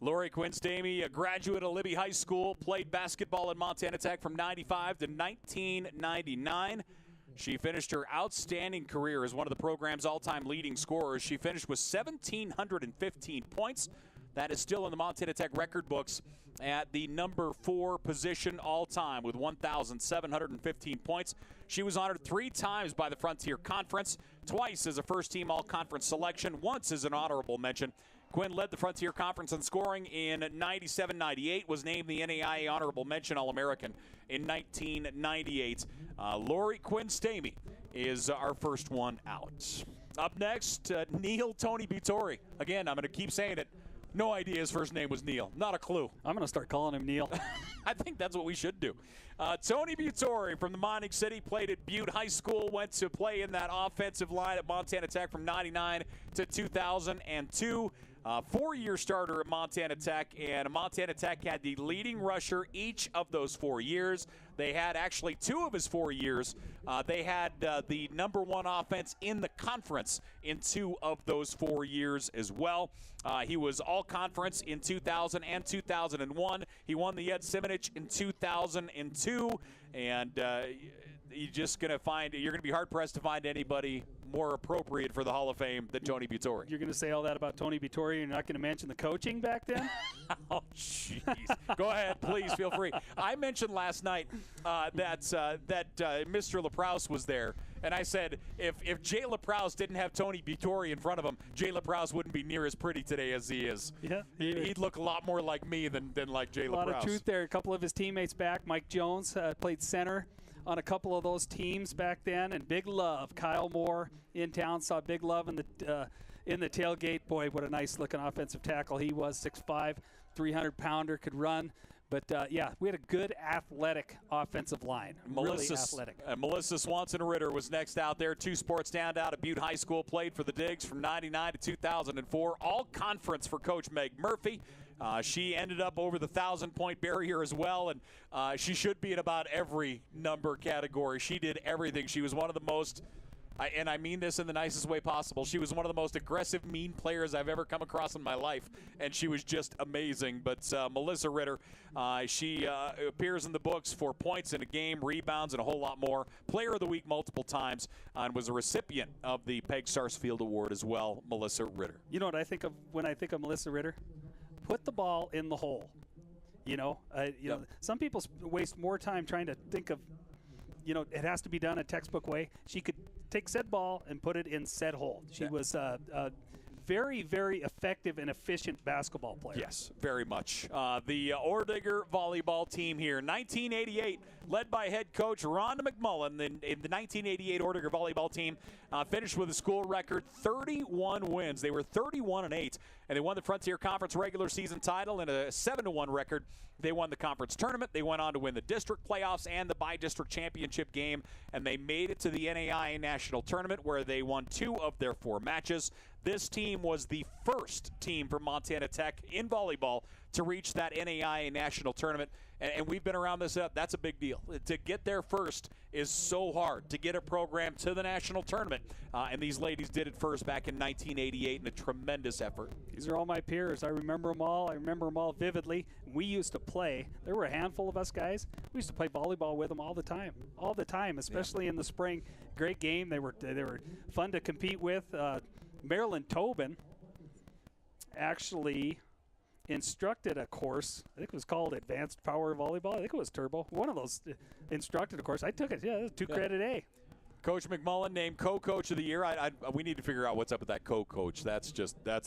Lori Quinn-Stamey, a graduate of Libby High School, played basketball at Montana Tech from 95 to 1999. She finished her outstanding career as one of the program's all-time leading scorers. She finished with 1,715 points. That is still in the Montana Tech record books at the number 4 position all-time with 1,715 points. She was honored 3 times by the Frontier Conference, twice as a first-team all-conference selection, once as an honorable mention. Quinn led the Frontier Conference in scoring in 97-98, was named the NAIA Honorable Mention All-American in 1998. Lori Quinn-Stamey is our first one out. Up next, Neil Tony Buttori. Again, I'm going to keep saying it. No idea his first name was Neil. Not a clue. I'm going to start calling him Neil. I think that's what we should do. Tony Buttori from the Mining City, played at Butte High School, went to play in that offensive line at Montana Tech from 99 to 2002. 4-year starter at Montana Tech, and Montana Tech had the leading rusher each of those 4 years. They had actually 2 of his 4 years. They had the number 1 offense in the conference in 2 of those 4 years as well. He was all-conference in 2000 and 2001. He won the Ed Simonich in 2002, and you're going to be hard-pressed to find anybody more appropriate for the Hall of Fame than Tony Buttori. You're going to say all that about Tony Buttori, you're not going to mention the coaching back then? Oh, jeez. Go ahead, please, feel free. I mentioned last night that Mr. LaProuse was there, and I said if Jay LaProuse didn't have Tony Buttori in front of him, Jay LaProuse wouldn't be near as pretty today as he is. Yeah, he'd look a lot more like me than like Jay LaProuse. A lot of truth there. A couple of his teammates back, Mike Jones played center on a couple of those teams back then, and Big Love, Kyle Moore in town, saw Big Love in the tailgate. Boy, what a nice looking offensive tackle he was. 6'5", 300-pounder, could run. But yeah, we had a good athletic offensive line. Really athletic. Melissa Swanson-Ritter was next out there. 2-sport standout at Butte High School, played for the Digs from 99 to 2004. All conference for Coach Meg Murphy. She ended up over the 1,000-point barrier as well, and she should be in about every number category. She did everything. She was one of the most, and I mean this in the nicest way possible, she was one of the most aggressive, mean players I've ever come across in my life, and she was just amazing. But Melissa Ritter, she appears in the books for points in a game, rebounds, and a whole lot more. Player of the Week multiple times, and was a recipient of the Peg Sarsfield Award as well, Melissa Ritter. You know what I think of when I think of Melissa Ritter? Put the ball in the hole. You know, some people waste more time trying to think of, it has to be done a textbook way. She could take said ball and put it in said hole. She was a very, very effective and efficient basketball player. Yes, very much. The Orediggers volleyball team here, 1988, led by head coach Rhonda McMullen. In the 1988 Orediggers volleyball team finished with a school record 31 wins. They were 31-8, and they won the Frontier Conference regular season title in a 7-1 record. They won the conference tournament. They went on to win the district playoffs and the bi-district championship game, and they made it to the NAIA national tournament where they won 2 of their 4 matches. this team was the first team from Montana Tech in volleyball to reach that NAIA national tournament. And we've been around this up. That's a big deal. To get there first is so hard, to get a program to the national tournament. And these ladies did it first back in 1988 in a tremendous effort. These are all my peers. I remember them all. I remember them all vividly. We used to play. There were a handful of us guys. We used to play volleyball with them all the time, especially in the spring. Great game. They were fun to compete with. Marilyn Tobin actually instructed a course. I think it was called Advanced Power Volleyball. I think it was Turbo. One of those instructed a course. I took it. Yeah, it was 2 credit A. Coach McMullen named co-coach of the year. We need to figure out what's up with that co-coach. That's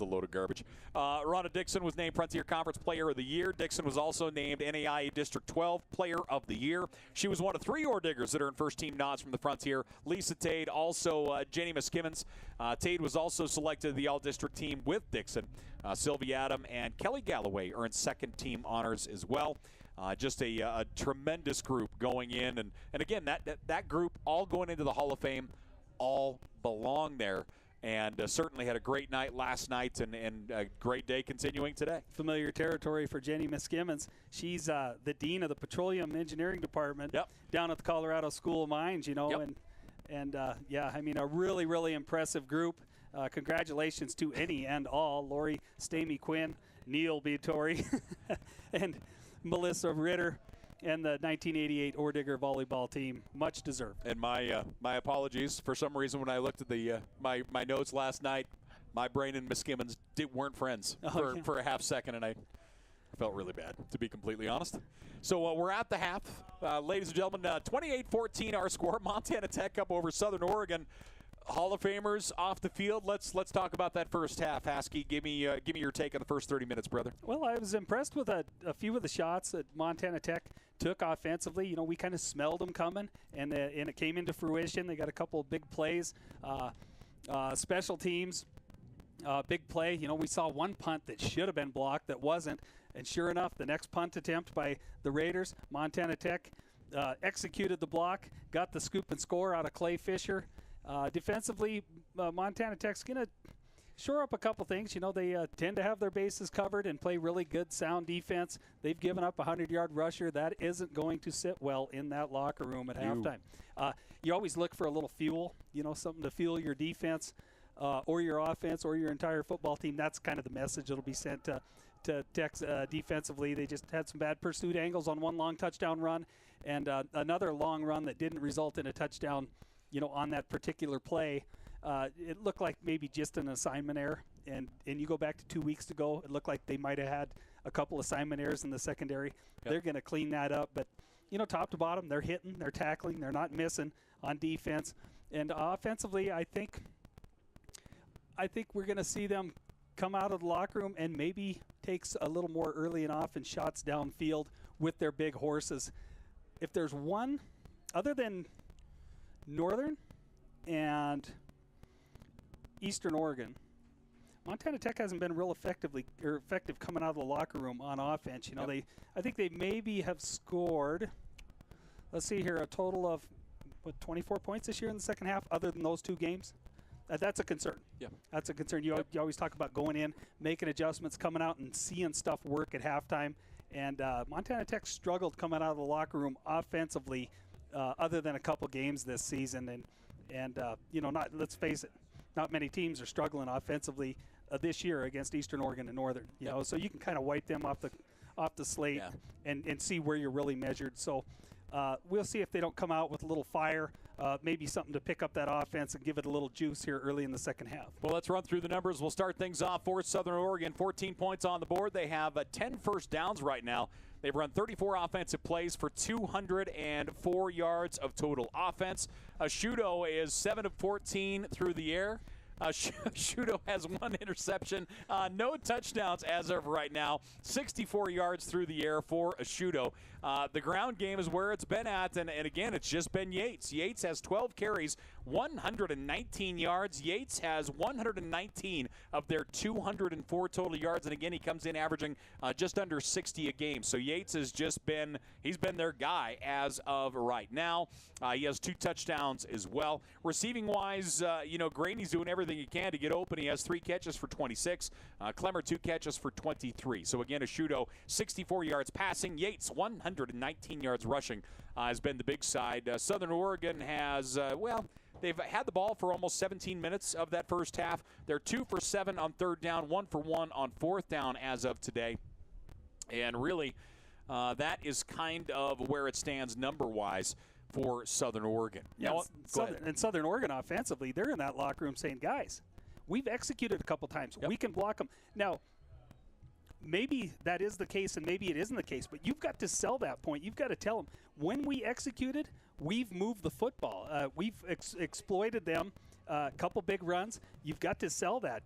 a load of garbage. Rhonda Dixon was named Frontier Conference Player of the Year. Dixon was also named NAIA District 12 Player of the Year. She was one of 3 Orediggers that earned first-team nods from the Frontier. Lisa Tade, also Jenny Miskimmons. Tade was also selected to the All-District team with Dixon. Sylvie Adam and Kelly Galloway earned second-team honors as well. Just a tremendous group going in. And again, that group all going into the Hall of Fame all belong there. And certainly had a great night last night and a great day continuing today. Familiar territory for Jenny Miskimmons. She's the Dean of the Petroleum Engineering Department down at the Colorado School of Mines, you know. And yeah, I mean, a really, really impressive group. Congratulations to any and all. Lori Stamey Quinn, Neil Vittori, and Melissa Ritter, and the 1988 Orediger volleyball team. Much deserved. And my apologies. For some reason, when I looked at the my notes last night, my brain and Miskimmons weren't friends for a half second, and I felt really bad, to be completely honest. So we're at the half. Ladies and gentlemen, 28-14 our score. Montana Tech up over Southern Oregon. Hall of Famers off the field. Let's talk about that first half. Hasky, give me your take on the first 30 minutes, brother. Well, I was impressed with a few of the shots that Montana Tech took offensively. You know, we kind of smelled them coming, and it came into fruition. They got a couple of big plays, special teams, big play. You know, we saw one punt that should have been blocked that wasn't, and sure enough, the next punt attempt by the Raiders, Montana Tech executed the block, got the scoop and score out of Clay Fisher. Defensively, Montana Tech's going to shore up a couple things. You know, they tend to have their bases covered and play really good, sound defense. They've given up a 100-yard rusher. That isn't going to sit well in that locker room at halftime. You always look for a little fuel, you know, something to fuel your defense or your offense or your entire football team. That's kind of the message that'll be sent to Tech's defensively. They just had some bad pursuit angles on one long touchdown run and another long run that didn't result in a touchdown. You know, on that particular play, it looked like maybe just an assignment error. And you go back to 2 weeks ago, it looked like they might have had a couple assignment errors in the secondary. They're going to clean that up. But, you know, top to bottom, they're hitting, they're tackling, they're not missing on defense. And offensively, I think we're going to see them come out of the locker room and maybe takes a little more early and often shots downfield with their big horses. If there's one, other than Northern and Eastern Oregon, Montana Tech hasn't been real effective coming out of the locker room on offense. You know, I think they maybe have scored, let's see here, a total of 24 points this year in the second half, other than those 2 games. That's a concern. Yeah, that's a concern. You always talk about going in, making adjustments, coming out and seeing stuff work at halftime. And Montana Tech struggled coming out of the locker room offensively. Other than a couple games this season, and you know, let's face it, not many teams are struggling offensively this year against Eastern Oregon and Northern. You know, so you can kind of wipe them off the slate and see where you're really measured. So we'll see if they don't come out with a little fire, maybe something to pick up that offense and give it a little juice here early in the second half. Well, let's run through the numbers. We'll start things off for Southern Oregon. 14 points on the board. They have 10 first downs right now. They've run 34 offensive plays for 204 yards of total offense. Ashudo is 7 of 14 through the air. Ashudo has 1 interception, no touchdowns as of right now. 64 yards through the air for Ashudo. The ground game is where it's been at, and again, it's just been Yates. Yates has 12 carries, 119 yards. Yates has 119 of their 204 total yards, and again, he comes in averaging just under 60 a game. So Yates has he's been their guy as of right now. He has 2 touchdowns as well. Receiving wise, you know, Graney's doing everything everything he can to get open. He has 3 catches for 26. Clemmer, 2 catches for 23. So again, Asciutto, 64 yards passing. Yates, 119 yards rushing, has been the big side. Southern Oregon has, they've had the ball for almost 17 minutes of that first half. They're 2 for 7 on 3rd down, 1 for 1 on 4th down as of today. And really, that is kind of where it stands number-wise for Southern Oregon. Yeah, Southern Oregon offensively, they're in that locker room saying, guys, we've executed a couple times. Yep. We can block them. Now, maybe that is the case and maybe it isn't the case, but you've got to sell that point. You've got to tell them, when we executed, we've moved the football. We've exploited them, a couple big runs. You've got to sell that,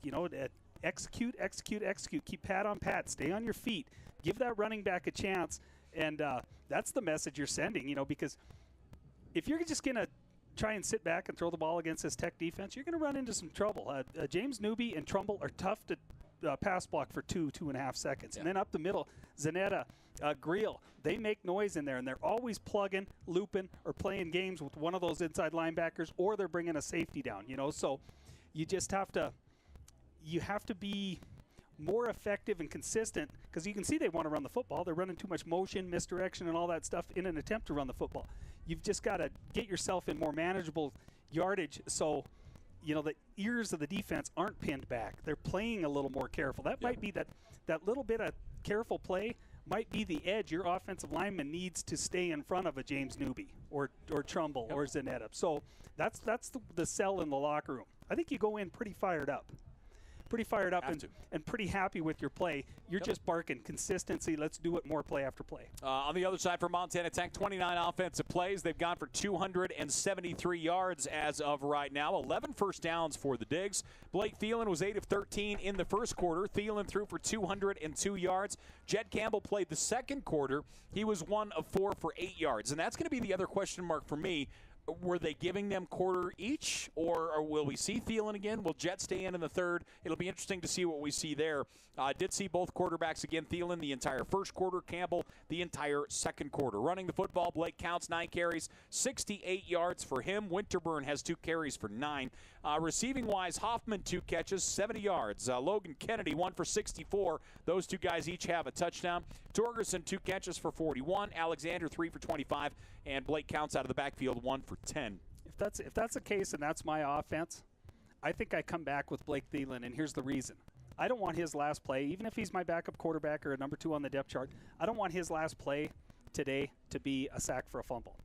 execute, execute, execute. Keep pat on pat. Stay on your feet. Give that running back a chance, and that's the message you're sending, because if you're just going to try and sit back and throw the ball against this Tech defense, you're going to run into some trouble. James Newby and Trumbull are tough to pass block for 2.5 seconds. Yeah. And then up the middle, Zanetta, Greel, they make noise in there, and they're always plugging, looping, or playing games with one of those inside linebackers, or they're bringing a safety down, So you just have to be more effective and consistent, because you can see they want to run the football. They're running too much motion, misdirection, and all that stuff in an attempt to run the football. You've just got to get yourself in more manageable yardage so the ears of the defense aren't pinned back. They're playing a little more careful. That might be that little bit of careful play might be the edge your offensive lineman needs to stay in front of a James Newby or Trumbull or Zanetta. So that's the sell in the locker room. I think you go in pretty fired up. And pretty happy with your play. You're just barking consistency. Let's do it more play after play. On the other side for Montana Tech, 29 offensive plays. They've gone for 273 yards as of right now. 11 first downs for the Digs. Blake Thielen was 8 of 13 in the first quarter. Thielen threw for 202 yards. Jed Campbell played the second quarter. He was 1 of 4 for 8 yards. And that's going to be the other question mark for me. Were they giving them quarter each, or will we see Thielen again? Will Jet stay in the third? It'll be interesting to see what we see there. I did see both quarterbacks again. Thielen the entire first quarter, Campbell the entire second quarter. Running the football, Blake counts 9 carries, 68 yards for him. Winterburn has 2 carries for 9. Receiving-wise, Hoffman 2 catches, 70 yards. Logan Kennedy 1 for 64. Those 2 guys each have a touchdown. Torgerson 2 catches for 41. Alexander 3 for 25. And Blake counts out of the backfield 1 for 10. If that's the case and that's my offense, I think I come back with Blake Thielen, and here's the reason. I don't want his last play, even if he's my backup quarterback or a number 2 on the depth chart, I don't want his last play today to be a sack for a fumble.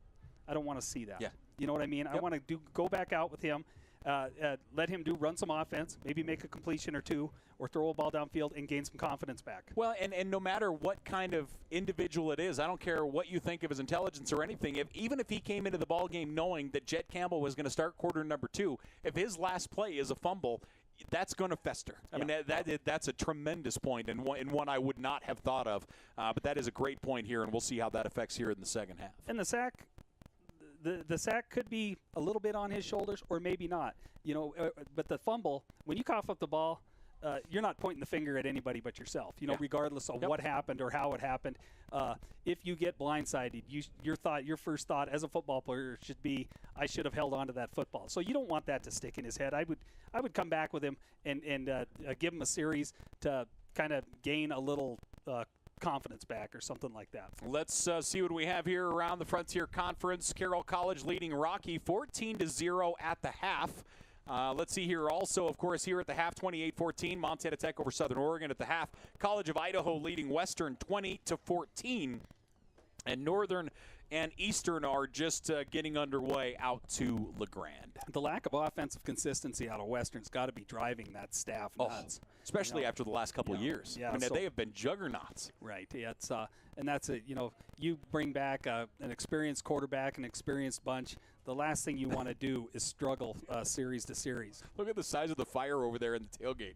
I don't want to see that. Yeah. You know what I mean? Yep. I want to go back out with him, let him run some offense, maybe make a completion or 2, or throw a ball downfield and gain some confidence back. Well, and no matter what kind of individual it is, I don't care what you think of his intelligence or anything, even if he came into the ball game knowing that Jet Campbell was going to start quarter number 2, if his last play is a fumble, that's going to fester. I mean, that's a tremendous point and one I would not have thought of. But that is a great point here, and we'll see how that affects here in the second half. And the sack, the sack could be a little bit on his shoulders or maybe not. But the fumble, when you cough up the ball, you're not pointing the finger at anybody but yourself, regardless of what happened or how it happened. If you get blindsided, your first thought as a football player should be, I should have held on to that football. So you don't want that to stick in his head. I would come back with him and give him a series to kind of gain a little confidence back or something like that. Let's see what we have here around the Frontier Conference. Carroll College leading Rocky 14-0 at the half. Let's see here also, of course, here at the half, 28-14, Montana Tech over Southern Oregon at the half. College of Idaho leading Western 20-14. And Northern and Eastern are just getting underway out to LeGrand. The lack of offensive consistency out of Western's got to be driving that staff nuts. Especially after the last couple of years. Yeah, I mean, they have been juggernauts. Right. Yeah, and that's it. You bring back an experienced quarterback, an experienced bunch. The last thing you want to do is struggle series to series. Look at the size of the fire over there in the tailgate.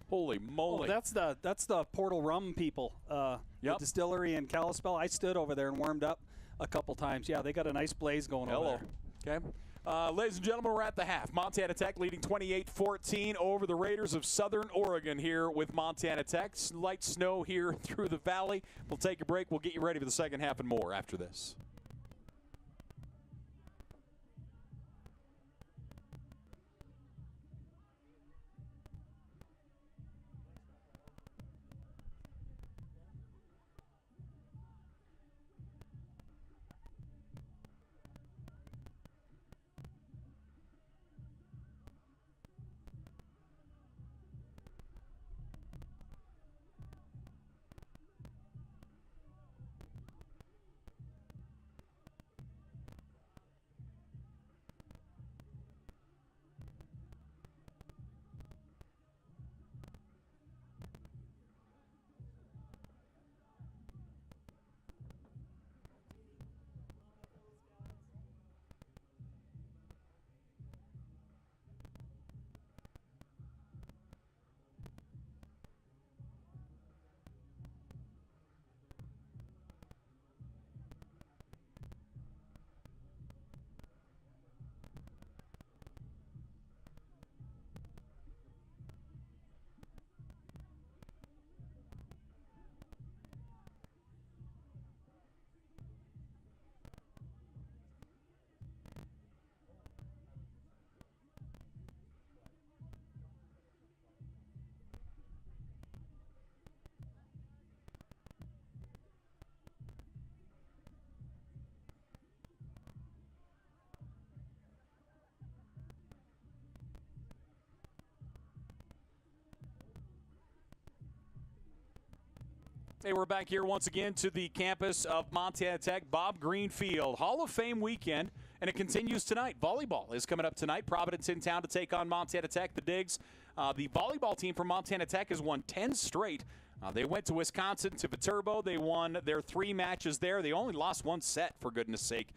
Holy moly! Oh, that's the Portal Rum people. The distillery in Kalispell. I stood over there and warmed up a couple times. Yeah, they got a nice blaze going over there. Okay. Ladies and gentlemen, we're at the half. Montana Tech leading 28-14 over the Raiders of Southern Oregon here with Montana Tech. Light snow here through the valley. We'll take a break. We'll get you ready for the second half and more after this. Hey, we're back here once again to the campus of Montana Tech, Bob Green Field. Hall of Fame weekend, and it continues tonight. Volleyball is coming up tonight. Providence in town to take on Montana Tech. The Digs, the volleyball team from Montana Tech has won 10 straight. They went to Wisconsin, to Viterbo. They won their 3 matches there. They only lost 1 set, for goodness sake,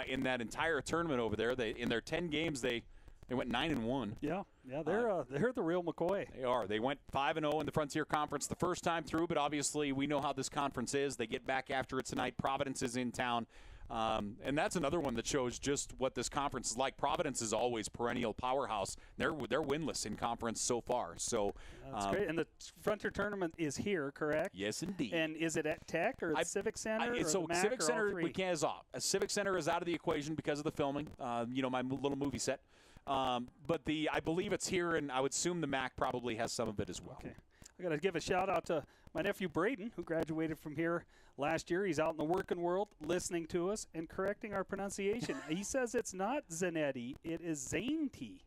in that entire tournament over there. In their 10 games, they went 9-1. Yeah, they're the real McCoy. They are. They went 5-0 in the Frontier Conference the first time through, but obviously we know how this conference is. They get back after it tonight. Providence is in town. And that's another one that shows just what this conference is like. Providence is always perennial powerhouse. They're winless in conference so far. So that's great. And the Frontier Tournament is here, correct? Yes, indeed. And is it at Tech or at Civic Center? Or so the MAC, Civic or Center all three? is off. Civic Center is out of the equation because of the filming. My little movie set. But I believe it's here, and I would assume the MAC probably has some of it as well. Okay. I got to give a shout out to my nephew Braden, who graduated from here last year. He's out in the working world listening to us and correcting our pronunciation. He says it's not Zanetti, it is Zanetti.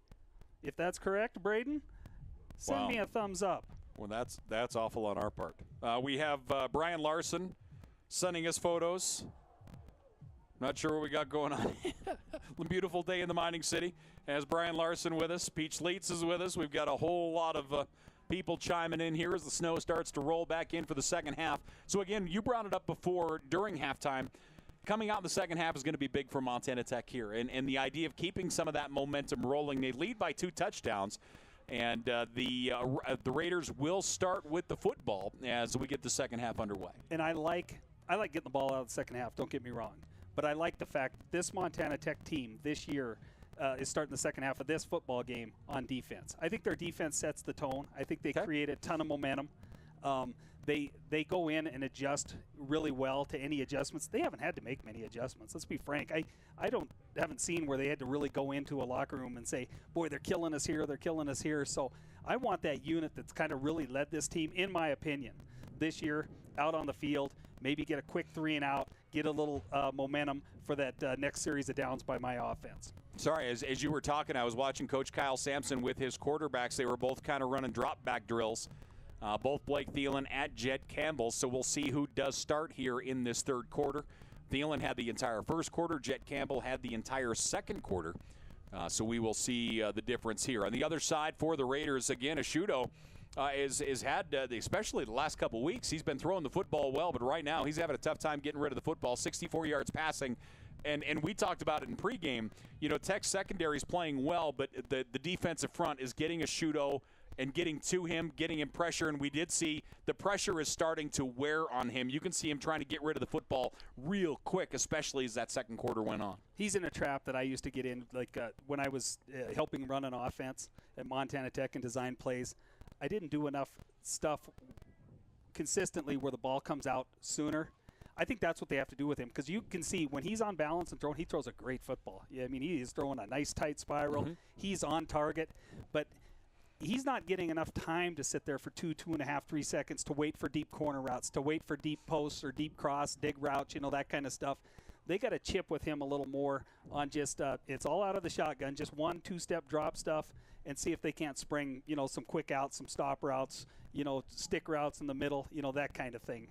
If that's correct, Braden, send me a thumbs up. Well, that's awful on our part. We have Brian Larson sending us photos. Not sure what we got going on. A beautiful day in the mining city. Has Brian Larson with us. Peach Leitz is with us. We've got a whole lot of people chiming in here as the snow starts to roll back in for the second half. So, again, you brought it up before during halftime. Coming out in the second half is going to be big for Montana Tech here. And the idea of keeping some of that momentum rolling. They lead by 2 touchdowns. And the Raiders will start with the football as we get the second half underway. And I like getting the ball out of the second half, don't get me wrong. But I like the fact that this Montana Tech team this year is starting the second half of this football game on defense. I think their defense sets the tone. I think they create a ton of momentum. They go in and adjust really well to any adjustments. They haven't had to make many adjustments. Let's be frank. I haven't seen where they had to really go into a locker room and say, boy, they're killing us here, they're killing us here. So I want that unit that's kind of really led this team, in my opinion, this year out on the field. Maybe get a quick 3 and out, get a little momentum for that next series of downs by my offense. Sorry, as you were talking, I was watching Coach Kyle Sampson with his quarterbacks. They were both kind of running drop-back drills, both Blake Thielen at Jed Campbell. So we'll see who does start here in this third quarter. Thielen had the entire first quarter. Jed Campbell had the entire second quarter. So we will see the difference here. On the other side for the Raiders, again, Ashudo has had, especially the last couple weeks, he's been throwing the football well, but right now he's having a tough time getting rid of the football. 64 yards passing. And we talked about it in pregame. Tech's secondary is playing well, but the defensive front is getting Ashudo and getting to him, getting him pressure. And we did see the pressure is starting to wear on him. You can see him trying to get rid of the football real quick, especially as that second quarter went on. He's in a trap that I used to get in, like when I was helping run an offense at Montana Tech and design plays. I didn't do enough stuff consistently where the ball comes out sooner. I think that's what they have to do with him, because you can see when he's on balance and throwing, he throws a great football. Yeah, I mean, he is throwing a nice tight spiral. Mm-hmm. He's on target, but he's not getting enough time to sit there for 2.5, 3 seconds to wait for deep corner routes, to wait for deep posts or deep cross, dig routes, that kind of stuff. They got to chip with him a little more on just it's all out of the shotgun, just 1-2 step drop stuff, and see if they can't spring, some quick outs, some stop routes, stick routes in the middle, that kind of thing.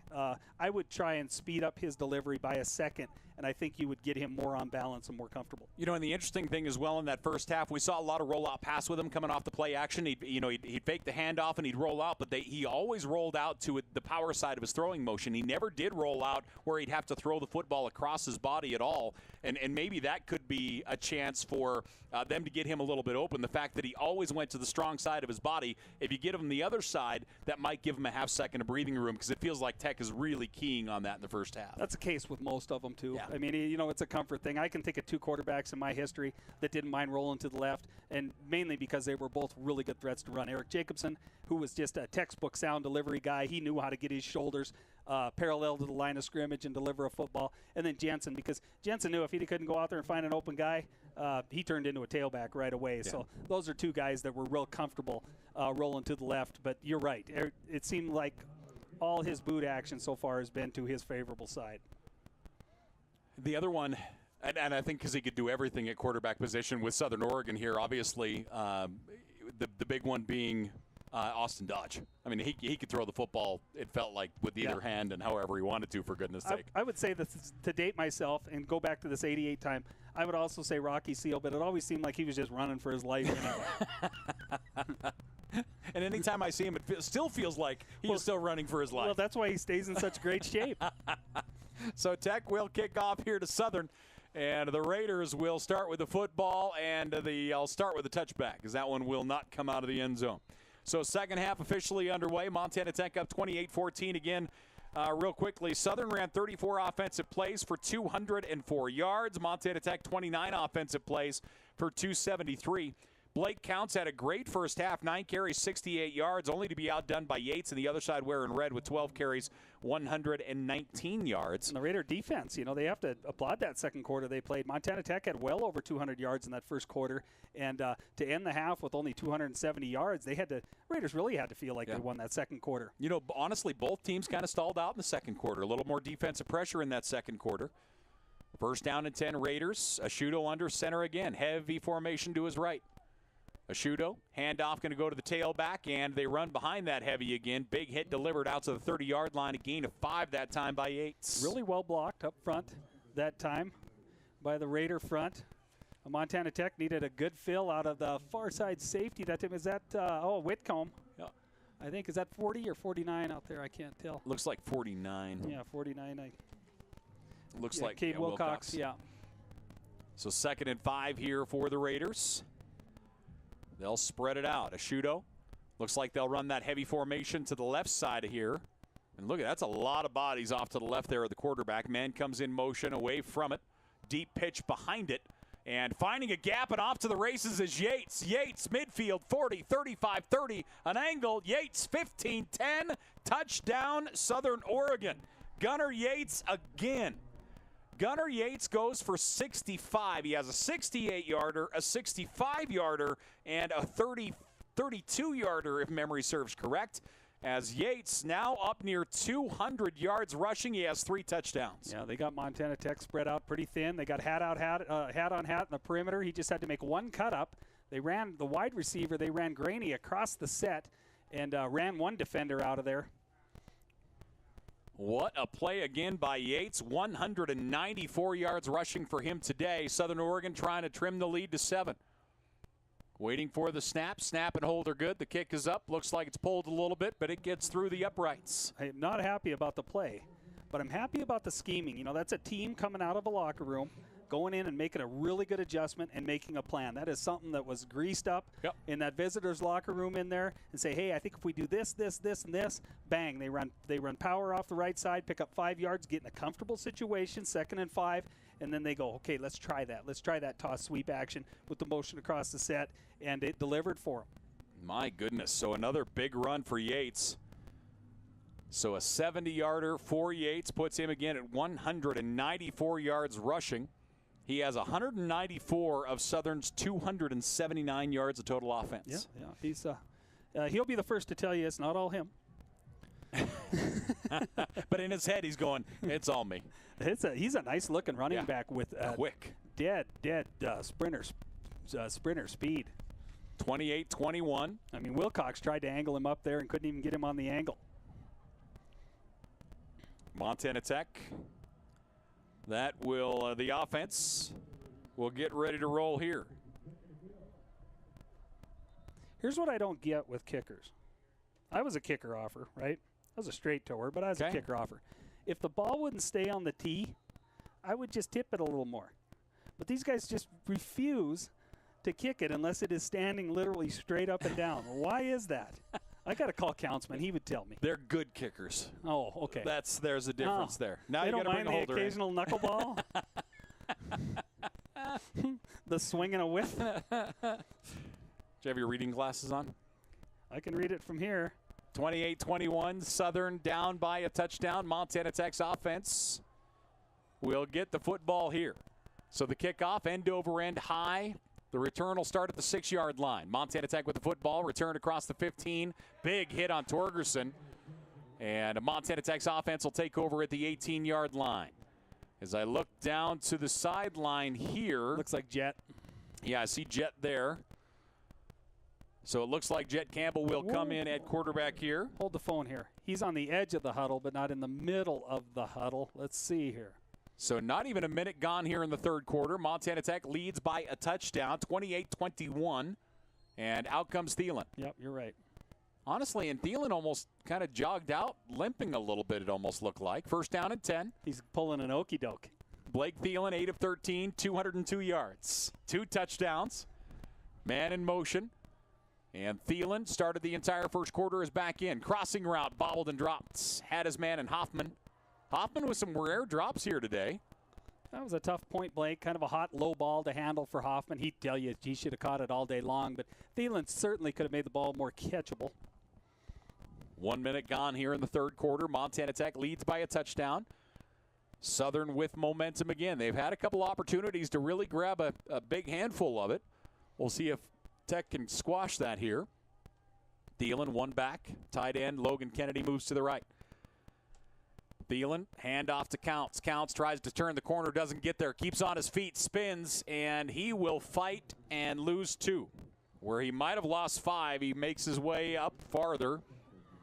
I would try and speed up his delivery by a second, and I think you would get him more on balance and more comfortable. And the interesting thing as well in that first half, we saw a lot of rollout pass with him coming off the play action. He'd fake the handoff and he'd roll out, but he always rolled out to the power side of his throwing motion. He never did roll out where he'd have to throw the football across his body at all, and maybe that could be a chance for them to get him a little bit open. The fact that he always went to the strong side of his body, if you get him the other side, that might give him a half second of breathing room, because it feels like Tech is really keying on that in the first half. That's the case with most of them, too. Yeah. I mean, it's a comfort thing. I can think of 2 quarterbacks in my history that didn't mind rolling to the left, and mainly because they were both really good threats to run. Eric Jacobson, who was just a textbook sound delivery guy. He knew how to get his shoulders parallel to the line of scrimmage and deliver a football. And then Jensen, because Jensen knew if he couldn't go out there and find an open guy, he turned into a tailback right away. Yeah. So those are 2 guys that were real comfortable rolling to the left. But you're right. It seemed like all his boot action so far has been to his favorable side. The other one, and I think because he could do everything at quarterback position with Southern Oregon here, obviously the big one being Austin Dodge. I mean, he could throw the football, it felt like, with either hand and however he wanted to, for goodness sake. I would say this, to date myself and go back to this 88 time, I would also say Rocky Seal, but it always seemed like he was just running for his life anyway. And anytime I see him, it still feels like he's still running for his life. Well, that's why he stays in such great shape. So Tech will kick off here to Southern, and the Raiders will start with the football, and I'll start with the touchback, because that one will not come out of the end zone. So second half officially underway. Montana Tech up 28-14 again. Real quickly, Southern ran 34 offensive plays for 204 yards. Montana Tech 29 offensive plays for 273. Blake Counts had a great first half, 9 carries, 68 yards, only to be outdone by Yates, and the other side wearing red with 12 carries, 119 yards. And the Raider defense, they have to applaud that second quarter they played. Montana Tech had well over 200 yards in that first quarter, and to end the half with only 270 yards, Raiders really had to feel like they won that second quarter. Honestly, both teams kind of stalled out in the second quarter. A little more defensive pressure in that second quarter. First down and 10 Raiders. Ashudo under center again. Heavy formation to his right. Ashudo, handoff going to go to the tailback, and they run behind that heavy again. Big hit delivered out to the 30-yard line. A gain of 5 that time by Yates. Really well blocked up front that time by the Raider front. Montana Tech needed a good fill out of the far side safety. That time is that, Whitcomb. Yeah. I think, is that 40 or 49 out there? I can't tell. Looks like 49. Yeah, 49. Looks like Cade Wilcox. Yeah. So 2nd and 5 here for the Raiders. They'll spread it out. Ashudo looks like they'll run that heavy formation to the left side of here. And look, that's a lot of bodies off to the left there of the quarterback. Man comes in motion away from it. Deep pitch behind it. And finding a gap and off to the races is Yates. Yates, midfield, 40, 35, 30. An angle, Yates, 15, 10. Touchdown, Southern Oregon. Gunnar Yates again. Gunnar Yates goes for 65. He has a 68-yarder, a 65-yarder, and a 32-yarder, if memory serves correct. As Yates now up near 200 yards rushing, he has 3 touchdowns. Yeah, they got Montana Tech spread out pretty thin. They got hat on hat in the perimeter. He just had to make one cut up. They ran the wide receiver. They ran Graney across the set and ran one defender out of there. What a play again by Yates. 194 yards rushing for him today. Southern Oregon trying to trim the lead to 7. Waiting for the snap. Snap and hold are good. The kick is up. Looks like it's pulled a little bit, but it gets through the uprights. I'm not happy about the play, but I'm happy about the scheming. That's a team coming out of a locker room, going in and making a really good adjustment and making a plan. That is something that was greased up in that visitors' locker room in there and say, hey, I think if we do this, this, this, and this, bang, they run power off the right side, pick up 5 yards, get in a comfortable situation, 2nd and 5, and then they go, okay, let's try that. Let's try that toss sweep action with the motion across the set, and it delivered for them. My goodness. So another big run for Yates. So a 70-yarder for Yates puts him again at 194 yards rushing. He has 194 of Southern's 279 yards of total offense. Yeah. He's he'll be the first to tell you it's not all him. But in his head, he's going, it's all me. He's a nice-looking running back with quick, dead sprinter speed. 28-21. I mean, Wilcox tried to angle him up there and couldn't even get him on the angle. Montana Tech. That will, the offense will get ready to roll here. Here's what I don't get with kickers. I was a kicker offer, right? I was a straight tower, but I was a kicker offer. If the ball wouldn't stay on the tee, I would just tip it a little more. But these guys just refuse to kick it unless it is standing literally straight up and down. Why is that? I got to call Countsman. He would tell me. They're good kickers. Oh, okay. There's a difference there. Now they you got to bring bring a holder the occasional knuckleball. The swing and a whiff. Do you have your reading glasses on? I can read it from here. 28-21, Southern down by a touchdown. Montana Tech's offense will get the football here. So the kickoff, end over end high. The return will start at the 6-yard line. Montana Tech with the football, return across the 15. Big hit on Torgerson. And Montana Tech's offense will take over at the 18-yard line. As I look down to the sideline here. Looks like Jet. Yeah, I see Jet there. So it looks like Jet Campbell will come in at quarterback here. Hold the phone here. He's on the edge of the huddle, but not in the middle of the huddle. Let's see here. So not even a minute gone here in the third quarter. Montana Tech leads by a touchdown, 28-21. And out comes Thielen. Yep, you're right. Honestly, and Thielen almost kind of jogged out, limping a little bit, it almost looked like. First down and 10. He's pulling an okey doke. Blake Thielen, 8 of 13, 202 yards. 2 touchdowns. Man in motion. And Thielen started the entire first quarter as back in. Crossing route, bobbled and dropped. Had his man in Hoffman. Hoffman with some rare drops here today. That was a tough point blank, kind of a hot low ball to handle for Hoffman. He'd tell you he should have caught it all day long, but Thielen certainly could have made the ball more catchable. 1 minute gone here in the third quarter. Montana Tech leads by a touchdown. Southern with momentum again. They've had a couple opportunities to really grab a big handful of it. We'll see if Tech can squash that here. Thielen, one back. Tight end Logan Kennedy moves to the right. Thielen, handoff to Counts. Counts tries to turn the corner, doesn't get there. Keeps on his feet, spins, and he will fight and lose 2. Where he might have lost 5, he makes his way up farther.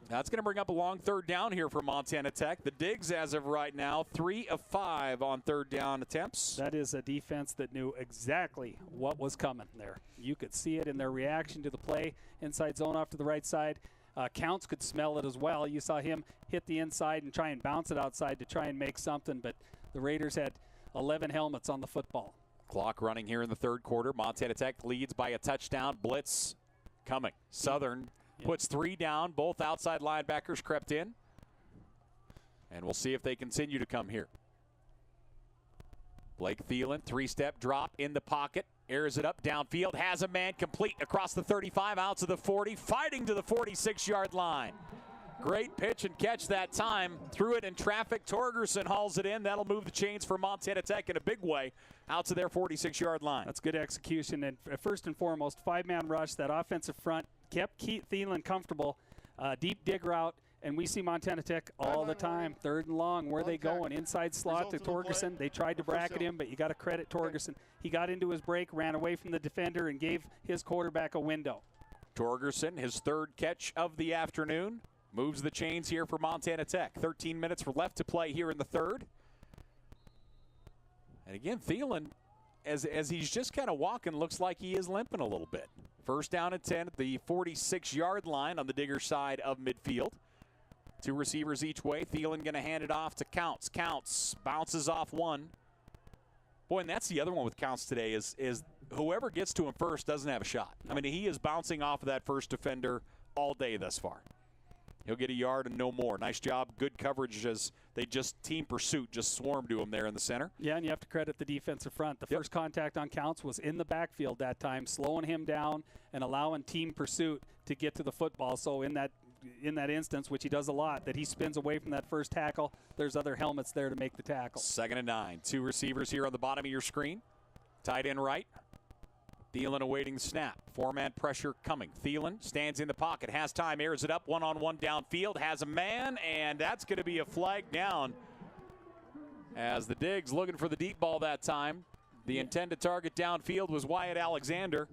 That's going to bring up a long third down here for Montana Tech. The Digs, as of right now, 3 of 5 on third down attempts. That is a defense that knew exactly what was coming there. You could see it in their reaction to the play. Inside zone off to the right side. Counts could smell it as well. You saw him hit the inside and try and bounce it outside to try and make something, but the Raiders had 11 helmets on the football. Clock running here in the third quarter. Montana Tech leads by a touchdown. Blitz coming. Southern puts 3 down. Both outside linebackers crept in. And we'll see if they continue to come here. Blake Thielen, 3-step drop in the pocket. Airs it up downfield. Has a man complete across the 35, out to the 40. Fighting to the 46-yard line. Great pitch and catch that time. Threw it in traffic. Torgerson hauls it in. That'll move the chains for Montana Tech in a big way out to their 46-yard line. That's good execution. And first and foremost, 5-man rush. That offensive front kept Thielen comfortable. Deep dig route. And we see Montana Tech all the time. Third and long. Where are they going? Inside slot to Torgerson. They tried to bracket him, but you got to credit Torgerson. He got into his break, ran away from the defender, and gave his quarterback a window. Torgerson, his third catch of the afternoon, moves the chains here for Montana Tech. 13 minutes left to play here in the third. And again, Thielen, as he's just kind of walking, looks like he is limping a little bit. First down and 10 at the 46-yard line on the Digger side of midfield. 2 receivers each way. Thielen going to hand it off to Counts. Counts bounces off one. Boy, and that's the other one with Counts today is whoever gets to him first doesn't have a shot. I mean, he is bouncing off of that first defender all day thus far. He'll get a yard and no more. Nice job. Good coverage as they just team pursuit, just swarmed to him there in the center. Yeah, and you have to credit the defensive front. The first contact on Counts was in the backfield that time, slowing him down and allowing team pursuit to get to the football. So in that instance, which he does a lot, that he spins away from that first tackle, there's other helmets there to make the tackle. 2nd and 9. 2 receivers here on the bottom of your screen. Tight end right. Thielen awaiting the snap. 4-man pressure coming. Thielen stands in the pocket, has time, airs it up, one-on-one downfield, has a man, and that's going to be a flag down as the Digs looking for the deep ball that time. The intended target downfield was Wyatt Alexander.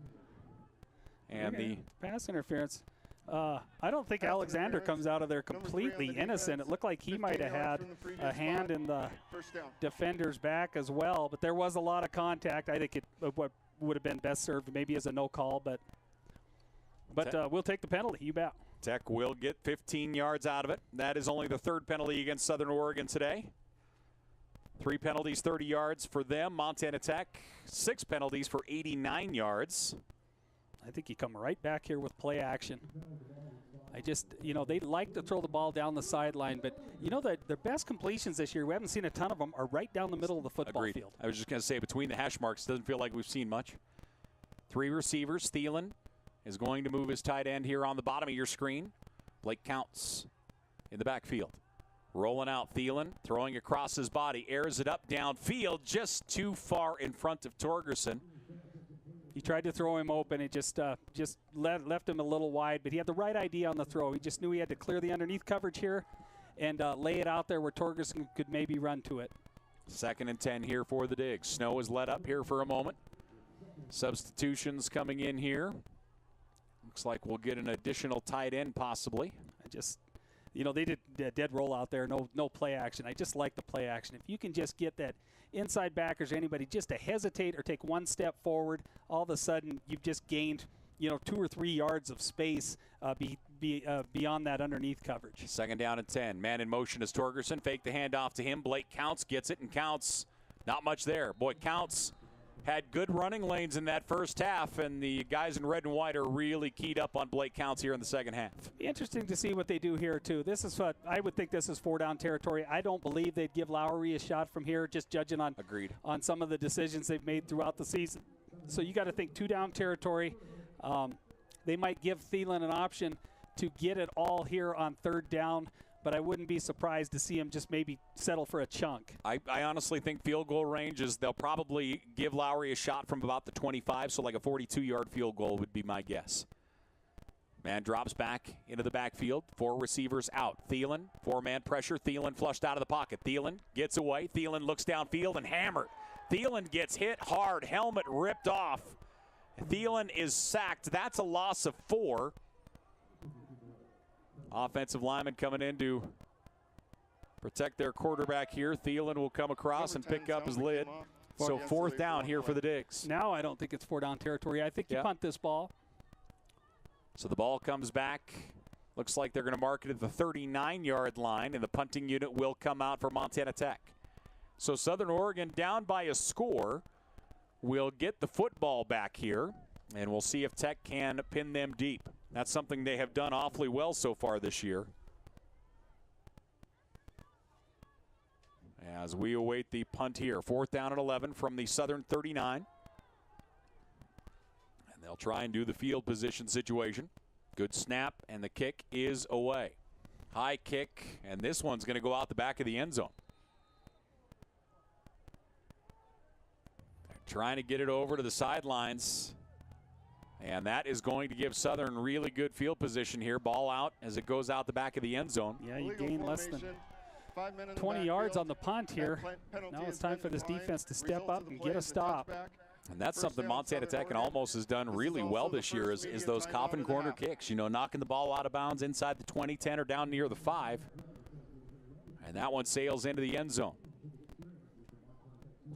And the pass interference. I don't think Alexander comes out of there completely innocent. It looked like he might have had a hand in the defender's back as well, but there was a lot of contact. I think what would have been best served maybe as a no call, but we'll take the penalty, you bet. Tech will get 15 yards out of it. That is only the 3rd penalty against Southern Oregon today. 3 penalties, 30 yards for them. Montana Tech, 6 penalties for 89 yards. I think you come right back here with play action. They like to throw the ball down the sideline, but their best completions this year, we haven't seen a ton of them, are right down the middle of the football field. I was just going to say, between the hash marks, doesn't feel like we've seen much. 3 receivers. Thielen is going to move his tight end here on the bottom of your screen. Blake Counts in the backfield. Rolling out Thielen, throwing across his body, airs it up downfield, just too far in front of Torgerson. He tried to throw him open. It just left him a little wide, but he had the right idea on the throw. He just knew he had to clear the underneath coverage here and lay it out there where Torgerson could maybe run to it. 2nd and 10 here for the Digs. Snow is let up here for a moment. Substitutions coming in here. Looks like we'll get an additional tight end possibly. I just, they did a dead roll out there, no play action. I just like the play action. If you can just get that inside backers or anybody just to hesitate or take one step forward, all of a sudden you've just gained 2 or 3 yards of space beyond that underneath coverage. 2nd down and 10. Man in motion is Torgerson. Fake the handoff to him. Blake Counts gets it, and Counts not much there. Boy, Counts had good running lanes in that first half, and the guys in red and white are really keyed up on Blake Counts here in the second half. Interesting to see what they do here, too. This is what I would think this is 4-down territory. I don't believe they'd give Lowry a shot from here, just judging on some of the decisions they've made throughout the season. So you got to think 2-down territory. They might give Thielen an option to get it all here on 3rd down, but I wouldn't be surprised to see him just maybe settle for a chunk. I honestly think field goal range is they'll probably give Lowry a shot from about the 25, so like a 42-yard field goal would be my guess. Man drops back into the backfield. 4 receivers out. Thielen, 4-man pressure. Thielen flushed out of the pocket. Thielen gets away. Thielen looks downfield and hammered. Thielen gets hit hard. Helmet ripped off. Thielen is sacked. That's a loss of 4. Offensive lineman coming in to protect their quarterback here. Thielen will come across and pick up his lid. So 4th down here for the Digs. Now I don't think it's 4-down territory. I think you punt this ball. So the ball comes back. Looks like they're going to mark it at the 39-yard line, and the punting unit will come out for Montana Tech. So Southern Oregon down by a score. We'll get the football back here, and we'll see if Tech can pin them deep. That's something they have done awfully well so far this year. As we await the punt here. 4th down and 11 from the Southern 39. And they'll try and do the field position situation. Good snap, and the kick is away. High kick, and this one's going to go out the back of the end zone. They're trying to get it over to the sidelines. And that is going to give Southern really good field position here. Ball out as it goes out the back of the end zone. Yeah, you gain less than 20 yards on the punt here. Now it's time for this defense to step up and get a stop. And that's something Montana Tech and almost has done really well this year is those coffin corner kicks. Knocking the ball out of bounds inside the 20, 10, or down near the 5. And that one sails into the end zone.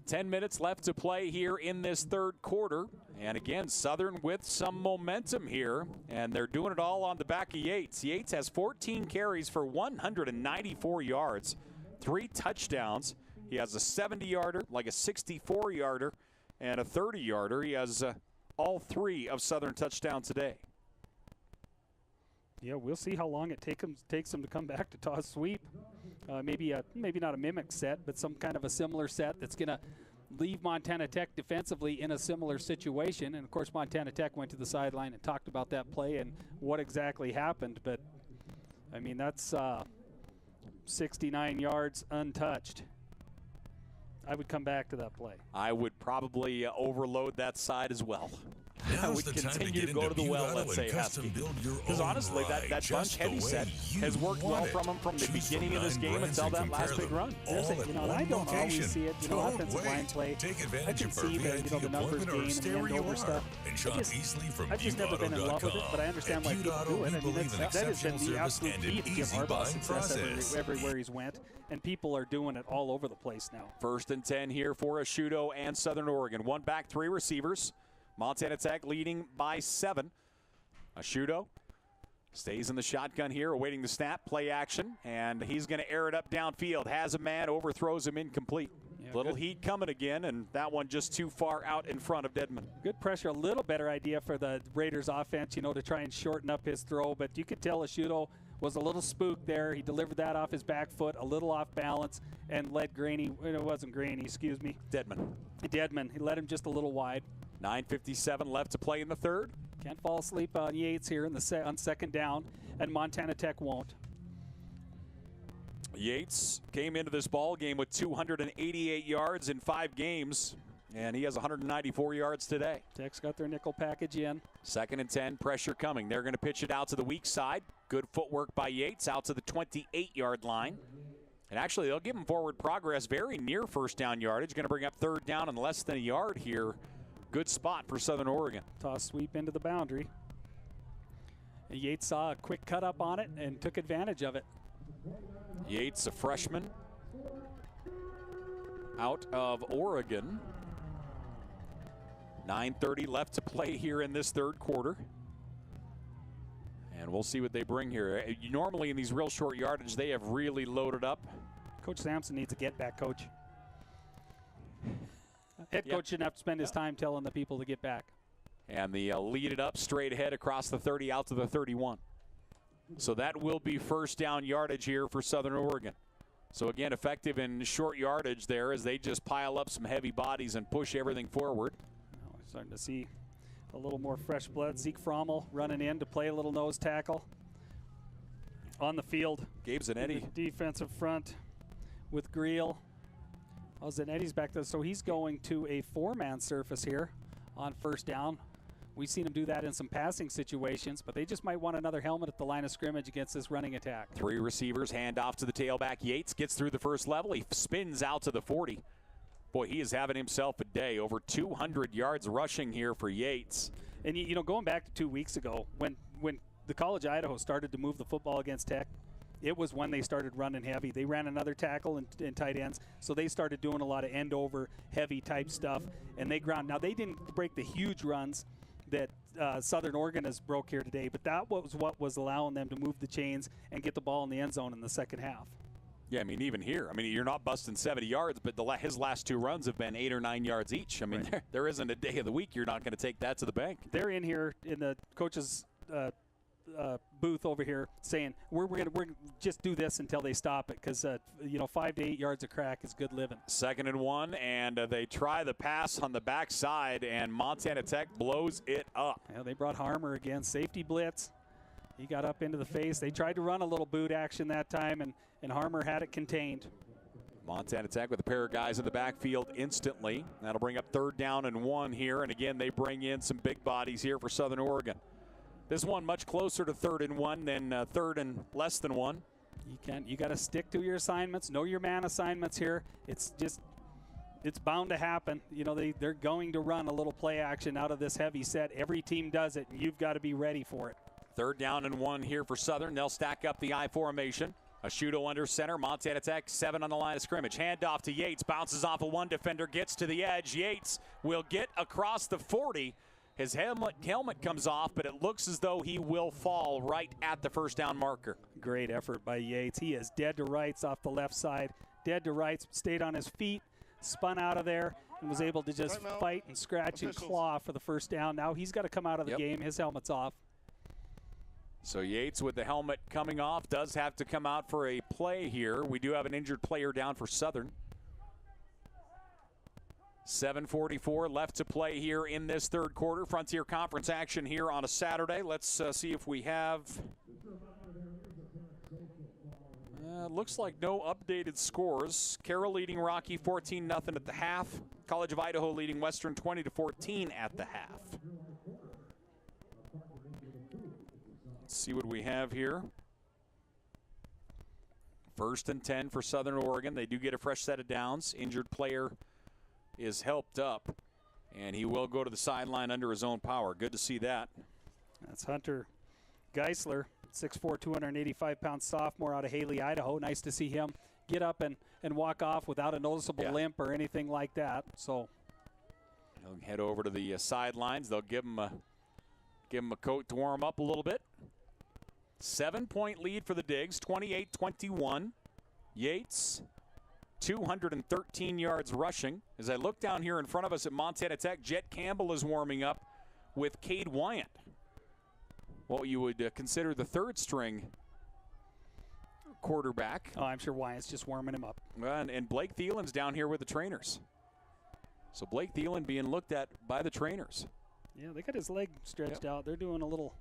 10 minutes left to play here in this 3rd quarter. And again, Southern with some momentum here, and they're doing it all on the back of Yates. Yates has 14 carries for 194 yards, 3 touchdowns. He has a 70-yarder, like a 64-yarder, and a 30-yarder. He has all 3 of Southern touchdowns today. Yeah, we'll see how long it takes them to come back to toss sweep. Maybe not a mimic set, but some kind of a similar set that's going to leave Montana Tech defensively in a similar situation. And, of course, Montana Tech went to the sideline and talked about that play and what exactly happened. But, I mean, that's 69 yards untouched. I would come back to that play. I would probably overload that side as well. I would Now's the time to continue get to go into to the well, Butte let's Auto say, and custom Husky. build your Because own honestly, ride that just bunch heavy the way set you has worked well want it. from them from the Choose beginning from of this 9 game brands until and that last compare big them run. There's all a, at and I one don't location. always see it, Don't offensive line wait. play. Take I advantage can of our see the, VIP the numbers appointment or game stay and where the you over are. stuff. And shop easily from I've just never been in love with it, but I understand why people do it. I mean, that's always been the absolute key to Jim Harbaugh's success everywhere he's went, and people are doing it all over the place now. 1st and 10 here for Ashudo and Southern Oregon. 1 back, 3 receivers. Montana Tech leading by 7. Ashudo stays in the shotgun here, awaiting the snap, play action, and he's going to air it up downfield. Has a man, overthrows him incomplete. Little heat coming again, and that one just too far out in front of Dedman. Good pressure, a little better idea for the Raiders offense, to try and shorten up his throw, but you could tell Ashudo was a little spooked there. He delivered that off his back foot, a little off balance, and led Dedman. He led him just a little wide. 9:57 left to play in the 3rd. Can't fall asleep on Yates here on 2nd down, and Montana Tech won't. Yates came into this ball game with 288 yards in 5 games, and he has 194 yards today. Tech's got their nickel package in. 2nd and 10, pressure coming. They're going to pitch it out to the weak side. Good footwork by Yates out to the 28-yard line. And actually, they'll give him forward progress very near 1st down yardage. Going to bring up 3rd down and less than a yard here. Good spot for Southern Oregon. Toss sweep into the boundary. Yates saw a quick cut up on it and took advantage of it. Yates, a freshman out of Oregon. 9:30 left to play here in this third quarter. And we'll see what they bring here. Normally in these real short yardage, they have really loaded up. Coach Sampson needs a get back coach. Head coach shouldn't have to spend his time telling the people to get back. And the lead it up straight ahead across the 30 out to the 31. So that will be first down yardage here for Southern Oregon. So again, effective in short yardage there as they just pile up some heavy bodies and push everything forward. Now we're starting to see a little more fresh blood. Zeke Frommel running in to play a little nose tackle on the field. Gabe Zanetti. Defensive front with Greel. Oh, Zanetti's back there, so he's going to a four-man surface here on first down. We've seen him do that in some passing situations, but they just might want another helmet at the line of scrimmage against this running attack. 3 receivers, hand off to the tailback. Yates gets through the first level. He spins out to the 40. Boy, he is having himself a day. Over 200 yards rushing here for Yates. And, you know, going back to 2 weeks ago, when the College of Idaho started to move the football against Tech, it was when they started running heavy. They ran another tackle in tight ends, so they started doing a lot of end-over, heavy-type stuff, and they ground. Now, they didn't break the huge runs that Southern Oregon has broke here today, but that was what was allowing them to move the chains and get the ball in the end zone in the second half. Yeah, I mean, even here, I mean, you're not busting 70 yards, but his last 2 runs have been 8 or 9 yards each. I mean, right. there isn't a day of the week you're not going to take that to the bank. They're in here in the coach's booth over here saying, we're going to just do this until they stop it because, 5 to 8 yards of crack is good living. 2nd and 1, and they try the pass on the backside, and Montana Tech blows it up. Yeah, they brought Harmer again, safety blitz. He got up into the face. They tried to run a little boot action that time, and Harmer had it contained. Montana Tech with a pair of guys in the backfield instantly. That'll bring up 3rd down and 1 here, and again, they bring in some big bodies here for Southern Oregon. This one much closer to 3rd and 1 than 3rd and less than 1. You got to stick to your assignments, know your man assignments here. It's bound to happen. You know, they're going to run a little play action out of this heavy set. Every team does it, and you've got to be ready for it. 3rd down and 1 here for Southern. They'll stack up the I formation. Ashuto under center. Montana Tech 7 on the line of scrimmage. Handoff to Yates. Bounces off of one defender. Gets to the edge. Yates will get across the 40. His helmet comes off, but it looks as though he will fall right at the first down marker. Great effort by Yates. He is dead to rights off the left side. Dead to rights. Stayed on his feet. Spun out of there. And was able to just fight and scratch and claw for the first down. Now he's got to come out of the game. His helmet's off. So Yates with the helmet coming off does have to come out for a play here. We do have an injured player down for Southern. 7:44 left to play here in this third quarter. Frontier Conference action here on a Saturday. Let's see if we have... looks like no updated scores. Carroll leading Rocky 14-0 at the half. College of Idaho leading Western 20-14 at the half. Let's see what we have here. 1st and 10 for Southern Oregon. They do get a fresh set of downs. Injured player is helped up, and he will go to the sideline under his own power. Good to see that. That's Hunter Geisler, 6'4", 285-pound sophomore out of Haley, Idaho. Nice to see him get up and walk off without a noticeable limp or anything like that. So he'll head over to the sidelines. They'll give him a coat to warm up a little bit. 7-point lead for the Digs, 28-21. Yates, 213 yards rushing. As I look down here in front of us at Montana Tech, Jet Campbell is warming up with Cade Wyant, what you would consider the 3rd string quarterback. Oh, I'm sure Wyant's just warming him up. And Blake Thielen's down here with the trainers. So Blake Thielen being looked at by the trainers. Yeah, they got his leg stretched out. They're doing a little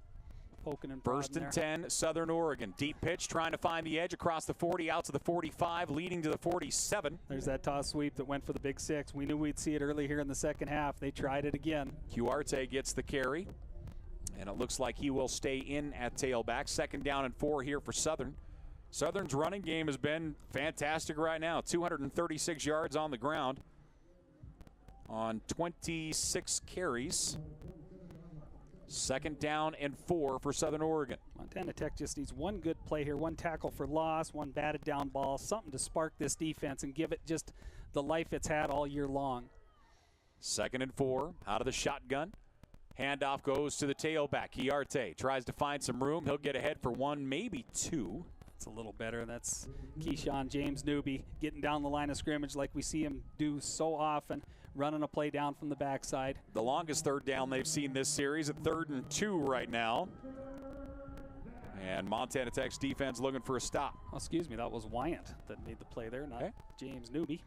poking and prodding. 1st and 10, Southern Oregon. Deep pitch, trying to find the edge across the 40, out to the 45, leading to the 47. There's that toss sweep that went for the big 6. We knew we'd see it early here in the second half. They tried it again. Cuarte gets the carry, and it looks like he will stay in at tailback. 2nd down and 4 here for Southern. Southern's running game has been fantastic right now. 236 yards on the ground on 26 carries. 2nd down and 4 for Southern Oregon. Montana Tech just needs one good play here, one tackle for loss, one batted down ball, something to spark this defense and give it just the life it's had all year long. 2nd and 4 out of the shotgun. Handoff goes to the tailback. Hiarte tries to find some room. He'll get ahead for 1, maybe 2. That's a little better. That's Keyshawn James Newby getting down the line of scrimmage like we see him do so often, running a play down from the backside. The longest 3rd down they've seen this series at 3rd and 2 right now. And Montana Tech's defense looking for a stop. Oh, excuse me, that was Wyant that made the play there, not James Newby.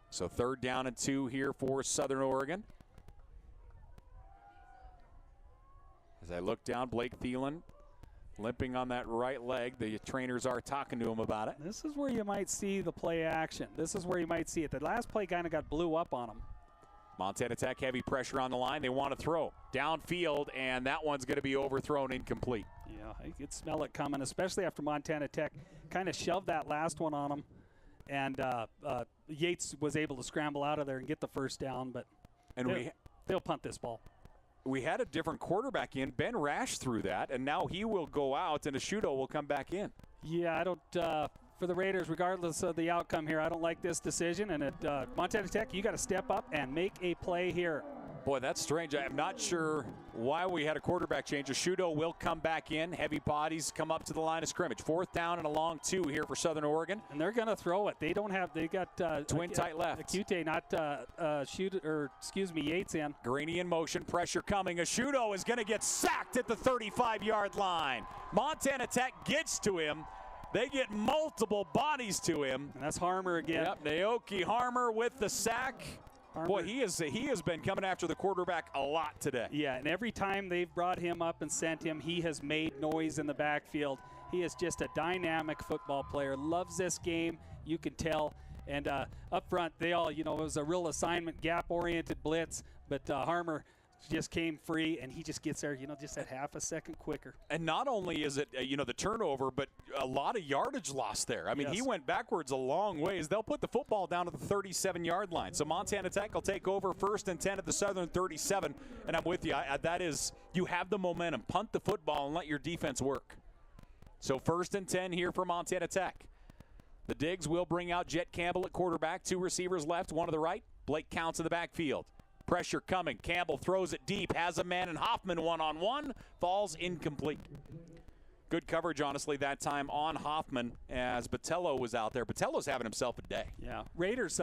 So 3rd down and 2 here for Southern Oregon. As I look down, Blake Thielen limping on that right leg. The trainers are talking to him about it. This is where you might see the play action. This is where you might see it. The last play kind of got blew up on him. Montana Tech heavy pressure on the line. They want to throw downfield, and that one's going to be overthrown incomplete. Yeah, I could smell it coming, especially after Montana Tech kind of shoved that last one on him. And Yates was able to scramble out of there and get the 1st down, but they'll punt this ball. We had a different quarterback in. Ben Rash threw that, and now he will go out, and Ashuto will come back in. Yeah, I don't for the Raiders, regardless of the outcome here, I don't like this decision. And at Montana Tech, you got to step up and make a play here. Boy, that's strange. I'm not sure why we had a quarterback change. Ashuto will come back in. Heavy bodies come up to the line of scrimmage. 4th down and a long 2 here for Southern Oregon. And they're going to throw it. They don't have. They got twin tight left. Acute, not Yates in. Greeny in motion. Pressure coming. Ashuto is going to get sacked at the 35-yard line. Montana Tech gets to him. They get multiple bodies to him. And that's Harmer again. Yep, Naoki Harmer with the sack. Harmer. Boy, he has been coming after the quarterback a lot today. Yeah, and every time they've brought him up and sent him, he has made noise in the backfield. He is just a dynamic football player. Loves this game, you can tell. And up front, they all, it was a real assignment, gap-oriented blitz, but Harmer just came free, and he just gets there, just that half a second quicker. And not only is it, the turnover, but a lot of yardage lost there. I mean, He went backwards a long ways. They'll put the football down at the 37-yard line. So Montana Tech will take over 1st and 10 at the Southern 37. And I'm with you. That is, you have the momentum. Punt the football and let your defense work. So 1st and 10 here for Montana Tech. The Digs will bring out Jet Campbell at quarterback. 2 receivers left, 1 to the right. Blake Counts in the backfield. Pressure coming. Campbell throws it deep. Has a man, and Hoffman one-on-one. Falls incomplete. Good coverage, honestly, that time on Hoffman as Botello was out there. Botello's having himself a day. Yeah. Raiders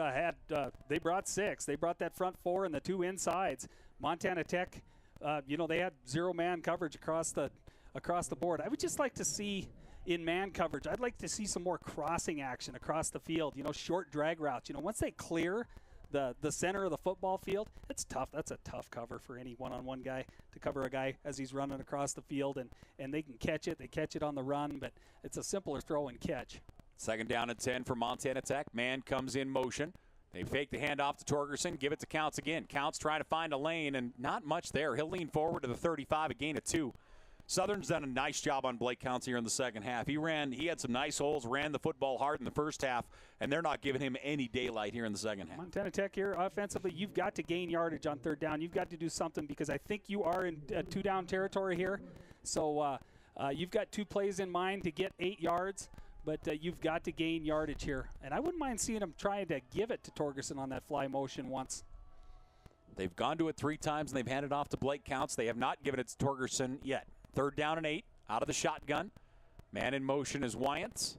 they brought 6. They brought that front 4 and the 2 insides. Montana Tech, they had 0-man coverage across the board. I would just like to see in man coverage, I'd like to see some more crossing action across the field, short drag routes. Once they clear the center of the football field, it's tough. That's a tough cover for any one-on-one guy to cover a guy as he's running across the field, and they can catch it. They catch it on the run, but it's a simpler throw and catch. 2nd down and 10 for Montana Tech. Man comes in motion. They fake the handoff to Torgerson, give it to Counts again. Counts trying to find a lane, and not much there. He'll lean forward to the 35, a gain of 2. Southern's done a nice job on Blake Counts here in the second half. He had some nice holes, ran the football hard in the first half, and they're not giving him any daylight here in the second half. Montana Tech here, offensively, you've got to gain yardage on 3rd down. You've got to do something because I think you are in 2-down territory here. So you've got 2 plays in mind to get 8 yards, but you've got to gain yardage here. And I wouldn't mind seeing him trying to give it to Torgerson on that fly motion once. They've gone to it 3 times, and they've handed off to Blake Counts. They have not given it to Torgerson yet. 3rd down and 8, out of the shotgun. Man in motion is Wyant.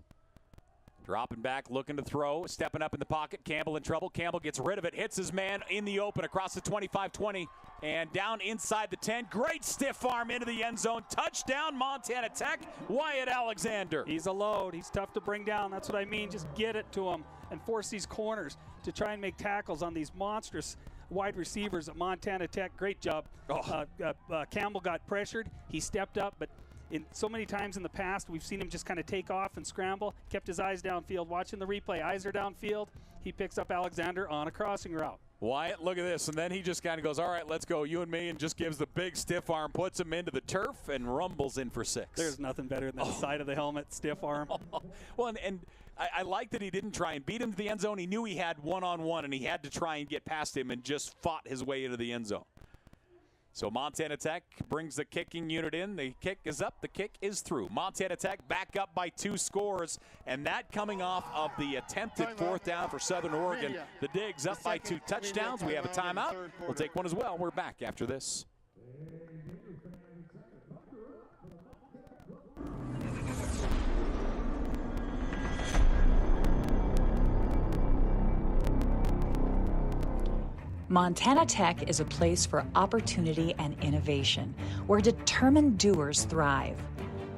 Dropping back, looking to throw, stepping up in the pocket. Campbell in trouble. Campbell gets rid of it, hits his man in the open across the 25-20 and down inside the 10. Great stiff arm into the end zone. Touchdown, Montana Tech. Wyatt Alexander. He's a load. He's tough to bring down. That's what I mean. Just get it to him and force these corners to try and make tackles on these monstrous wide receivers at Montana Tech. Great job. Campbell got pressured. He stepped up, but so many times in the past, we've seen him just kind of take off and scramble. Kept his eyes downfield. Watching the replay, eyes are downfield. He picks up Alexander on a crossing route. Wyatt, look at this. And then he just kind of goes, all right, let's go, you and me, and just gives the big stiff arm, puts him into the turf, and rumbles in for 6. There's nothing better than the side of the helmet, stiff arm. Well, and I like that he didn't try and beat him to the end zone. He knew he had one-on-one, and he had to try and get past him and just fought his way into the end zone. So Montana Tech brings the kicking unit in. The kick is up. The kick is through. Montana Tech back up by 2 scores, and that coming off of the attempted 4th down for Southern Oregon. The Digs up by 2 touchdowns. We have a timeout. We'll take one as well. We're back after this. Montana Tech is a place for opportunity and innovation, where determined doers thrive.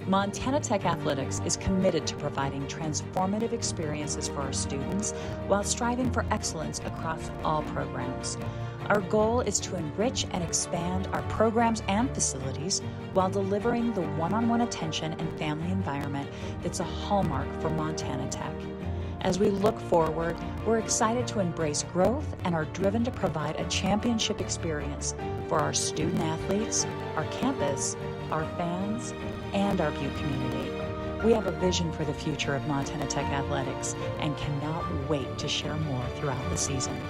Montana Tech Athletics is committed to providing transformative experiences for our students while striving for excellence across all programs. Our goal is to enrich and expand our programs and facilities while delivering the one-on-one attention and family environment that's a hallmark for Montana Tech. As we look forward, we're excited to embrace growth and are driven to provide a championship experience for our student athletes, our campus, our fans, and our Butte community. We have a vision for the future of Montana Tech Athletics and cannot wait to share more throughout the season.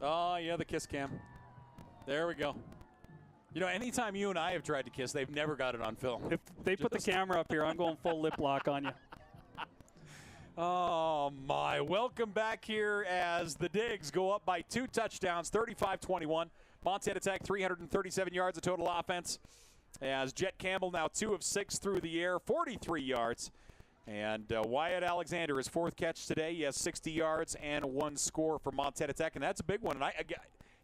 Oh, yeah, the kiss cam. There we go. You know, anytime you and I have tried to kiss, they've never got it on film. If they put the camera up here, I'm going full lip lock on you. Oh, my. Welcome back here as the Digs go up by 2 touchdowns, 35-21. Montana Tech, 337 yards of total offense. As Jet Campbell now 2 of 6 through the air, 43 yards. And Wyatt Alexander, his 4th catch today. He has 60 yards and 1 score for Montana Tech, and that's a big one. And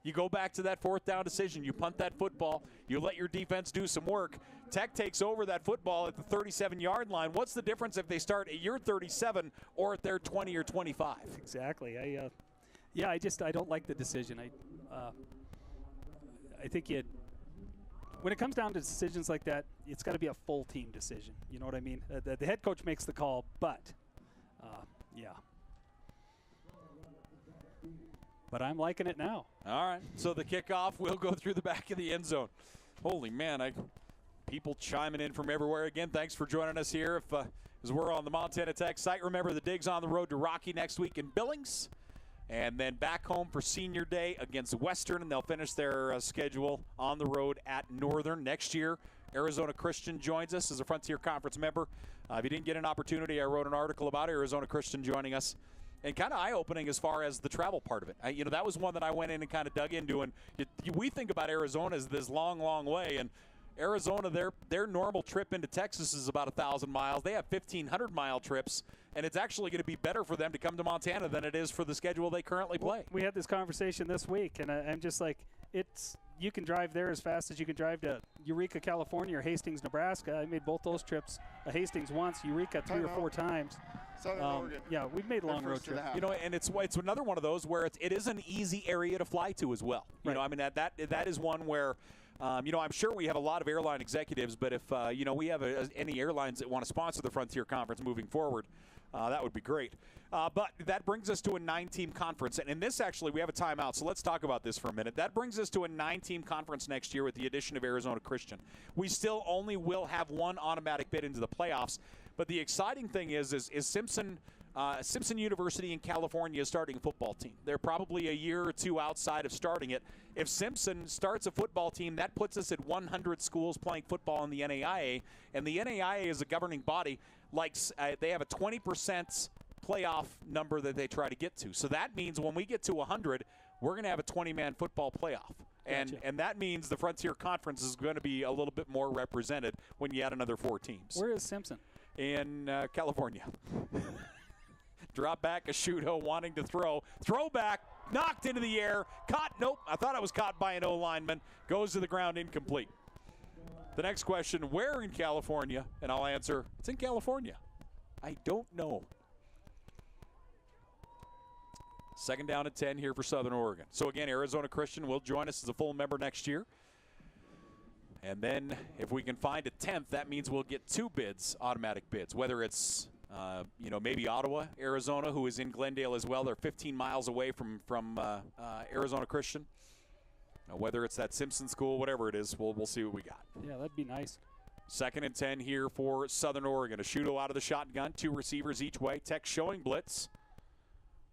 you go back to that 4th down decision. You punt that football. You let your defense do some work. Tech takes over that football at the 37-yard line. What's the difference if they start at your 37 or at their 20 or 25? Exactly. I don't like the decision. I think when it comes down to decisions like that, it's got to be a full team decision. You know what I mean? The head coach makes the call, but yeah. But I'm liking it now. All right. So the kickoff will go through the back of the end zone. Holy man, people chiming in from everywhere. Again, thanks for joining us here. As we're on the Montana Tech site, remember the Digs on the road to Rocky next week in Billings. And then back home for Senior Day against Western, and they'll finish their schedule on the road at Northern. Next year, Arizona Christian joins us as a Frontier Conference member. If you didn't get an opportunity, I wrote an article about Arizona Christian joining us. And kind of eye-opening as far as the travel part of it. That was one that I went in and kind of dug into. And we think about Arizona as this long, long way. And Arizona, their normal trip into Texas is about 1,000 miles. They have 1,500-mile trips. And it's actually going to be better for them to come to Montana than it is for the schedule they currently play. We had this conversation this week, and I'm just like, you can drive there as fast as you can drive to Eureka, California, or Hastings, Nebraska. I made both those trips. Hastings once, Eureka 3 or 4 times. Yeah, we've made long road trips. And it's another one of those where it is an easy area to fly to as well. Right. That is one where. I'm sure we have a lot of airline executives, but if we have any airlines that want to sponsor the Frontier Conference moving forward, that would be great. But that brings us to a 9-team conference. And in this, actually, we have a timeout, so let's talk about this for a minute. That brings us to a 9-team conference next year with the addition of Arizona Christian. We still only will have one automatic bid into the playoffs. But the exciting thing is Simpson University in California is starting a football team. They're probably a year or two outside of starting it. If Simpson starts a football team, that puts us at 100 schools playing football in the NAIA. And the NAIA is a governing body. They have a 20% playoff number that they try to get to. So that means when we get to 100, we're going to have a 20-man football playoff. Gotcha. And that means the Frontier Conference is going to be a little bit more represented when you add another 4 teams. Where is Simpson? In California. Drop back, Asciutto wanting to throw. Throw back, knocked into the air. Caught, nope, I thought I was caught by an O-lineman. Goes to the ground, incomplete. The next question, where in California? And I'll answer, it's in California. I don't know. 2nd down at 10 here for Southern Oregon. So again, Arizona Christian will join us as a full member next year. And then if we can find a 10th, that means we'll get 2 bids, automatic bids, whether it's maybe Ottawa, Arizona, who is in Glendale as well. They're 15 miles away from Arizona Christian. Whether it's that Simpson School, whatever it is, we'll see what we got. Yeah, that'd be nice. 2nd and 10 here for Southern Oregon. Ashuto out of the shotgun, 2 receivers each way. Tech showing blitz.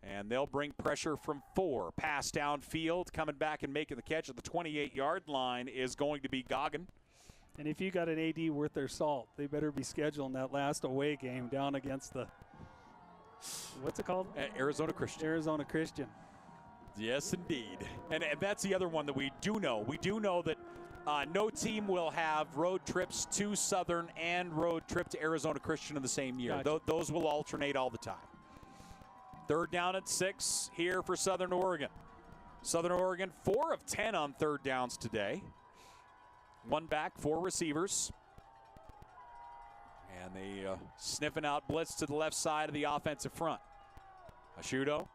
And they'll bring pressure from 4. Pass downfield, coming back and making the catch at the 28-yard line is going to be Goggin. And if you got an AD worth their salt, they better be scheduling that last away game down against the, what's it called? Arizona Christian. Arizona Christian. Yes, indeed. And that's the other one that we do know. We do know that no team will have road trips to Southern and road trip to Arizona Christian in the same year. Gotcha. Those will alternate all the time. 3rd down at 6 here for Southern Oregon. Southern Oregon, 4 of 10 on 3rd downs today. 1 back, 4 receivers. And they sniffing out blitz to the left side of the offensive front. Ashuto.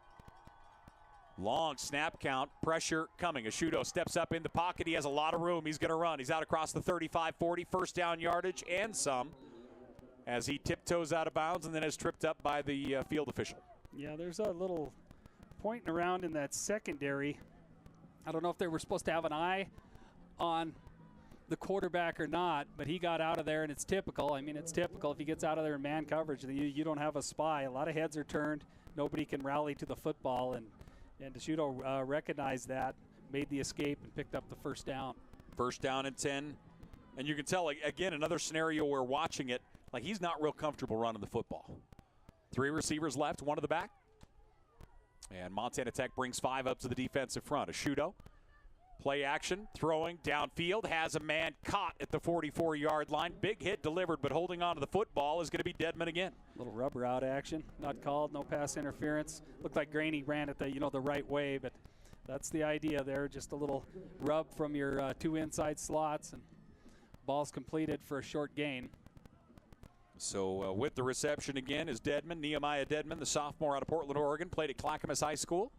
Long snap count, pressure coming. Ashuto steps up in the pocket. He has a lot of room. He's going to run. He's out across the 35-40, 1st down yardage and some as he tiptoes out of bounds and then is tripped up by the field official. Yeah, there's a little pointing around in that secondary. I don't know if they were supposed to have an eye on the quarterback or not, but he got out of there, and it's typical. I mean, it's typical. If he gets out of there in man coverage, you don't have a spy. A lot of heads are turned. Nobody can rally to the football, and Ashuto recognized that, made the escape, and picked up the 1st down. 1st down and 10. And you can tell, like, again, another scenario where watching it, like he's not real comfortable running the football. 3 receivers left, 1 to the back. And Montana Tech brings 5 up to the defensive front. Ashuto, play action, throwing downfield, has a man caught at the 44-yard line. Big hit delivered, but holding on to the football is going to be Dedman again. Little rubber out action, not called, no pass interference. Looked like Graney ran it the right way, but that's the idea there. Just a little rub from your 2 inside slots, and ball's completed for a short gain. So with the reception again is Dedman, Nehemiah Dedman, the sophomore out of Portland, Oregon, played at Clackamas High School.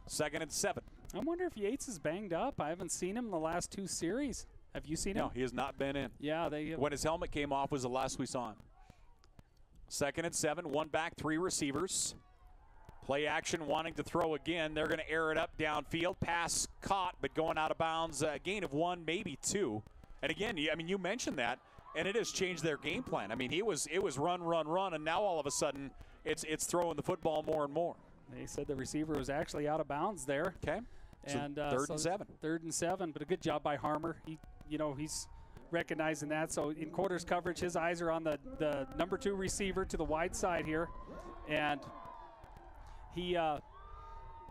2nd and 7. I wonder if Yates is banged up. I haven't seen him in the last 2 series. Have you seen him? No, he has not been in. Yeah, when his helmet came off was the last we saw him. 2nd and 7, 1 back, 3 receivers. Play action, wanting to throw again. They're going to air it up downfield. Pass caught, but going out of bounds. Gain of 1, maybe 2. And again, I mean, you mentioned that. And it has changed their game plan. I mean, it was run, and now all of a sudden it's throwing the football more and more. They said the receiver was actually out of bounds there. Okay. And so 3rd and 7. 3rd and 7, but a good job by Harmer. He's recognizing that. So in quarters coverage, his eyes are on the number 2 receiver to the wide side here, and he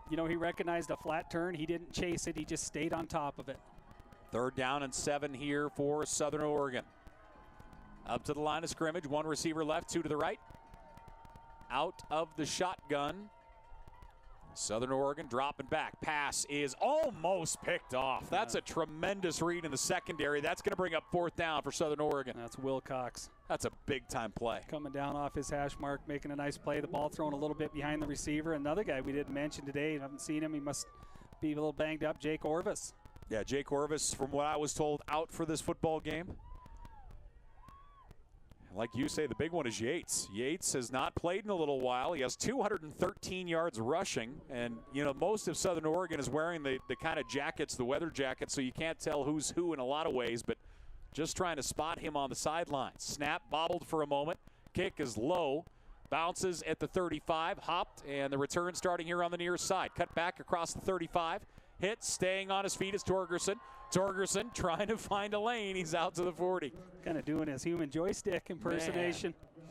he recognized a flat turn. He didn't chase it. He just stayed on top of it. 3rd down and 7 here for Southern Oregon. Up to the line of scrimmage, 1 receiver left, 2 to the right. Out of the shotgun. Southern Oregon dropping back. Pass is almost picked off. That's a tremendous read in the secondary. That's going to bring up 4th down for Southern Oregon. That's Wilcox. That's a big-time play. Coming down off his hash mark, making a nice play. The ball thrown a little bit behind the receiver. Another guy we didn't mention today, I haven't seen him. He must be a little banged up, Jake Orvis. Yeah, Jake Orvis, from what I was told, out for this football game. Like you say, the big one is Yates. Yates has not played in a little while. He has 213 yards rushing. And, most of Southern Oregon is wearing the kind of jackets, the weather jackets, so you can't tell who's who in a lot of ways. But just trying to spot him on the sidelines. Snap, bobbled for a moment. Kick is low. Bounces at the 35. Hopped, and the return starting here on the near side. Cut back across the 35. Hit, staying on his feet is Torgerson. Torgerson trying to find a lane. He's out to the 40. Kind of doing his human joystick impersonation. Man.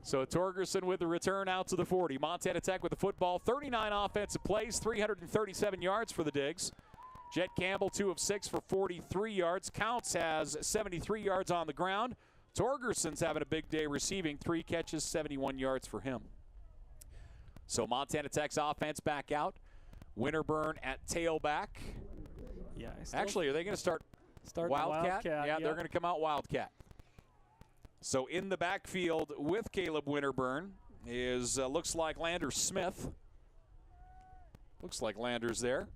So Torgerson with the return out to the 40. Montana Tech with the football. 39 offensive plays, 337 yards for the Digs. Jet Campbell, 2 of 6 for 43 yards. Counts has 73 yards on the ground. Torgerson's having a big day receiving. 3 catches, 71 yards for him. So Montana Tech's offense back out. Winterburn at tailback. Yeah. Actually, are they going to start Wildcat? Yeah, they're going to come out Wildcat. So in the backfield with Caleb Winterburn is looks like Lander Smith. Looks like Lander's there.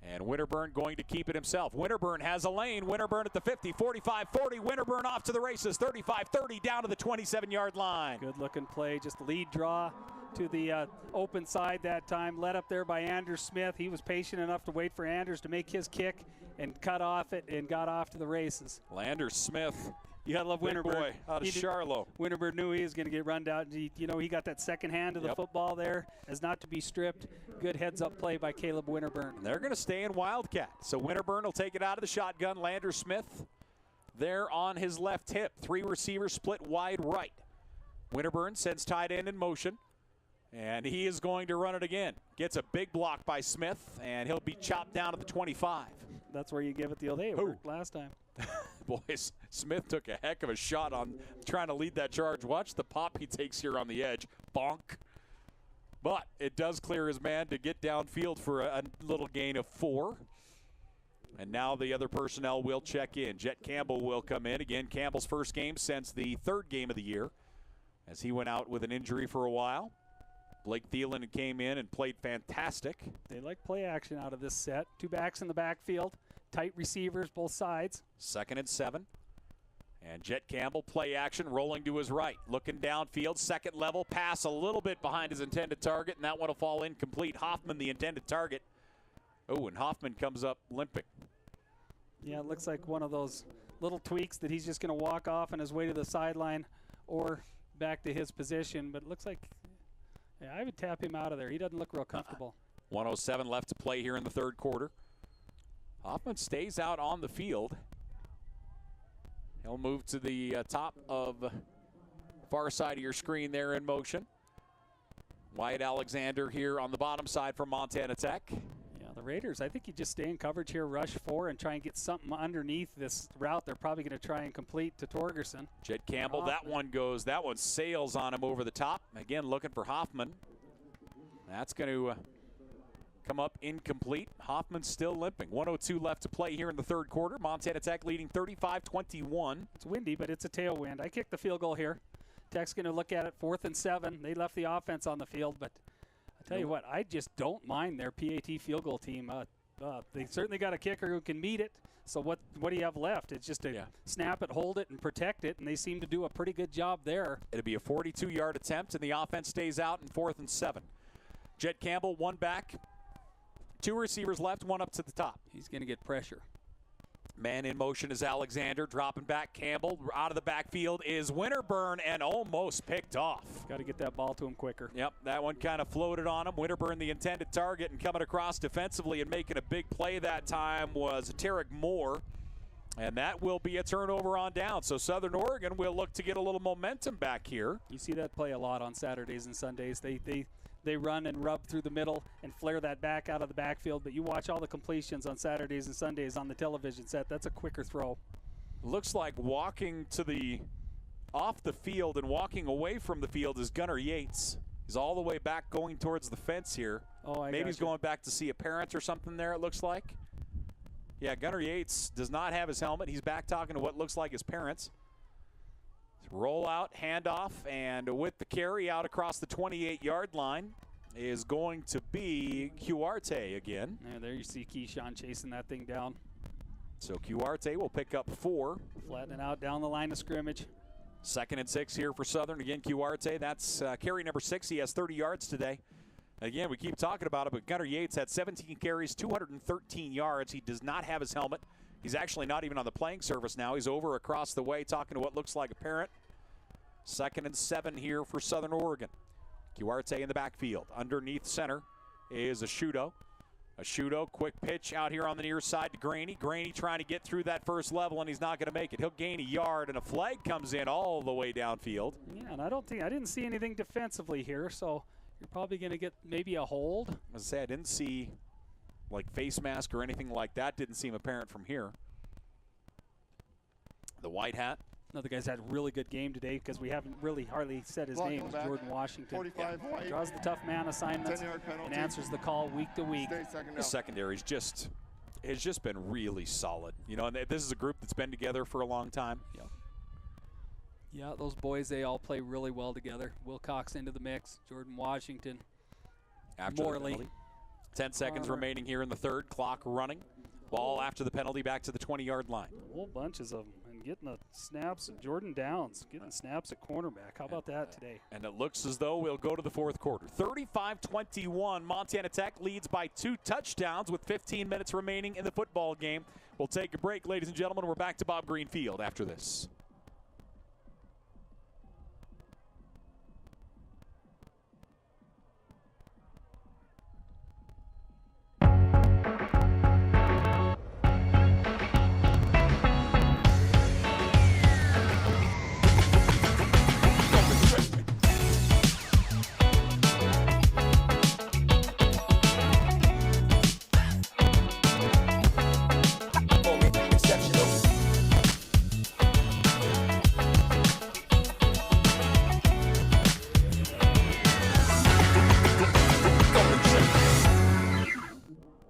And Winterburn going to keep it himself. Winterburn has a lane. Winterburn at the 50, 45, 40. Winterburn off to the races. 35, 30 down to the 27-yard line. Good looking play. Just lead draw. to the open side that time. Led up there by Anders Smith. He was patient enough to wait for Anders to make his kick and cut off it and got off to the races. Anders Smith. You gotta love Winterberg. Boy, out of Charlotte. Winterberg knew he was going to get run down. He got that second hand of the football there, as not to be stripped. Good heads-up play by Caleb Winterburn. They're going to stay in Wildcat. So Winterburn will take it out of the shotgun. Lander Smith there on his left hip. 3 receivers split wide right. Winterburn sends tight end in motion, and he is going to run it again. Gets a big block by Smith, and he'll be chopped down to the 25. That's where you give it the old, hey, it worked last time. Boys, Smith took a heck of a shot on trying to lead that charge. Watch the pop he takes here on the edge. Bonk. But it does clear his man to get downfield for a little gain of 4. And now the other personnel will check in. Jet Campbell will come in. Again, Campbell's first game since the 3rd game of the year, as he went out with an injury for a while. Blake Thielen came in and played fantastic. They like play action out of this set. 2 backs in the backfield. Tight receivers, both sides. 2nd and 7. And Jet Campbell, play action, rolling to his right. Looking downfield, second level, pass a little bit behind his intended target, and that one will fall incomplete. Hoffman, the intended target. Oh, and Hoffman comes up limping. Yeah, it looks like one of those little tweaks that he's just going to walk off on his way to the sideline or back to his position. But it looks like, yeah, I would tap him out of there. He doesn't look real comfortable. 1:07 left to play here in the 3rd quarter. Hoffman stays out on the field. He'll move to the top of far side of your screen there in motion. Wyatt Alexander here on the bottom side for Montana Tech. Yeah, the Raiders, I think you just stay in coverage here, rush 4, and try and get something underneath this route. They're probably going to try and complete to Torgerson. Jet Campbell, that one sails on him over the top. Again, looking for Hoffman. That's going to come up incomplete. Hoffman's still limping. 1:02 left to play here in the 3rd quarter. Montana Tech leading 35-21. It's windy, but it's a tailwind. I kicked the field goal here. Tech's going to look at it, 4th and 7. They left the offense on the field, but I tell you what, I just don't mind their PAT field goal team. They certainly got a kicker who can meet it. So what do you have left? It's just to snap it, hold it, and protect it, and they seem to do a pretty good job there. It'll be a 42-yard attempt, and the offense stays out in 4th and 7. Jet Campbell, 1 back. 2 receivers left, 1 up to the top. He's going to get pressure. Man in motion is Alexander, dropping back. Campbell out of the backfield is Winterburn, and almost picked off. Got to get that ball to him quicker. Yep, that one kind of floated on him. Winterburn, the intended target, and coming across defensively and making a big play that time was Tarek Moore. And that will be a turnover on down. So Southern Oregon will look to get a little momentum back here. You see that play a lot on Saturdays and Sundays. They run and rub through the middle and flare that back out of the backfield. But you watch all the completions on Saturdays and Sundays on the television set. That's a quicker throw. Looks like walking to the off the field and walking away from the field is Gunnar Yates. He's all the way back going towards the fence here. Maybe he's going back to see a parent or something there, it looks like. Yeah, Gunnar Yates does not have his helmet. He's back talking to what looks like his parents. Roll out, handoff, and with the carry out across the 28-yard line is going to be Cuarte again. Yeah, there you see Keyshawn chasing that thing down. So Cuarte will pick up 4. Flattening out down the line of scrimmage. 2nd and 6 here for Southern. Again, Cuarte, that's carry number 6. He has 30 yards today. Again, we keep talking about it, but Gunnar Yates had 17 carries, 213 yards. He does not have his helmet. He's actually not even on the playing surface now. He's over across the way talking to what looks like a parent. 2nd and 7 here for Southern Oregon. Cuarte in the backfield. Underneath center is Ashudo. Ashudo, quick pitch out here on the near side to Graney. Graney trying to get through that first level, and he's not going to make it. He'll gain a yard, and a flag comes in all the way downfield. Yeah, and I didn't see anything defensively here, so you're probably going to get maybe a hold. As I say, I didn't see like face mask or anything like that. Didn't seem apparent from here. The white hat. Another guy's had a really good game today because we haven't really hardly said his name. Jordan Washington. Draws the tough man assignments and answers the call week to week. The secondary has just been really solid. You know, and this is a group that's been together for a long time. Yep. Yeah, those boys, they all play really well together. Will Cox into the mix. Jordan Washington. Morley. 10 seconds remaining here in the 3rd. Clock running. Ball after the penalty back to the 20-yard line. Whole bunches of them. And getting the snaps, and Jordan Downs getting snaps at cornerback. How about that today? And it looks as though we'll go to the fourth quarter. 35-21, Montana Tech leads by 2 touchdowns with 15 minutes remaining in the football game. We'll take a break, ladies and gentlemen. We're back to Bob Greenfield after this.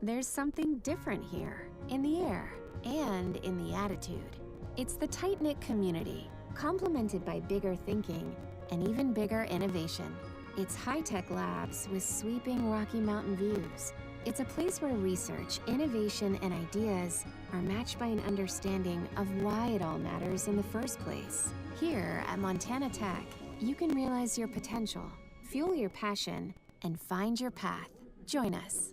There's something different here, in the air and in the attitude. It's the tight-knit community, complemented by bigger thinking and even bigger innovation. It's high-tech labs with sweeping Rocky Mountain views. It's a place where research, innovation, and ideas are matched by an understanding of why it all matters in the first place. Here at Montana Tech, you can realize your potential, fuel your passion, and find your path. Join us.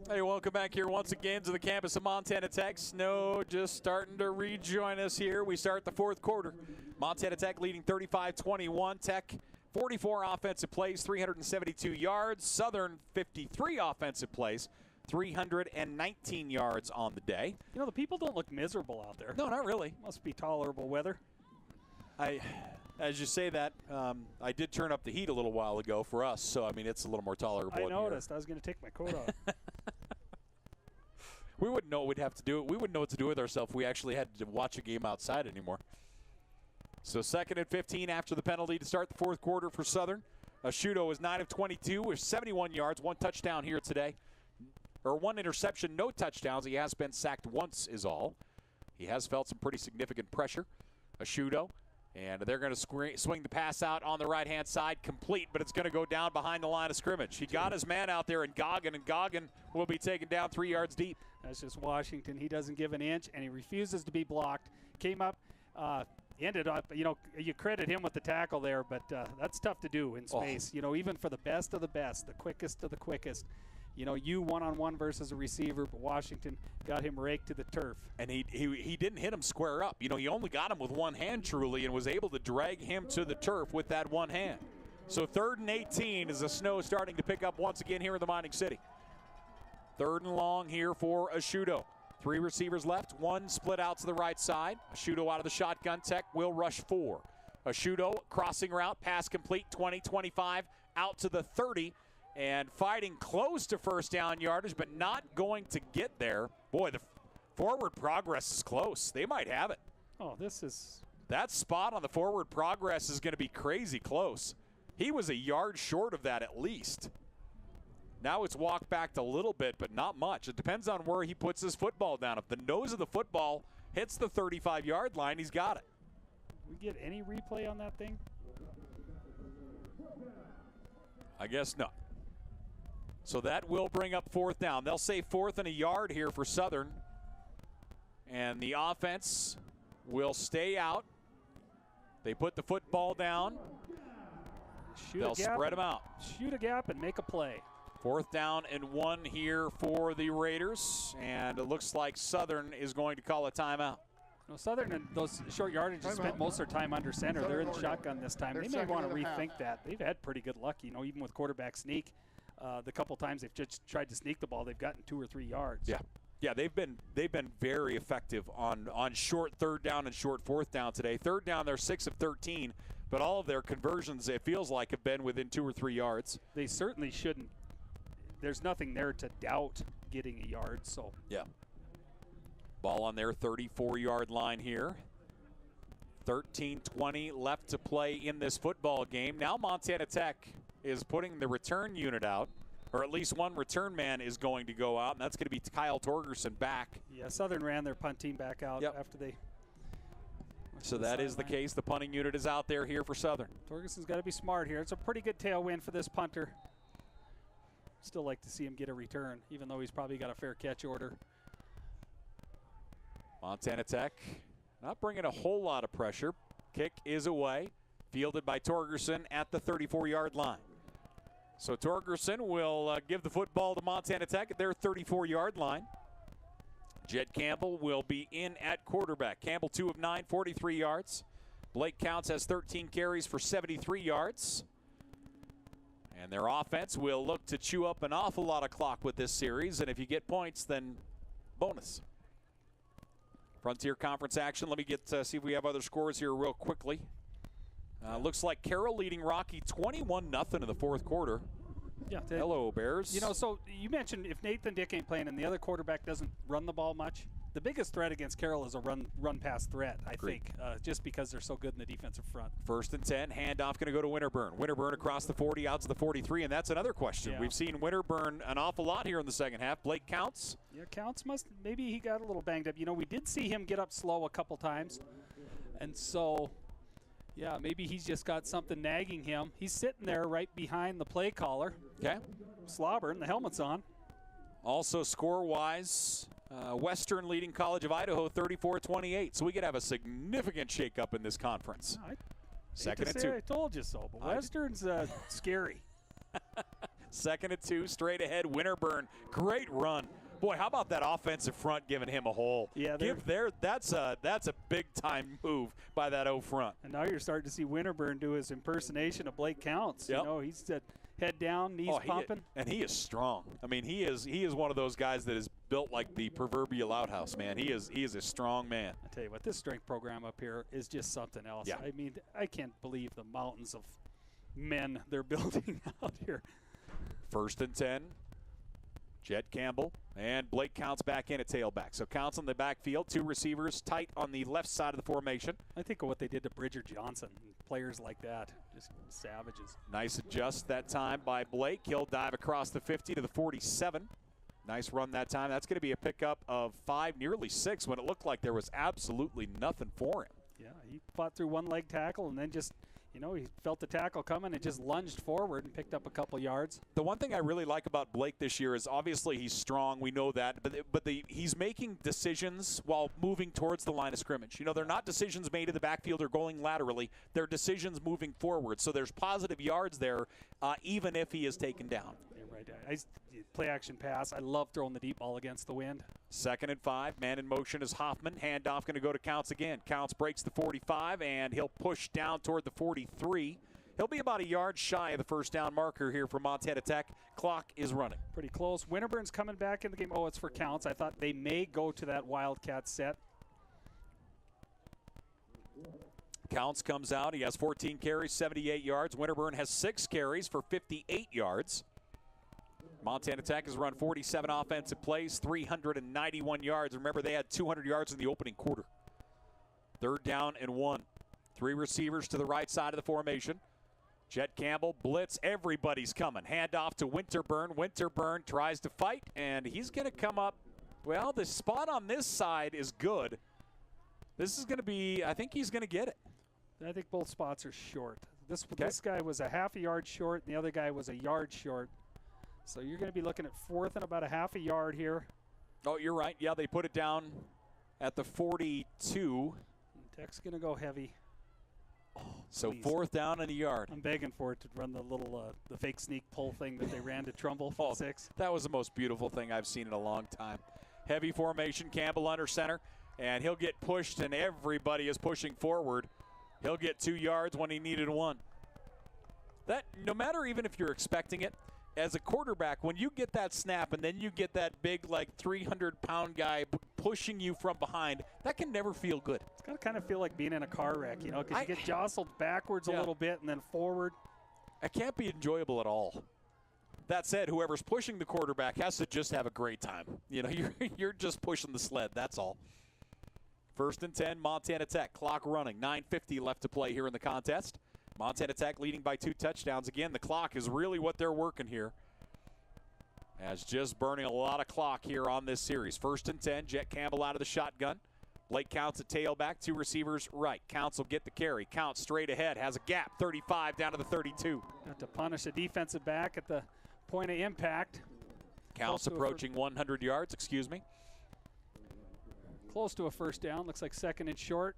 Hey, welcome back here once again to the campus of Montana Tech. Snow just starting to rejoin us here. We start the fourth quarter. Montana Tech leading 35-21. Tech 44 offensive plays, 372 yards. Southern 53 offensive plays, 319 yards on the day. You know, the people don't look miserable out there. No, not really. Must be tolerable weather. As you say that, I did turn up the heat a little while ago for us, so I mean it's a little more tolerable. I noticed. I was going to take my coat off. We wouldn't know what we'd have to do. We wouldn't know what to do with ourselves if we actually had to watch a game outside anymore. So 2nd and 15 after the penalty to start the fourth quarter for Southern. Ashuto is 9 of 22 with 71 yards, 1 touchdown here today. Or 1 interception, no touchdowns. He has been sacked once is all. He has felt some pretty significant pressure. Ashuto. And they're going to swing the pass out on the right-hand side, complete, but it's going to go down behind the line of scrimmage. He got his man out there in Goggin, and Goggin will be taken down 3 yards deep. That's just Washington. He doesn't give an inch, and he refuses to be blocked. Came up, ended up, you know, you credit him with the tackle there, but that's tough to do in space. You know, even for the best of the best, the quickest of the quickest. You know, you one-on-one versus a receiver, but Washington got him raked to the turf. And he didn't hit him square up. You know, he only got him with one hand, truly, and was able to drag him to the turf with that one hand. So 3rd and 18 as the snow starting to pick up once again here in the Mining City. 3rd and long here for Ashuto. 3 receivers left, 1 split out to the right side. Ashuto out of the shotgun. Tech will rush 4. Ashuto crossing route, pass complete, 20, 25, out to the 30. And fighting close to first down yardage, but not going to get there. Boy, the forward progress is close. They might have it. Oh, this is... That spot on the forward progress is going to be crazy close. He was a yard short of that at least. Now it's walked back a little bit, but not much. It depends on where he puts his football down. If the nose of the football hits the 35-yard line, he's got it. We get any replay on that thing? I guess not. So that will bring up 4th down. They'll say 4th and a yard here for Southern. And the offense will stay out. They put the football down. They'll spread them out. Shoot a gap and make a play. 4th down and 1 here for the Raiders. And it looks like Southern is going to call a timeout. No, Southern and those short yardages spent most of their time under center. They're in the shotgun this time. They may want to rethink that. They've had pretty good luck, you know, even with quarterback sneak. The couple times they've just tried to sneak the ball, they've gotten 2 or 3 yards. Yeah, they've been very effective on short 3rd down and short 4th down today. 3rd down, they're 6 of 13, but all of their conversions, it feels like, have been within 2 or 3 yards. They certainly shouldn't. There's nothing there to doubt getting a yard. So yeah, ball on their 34-yard line here. 13:20 left to play in this football game. Now Montana Tech is putting the return unit out, or at least one return man is going to go out, and that's going to be Kyle Torgerson back. Yeah, Southern ran their punt team back out after they. So that is the case. The punting unit is out there here for Southern. Torgerson's got to be smart here. It's a pretty good tailwind for this punter. still like to see him get a return, even though he's probably got a fair catch order. Montana Tech not bringing a whole lot of pressure. Kick is away, fielded by Torgerson at the 34-yard line. So Torgerson will give the football to Montana Tech at their 34-yard line. Jed Campbell will be in at quarterback. Campbell 2 of 9, 43 yards. Blake Counts has 13 carries for 73 yards. And their offense will look to chew up an awful lot of clock with this series. And if you get points, then bonus. Frontier Conference action. Let me get see if we have other scores here real quickly. Looks like Carroll leading Rocky 21-0 in the fourth quarter. Yeah. Hello, Bears. You know, so you mentioned if Nathan Dick ain't playing and the other quarterback doesn't run the ball much, the biggest threat against Carroll is a run-pass threat, I think, just because they're so good in the defensive front. 1st and 10, handoff going to go to Winterburn. Winterburn across the 40, out to the 43, and that's another question. Yeah. We've seen Winterburn an awful lot here in the second half. Blake Counts. Yeah, Counts maybe he got a little banged up. You know, we did see him get up slow a couple times, and so, yeah, maybe he's just got something nagging him. He's sitting there right behind the play caller. Okay. Slobbering, the helmet's on. Also, score-wise, Western leading College of Idaho 34-28. So we could have a significant shakeup in this conference. Second and 2. I told you so, but Western's scary. 2nd and 2, straight ahead, Winterburn. Great run. Boy, how about that offensive front giving him a hole? Yeah, that's a big-time move by that O front. And now you're starting to see Winterburn do his impersonation of Blake Counts. Yep. You know, he's head down, knees pumping. And he is strong. I mean, he is one of those guys that is built like the proverbial outhouse, man. He is a strong man. I tell you what, this strength program up here is just something else. Yeah. I mean, I can't believe the mountains of men they're building out here. 1st and 10. Jed Campbell and Blake Counts back in at tailback. So Counts on the backfield, 2 receivers tight on the left side of the formation. I think of what they did to Bridger Johnson and players like that, just savages. Nice adjust that time by Blake. He'll dive across the 50 to the 47. Nice run that time. That's going to be a pickup of 5, nearly 6, when it looked like there was absolutely nothing for him. Yeah, he fought through one leg tackle and then just, you know, he felt the tackle coming and just lunged forward and picked up a couple yards. The one thing I really like about Blake this year is obviously he's strong. We know that. But he's making decisions while moving towards the line of scrimmage. You know, they're not decisions made in the backfield or going laterally. They're decisions moving forward. So there's positive yards there, even if he is taken down. You're right. Play action pass. I love throwing the deep ball against the wind. 2nd and 5. Man in motion is Hoffman. Handoff going to go to Counts again. Counts breaks the 45, and he'll push down toward the 43. He'll be about a yard shy of the first down marker here for Montana Tech. Clock is running. Pretty close. Winterburn's coming back in the game. Oh, it's for Counts. I thought they may go to that Wildcat set. Counts comes out. He has 14 carries, 78 yards. Winterburn has 6 carries for 58 yards. Montana Tech has run 47 offensive plays, 391 yards. Remember, they had 200 yards in the opening quarter. 3rd down and 1. 3 receivers to the right side of the formation. Jed Campbell, blitz, everybody's coming. Handoff to Winterburn. Winterburn tries to fight, and he's going to come up. Well, the spot on this side is good. This is going to be, I think he's going to get it. I think both spots are short. This guy was a half a yard short, and the other guy was a yard short. So you're going to be looking at 4th and about a half a yard here. Oh, you're right. Yeah, they put it down at the 42. Tech's going to go heavy. Oh, so please. 4th down and a yard. I'm begging for it to run the little the fake sneak pull thing that they ran to Trumbull for 6. That was the most beautiful thing I've seen in a long time. Heavy formation, Campbell under center, and he'll get pushed, and everybody is pushing forward. He'll get 2 yards when he needed 1. That, no matter even if you're expecting it, as a quarterback, when you get that snap and then you get that big, like, 300-pound guy pushing you from behind, that can never feel good. It's got to kind of feel like being in a car wreck, you know, because you get jostled backwards a little bit and then forward. It can't be enjoyable at all. That said, whoever's pushing the quarterback has to just have a great time. You know, you're just pushing the sled, that's all. 1st and 10, Montana Tech. Clock running. 9:50 left to play here in the contest. Montana Tech leading by 2 touchdowns. Again, the clock is really what they're working here. As just burning a lot of clock here on this series. 1st and 10, Jet Campbell out of the shotgun. Blake Counts at tailback, 2 receivers right. Counts will get the carry. Counts straight ahead, has a gap, 35 down to the 32. Got to punish a defensive back at the point of impact. Counts approaching 100 yards, excuse me. Close to a first down. Looks like 2nd and short.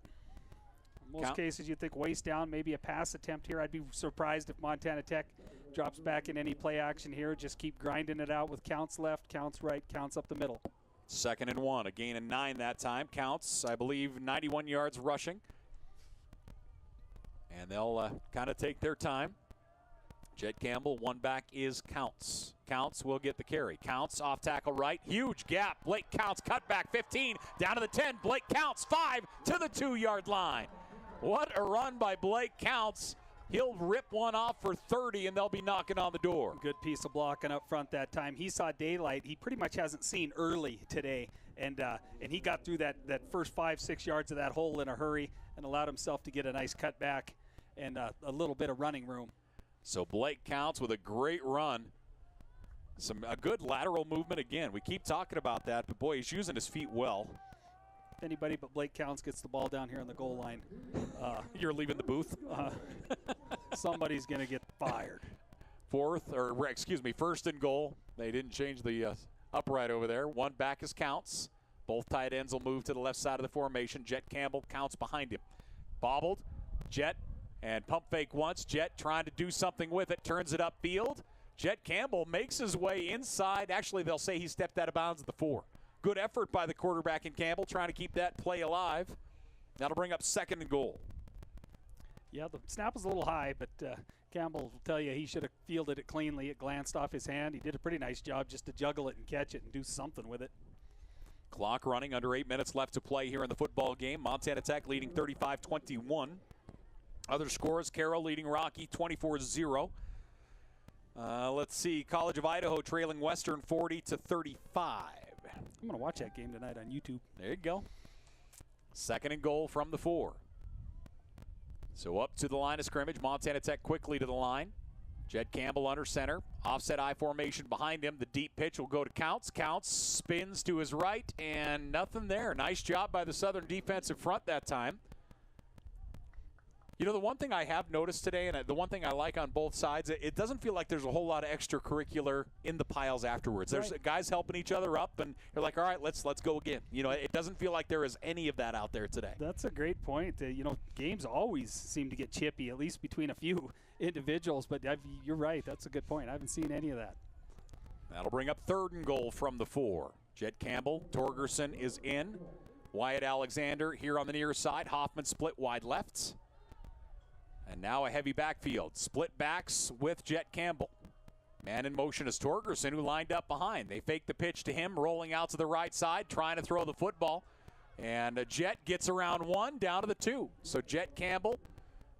In most cases, you'd think waist down, maybe a pass attempt here. I'd be surprised if Montana Tech drops back in any play action here. Just keep grinding it out with counts left, counts right, counts up the middle. 2nd and 1, a gain of 9 that time. Counts, I believe, 91 yards rushing. And they'll kind of take their time. Jed Campbell, one back is Counts. Counts will get the carry. Counts off tackle right. Huge gap. Blake Counts cut back 15. Down to the 10. Blake Counts 5 to the 2-yard line. What a run by Blake Counts. He'll rip one off for 30, and they'll be knocking on the door. Good piece of blocking up front that time. He saw daylight. He pretty much hasn't seen early today. And he got through that first 5-6 yards of that hole in a hurry and allowed himself to get a nice cut back and a little bit of running room. So Blake Counts with a great run. A good lateral movement again. We keep talking about that, but boy, he's using his feet well. If anybody but Blake Counts gets the ball down here on the goal line, you're leaving the booth? Somebody's going to get fired. 1st and goal. They didn't change the upright over there. One back is Counts. Both tight ends will move to the left side of the formation. Jet Campbell, Counts behind him. Bobbled. Jet and pump fake once. Jet trying to do something with it. Turns it upfield. Jet Campbell makes his way inside. Actually, they'll say he stepped out of bounds at the 4. Good effort by the quarterback in Campbell trying to keep that play alive. That'll bring up 2nd and goal. Yeah, the snap was a little high, but Campbell will tell you he should have fielded it cleanly. It glanced off his hand. He did a pretty nice job just to juggle it and catch it and do something with it. Clock running, under 8 minutes left to play here in the football game. Montana Tech leading 35-21. Other scores, Carroll leading Rocky 24-0. Let's see, College of Idaho trailing Western 40-35. I'm going to watch that game tonight on YouTube. There you go. 2nd and goal from the 4. So up to the line of scrimmage. Montana Tech quickly to the line. Jed Campbell under center. Offset I formation behind him. The deep pitch will go to Counts. Counts spins to his right, and nothing there. Nice job by the Southern defensive front that time. You know, the one thing I have noticed today, and the one thing I like on both sides, it doesn't feel like there's a whole lot of extracurricular in the piles afterwards. There's guys helping each other up, and you're like, all right, let's go again. You know, it doesn't feel like there is any of that out there today. That's a great point. You know, games always seem to get chippy, at least between a few individuals, but you're right. That's a good point. I haven't seen any of that. That'll bring up 3rd and goal from the 4. Jed Campbell, Torgerson is in. Wyatt Alexander here on the near side. Hoffman split wide lefts. And now a heavy backfield. Split backs with Jet Campbell. Man in motion is Torgerson, who lined up behind. They fake the pitch to him, rolling out to the right side, trying to throw the football. And Jet gets around 1, down to the 2. So Jet Campbell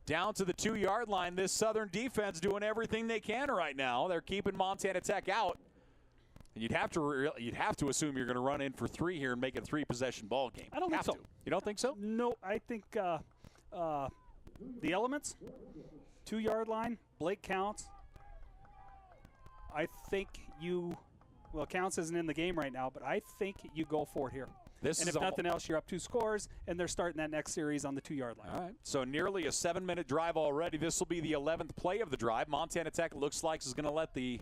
down to the 2-yard line. This Southern defense doing everything they can right now. They're keeping Montana Tech out. And you'd have to assume you're going to run in for 3 here and make it a 3-possession ball game. I don't think so. You don't think so? No, I think the elements, 2-yard line, Blake Counts. I think Counts isn't in the game right now, but I think you go for it here. And if nothing else, you're up 2 scores, and they're starting that next series on the 2-yard line. All right. So nearly a 7-minute drive already. This will be the 11th play of the drive. Montana Tech looks like is going to let I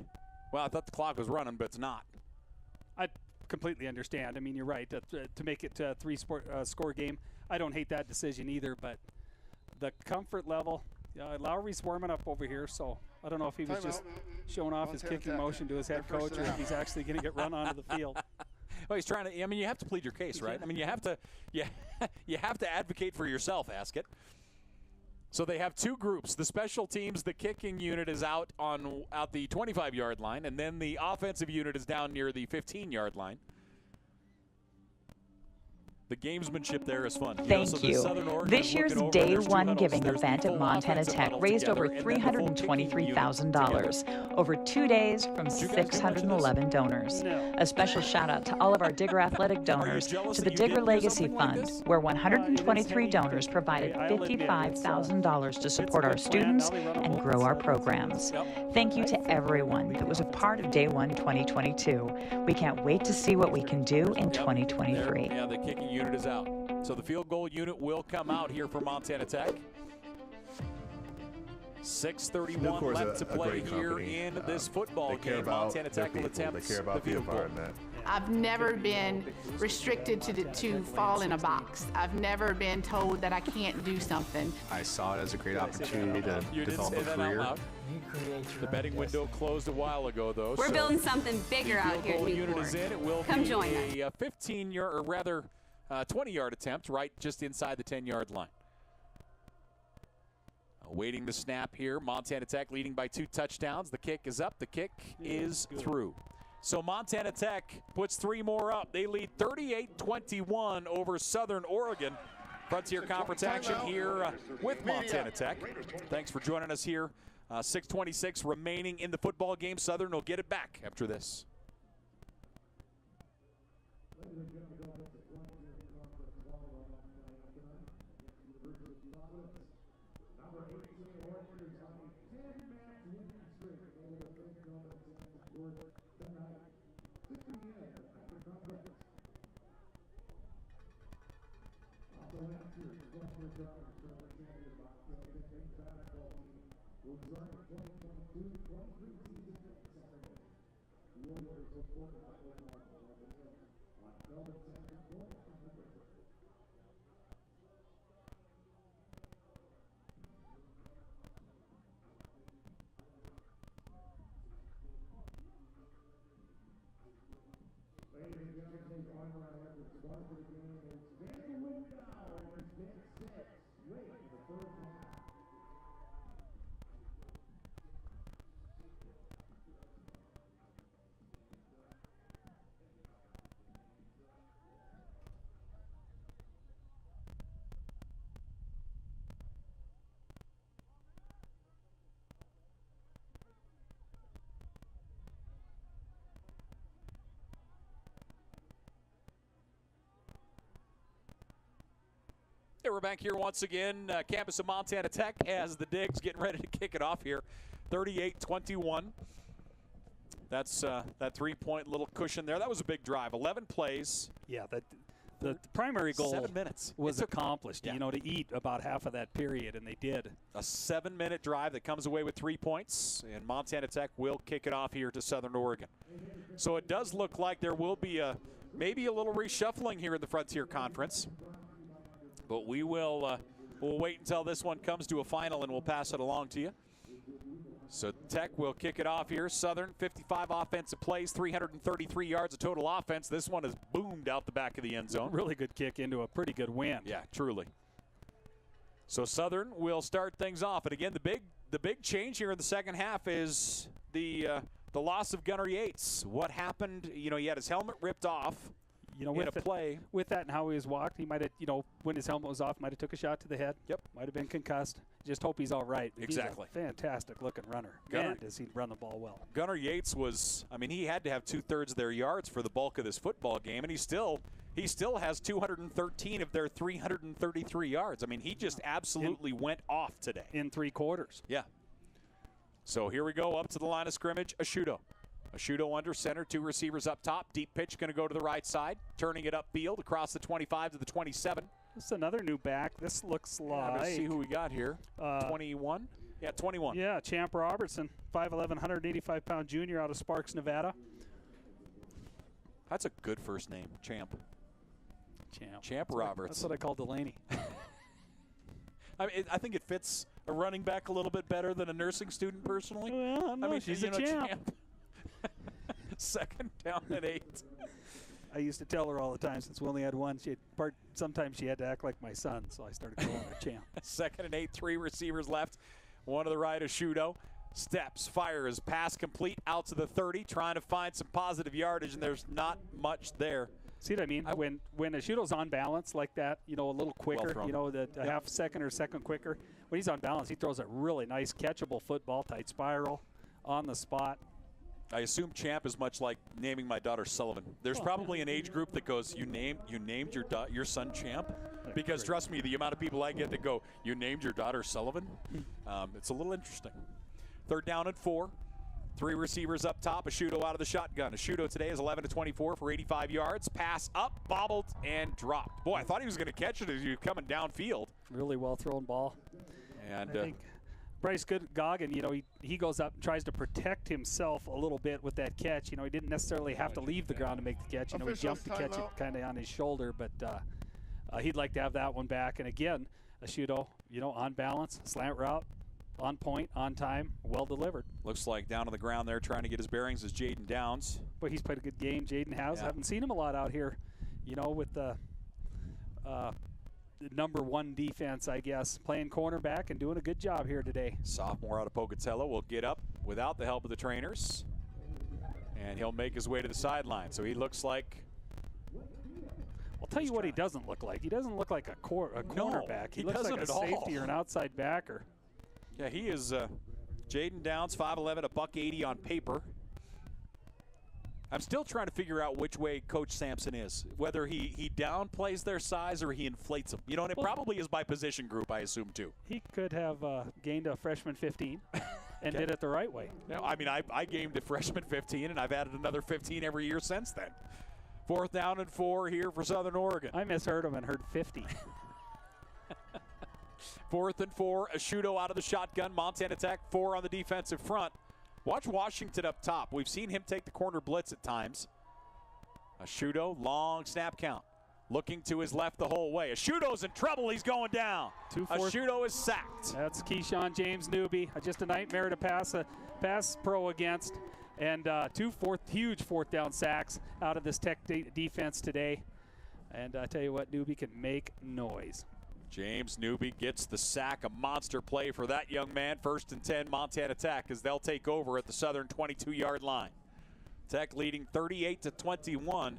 thought the clock was running, but it's not. I completely understand. I mean, you're right. To make it a 3-score game, I don't hate that decision either, but the comfort level, Lowry's warming up over here, so I don't know if he was just showing off his kicking motion to his head coach or if he's actually going to get run onto the field. Well, he's trying to. I mean, you have to plead your case, right? I mean, you have to advocate for yourself, Askett. So they have 2 groups. The special teams, the kicking unit is out the 25-yard line, and then the offensive unit is down near the 15-yard line. The gamesmanship there is fun. Thank you. This year's Day 1 giving event at Montana Tech raised over $323,000 over 2 days from 611 donors. A special shout out to all of our Digger Athletic donors to the Digger Legacy Fund, where 123 donors provided $55,000 to support our students and grow our programs. Thank you to everyone that was a part of Day 1 2022. We can't wait to see what we can do in 2023. Yeah, the kicking unit is out. So the field goal unit will come out here for Montana Tech. 6:31 left to play here in this football game. Montana Tech will attempt the field goal. I've never been restricted to fall in a box. I've never been told that I can't do something. I saw it as a great opportunity to You didn't develop say a that out career. loud. The betting window closed a while ago, though. We're so building something bigger out here at the unit Newport. is in. It will Come be join a 15-yard, or rather 20-yard attempt, right just inside the 10-yard line. Awaiting the snap here. Montana Tech leading by 2 touchdowns. The kick is up. The kick is through. So Montana Tech puts 3 more up. They lead 38-21 over Southern Oregon. Frontier Conference action here with Montana Tech. Thanks for joining us here. 6:26 remaining in the football game. Southern will get it back after this. We're back here once again, campus of Montana Tech as the Digs getting ready to kick it off here. 38-21. That's that 3-point little cushion there. That was a big drive. 11 plays. Yeah, the primary goal 7 minutes was accomplished, you know, to eat about half of that period, and they did. A 7-minute drive that comes away with 3 points, and Montana Tech will kick it off here to Southern Oregon. So it does look like there will be maybe a little reshuffling here in the Frontier Conference. But we will we'll wait until this one comes to a final, and we'll pass it along to you. So Tech will kick it off here. Southern, 55 offensive plays, 333 yards of total offense. This one has boomed out the back of the end zone. Really good kick into a pretty good win. Yeah, truly. So Southern will start things off. And again, the big change here in the second half is the loss of Gunnar Yates. What happened? You know, he had his helmet ripped off. You know, with that and how he was walked, he might have, you know, when his helmet was off, might have took a shot to the head. Yep. Might have been concussed. Just hope he's all right. Exactly. He's a fantastic-looking runner. Man, does he run the ball well. Gunnar Yates was, I mean, he had to have 2/3 of their yards for the bulk of this football game, and he still has 213 of their 333 yards. I mean, he just absolutely went off today. In 3 quarters. Yeah. So here we go, up to the line of scrimmage, Ashudo. Ashudo under center, 2 receivers up top. Deep pitch going to go to the right side. Turning it upfield across the 25 to the 27. This is another new back. This looks like. Let's see who we got here. 21? Yeah, 21. Yeah, Champ Robertson, 5'11", 185-pound junior out of Sparks, Nevada. That's a good first name, Champ. Champ Roberts. That's what I call Delaney. I mean, I think it fits a running back a little bit better than a nursing student, personally. Well, no, she's a champ. Second down and 8. I used to tell her all the time, since we only had one, sometimes she had to act like my son, so I started calling her champ. Second and 8, 3 receivers left. One to the right of Ashudo. Steps, fires, pass complete out to the 30, trying to find some positive yardage, and there's not much there. See what I mean? When Ashudo's on balance like that, you know, a little quicker, you know, a half second or second quicker, when he's on balance, he throws a really nice catchable football, tight spiral, on the spot. I assume Champ is much like naming my daughter Sullivan. There's probably an age group that goes, you named your son Champ? Because trust me, the amount of people I get that go, you named your daughter Sullivan? It's a little interesting. Third down and 4. 3 receivers up top. Ashudo out of the shotgun. Ashudo today is 11 to 24 for 85 yards. Pass up, bobbled, and dropped. Boy, I thought he was going to catch it as he was coming downfield. Really well thrown ball. And Bryce Goggin, you know, he goes up and tries to protect himself a little bit with that catch. You know, he didn't necessarily have to leave the ground to make the catch. You know, he jumped to catch it kind of on his shoulder, but he'd like to have that one back. And again, Ashudo, you know, on balance, slant route, on point, on time, well delivered. Looks like down on the ground there trying to get his bearings is Jaden Downs. But he's played a good game. Jaden has. Yeah. Haven't seen him a lot out here, you know, with the number one defense, I guess, playing cornerback and doing a good job here today. Sophomore out of Pocatello will get up without the help of the trainers, and he'll make his way to the sideline. So he looks like... I'll tell you what he doesn't look like. He doesn't look like a cornerback. He looks like a safety or an outside backer. Yeah, he is Jaden Downs, 5'11", $180 on paper. I'm still trying to figure out which way Coach Sampson is, whether he downplays their size or he inflates them. You know, and it probably is by position group, I assume, too. He could have gained a freshman 15 and did it the right way. No, I mean, I gained a freshman 15, and I've added another 15 every year since then. 4th down and 4 here for Southern Oregon. I misheard him and heard 50. 4th and 4, Ashudo out of the shotgun. Montana Tech 4 on the defensive front. Watch Washington up top. We've seen him take the corner blitz at times. Ashudo, long snap count. Looking to his left the whole way. Ashudo's in trouble. He's going down. Ashudo is sacked. That's Keyshawn James Newby. Just a nightmare to pass pro against. And huge 4th down sacks out of this Tech defense today. And I tell you what, Newby can make noise. James Newby gets the sack, a monster play for that young man. 1st and 10 Montana Tech as they'll take over at the Southern 22-yard line. Tech leading 38-21.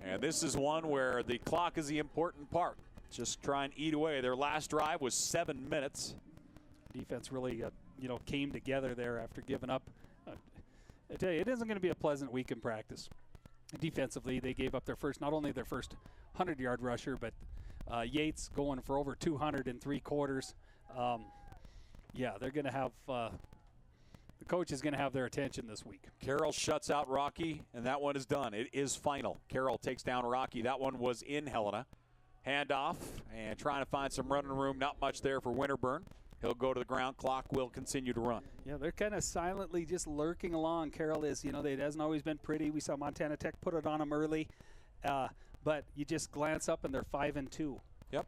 And this is one where the clock is the important part. Just try and eat away. Their last drive was 7 minutes. Defense really, came together there after giving up. I tell you, it isn't going to be a pleasant week in practice. Defensively, they gave up not only their first 100-yard rusher, but Yates going for over 200 in 3 quarters. They're going to have the coach is going to have their attention this week. Carroll shuts out Rocky, and that one is done. It is final. Carroll takes down Rocky. That one was in Helena. Handoff and trying to find some running room. Not much there for Winterburn. He'll go to the ground. Clock will continue to run. Yeah, they're kind of silently just lurking along. Carroll is, it hasn't always been pretty. We saw Montana Tech put it on them early. But you just glance up and they're 5-2. Yep.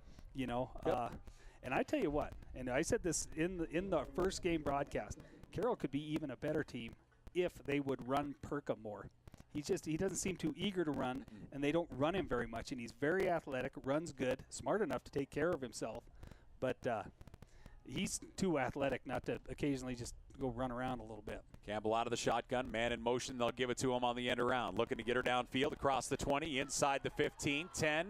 And I tell you what, and I said this in the first game broadcast, Carroll could be even a better team if they would run Perka more. He doesn't seem too eager to run, and they don't run him very much. And he's very athletic, runs good, smart enough to take care of himself. But he's too athletic not to occasionally just go run around a little bit. Campbell out of the shotgun, man in motion. They'll give it to him on the end around. Looking to get her downfield across the 20, inside the 15, 10.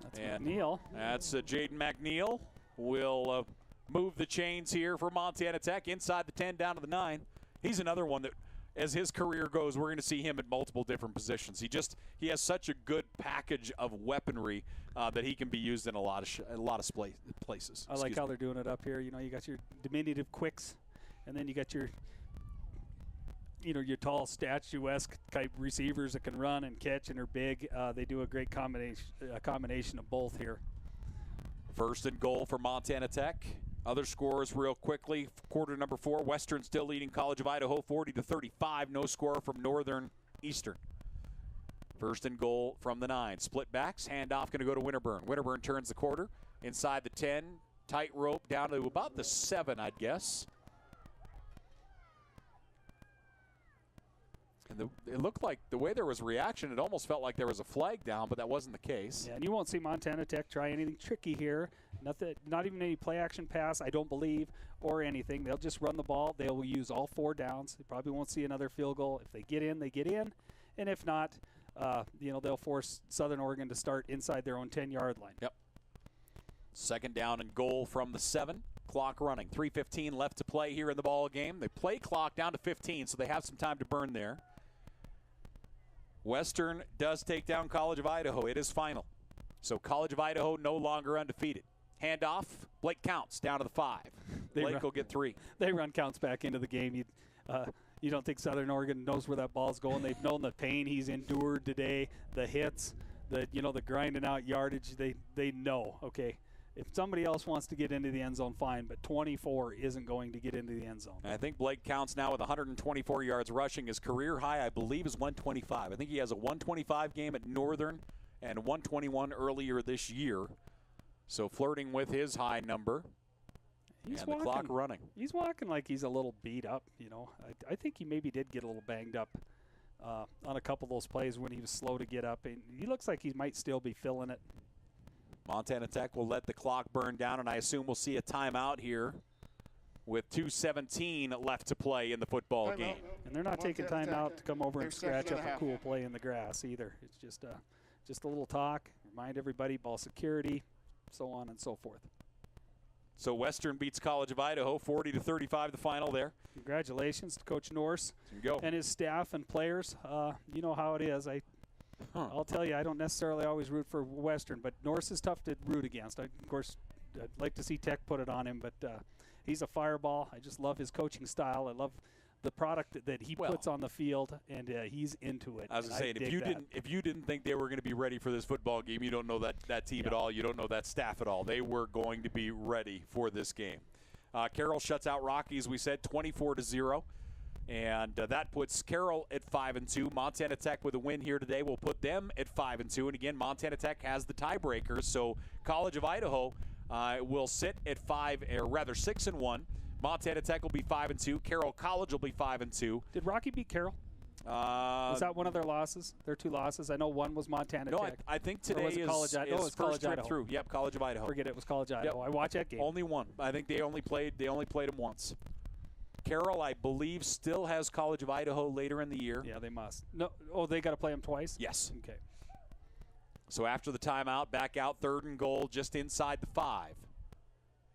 That's McNeil. That's Jaden McNeil. Will move the chains here for Montana Tech. Inside the 10, down to the 9. He's another one that, as his career goes, we're going to see him at multiple different positions. He has such a good package of weaponry that he can be used in a lot of places. I like how they're doing it up here. You got your diminutive quicks, and then you got your tall, statuesque type receivers that can run and catch and are big. They do a great combination of both here. 1st and goal for Montana Tech. Other scores real quickly. Quarter number 4, Western still leading College of Idaho 40-35. No score from Northern Eastern. 1st and goal from the 9. Split backs. Handoff going to go to Winterburn. Winterburn turns the quarter. Inside the 10. Tight rope down to about the 7, I'd guess. And it looked like the way there was reaction, it almost felt like there was a flag down, but that wasn't the case. Yeah, and you won't see Montana Tech try anything tricky here. Not even any play action pass, I don't believe, or anything. They'll just run the ball. They will use all 4 downs. They probably won't see another field goal. If they get in, they get in. And if not, they'll force Southern Oregon to start inside their own 10-yard line. Yep. 2nd down and goal from the 7. Clock running. 3:15 left to play here in the ball game. They play clock down to 15, so they have some time to burn there. Western does take down College of Idaho. It is final. So College of Idaho no longer undefeated. Handoff. Blake Counts down to the 5. Blake will get 3. They run Counts back into the game. You don't think Southern Oregon knows where that ball's going. They've known the pain he's endured today, the hits, the grinding out yardage. They know, okay, if somebody else wants to get into the end zone, fine, but 24 isn't going to get into the end zone. I think Blake counts now with 124 yards rushing. His career high, I believe, is 125. I think he has a 125 game at Northern and 121 earlier this year. So flirting with his high number. He's and the clock running. He's walking like he's a little beat up, you know. I think he maybe did get a little banged up on a couple of those plays when he was slow to get up. And he looks like he might still be feeling it. Montana Tech will let the clock burn down, and I assume we'll see a timeout here with 2:17 left to play in the football game. And they're not taking time out to come over and scratch up a cool play in the grass either. It's just a little talk, remind everybody ball security, so on and so forth. So Western beats College of Idaho 40-35 the final there. Congratulations to Coach Norse go. and his staff and players. You know how it is. I'll tell you, I don't necessarily always root for Western, but Norse is tough to root against. Of course, I'd like to see Tech put it on him, but he's a fireball. I just love his coaching style. I love the product that he puts on the field, and he's into it. I was saying, if you didn't think they were going to be ready for this football game, you don't know that team at all. You don't know that staff at all. They were going to be ready for this game. Carroll shuts out Rocky, as we said, 24-0. And that puts Carroll at 5-2. Montana Tech with a win here today will put them at 5-2. And again, Montana Tech has the tiebreakers. So College of Idaho will sit at 6-1. Montana Tech will be 5-2. Carroll College will be 5-2. Did Rocky beat Carroll? Was that one of their losses? Their two losses? I know one was Montana Tech. No, I think today is first trip through. Yep, College of Idaho. Forget it was College of Idaho. I watched that game. Only one. I think they only played them once. Carroll, I believe, still has College of Idaho later in the year. Yeah, they must. No, they got to play them twice? Yes. Okay. So after the timeout, back out 3rd and goal just inside the 5.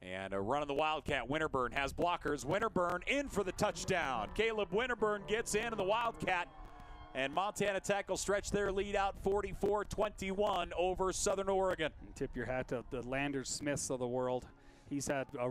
And a run on the Wildcat. Winterburn has blockers. Winterburn in for the touchdown. Caleb Winterburn gets in, and the Wildcat. And Montana Tech will stretch their lead out 44-21 over Southern Oregon. Tip your hat to the Landers Smiths of the world. He's had a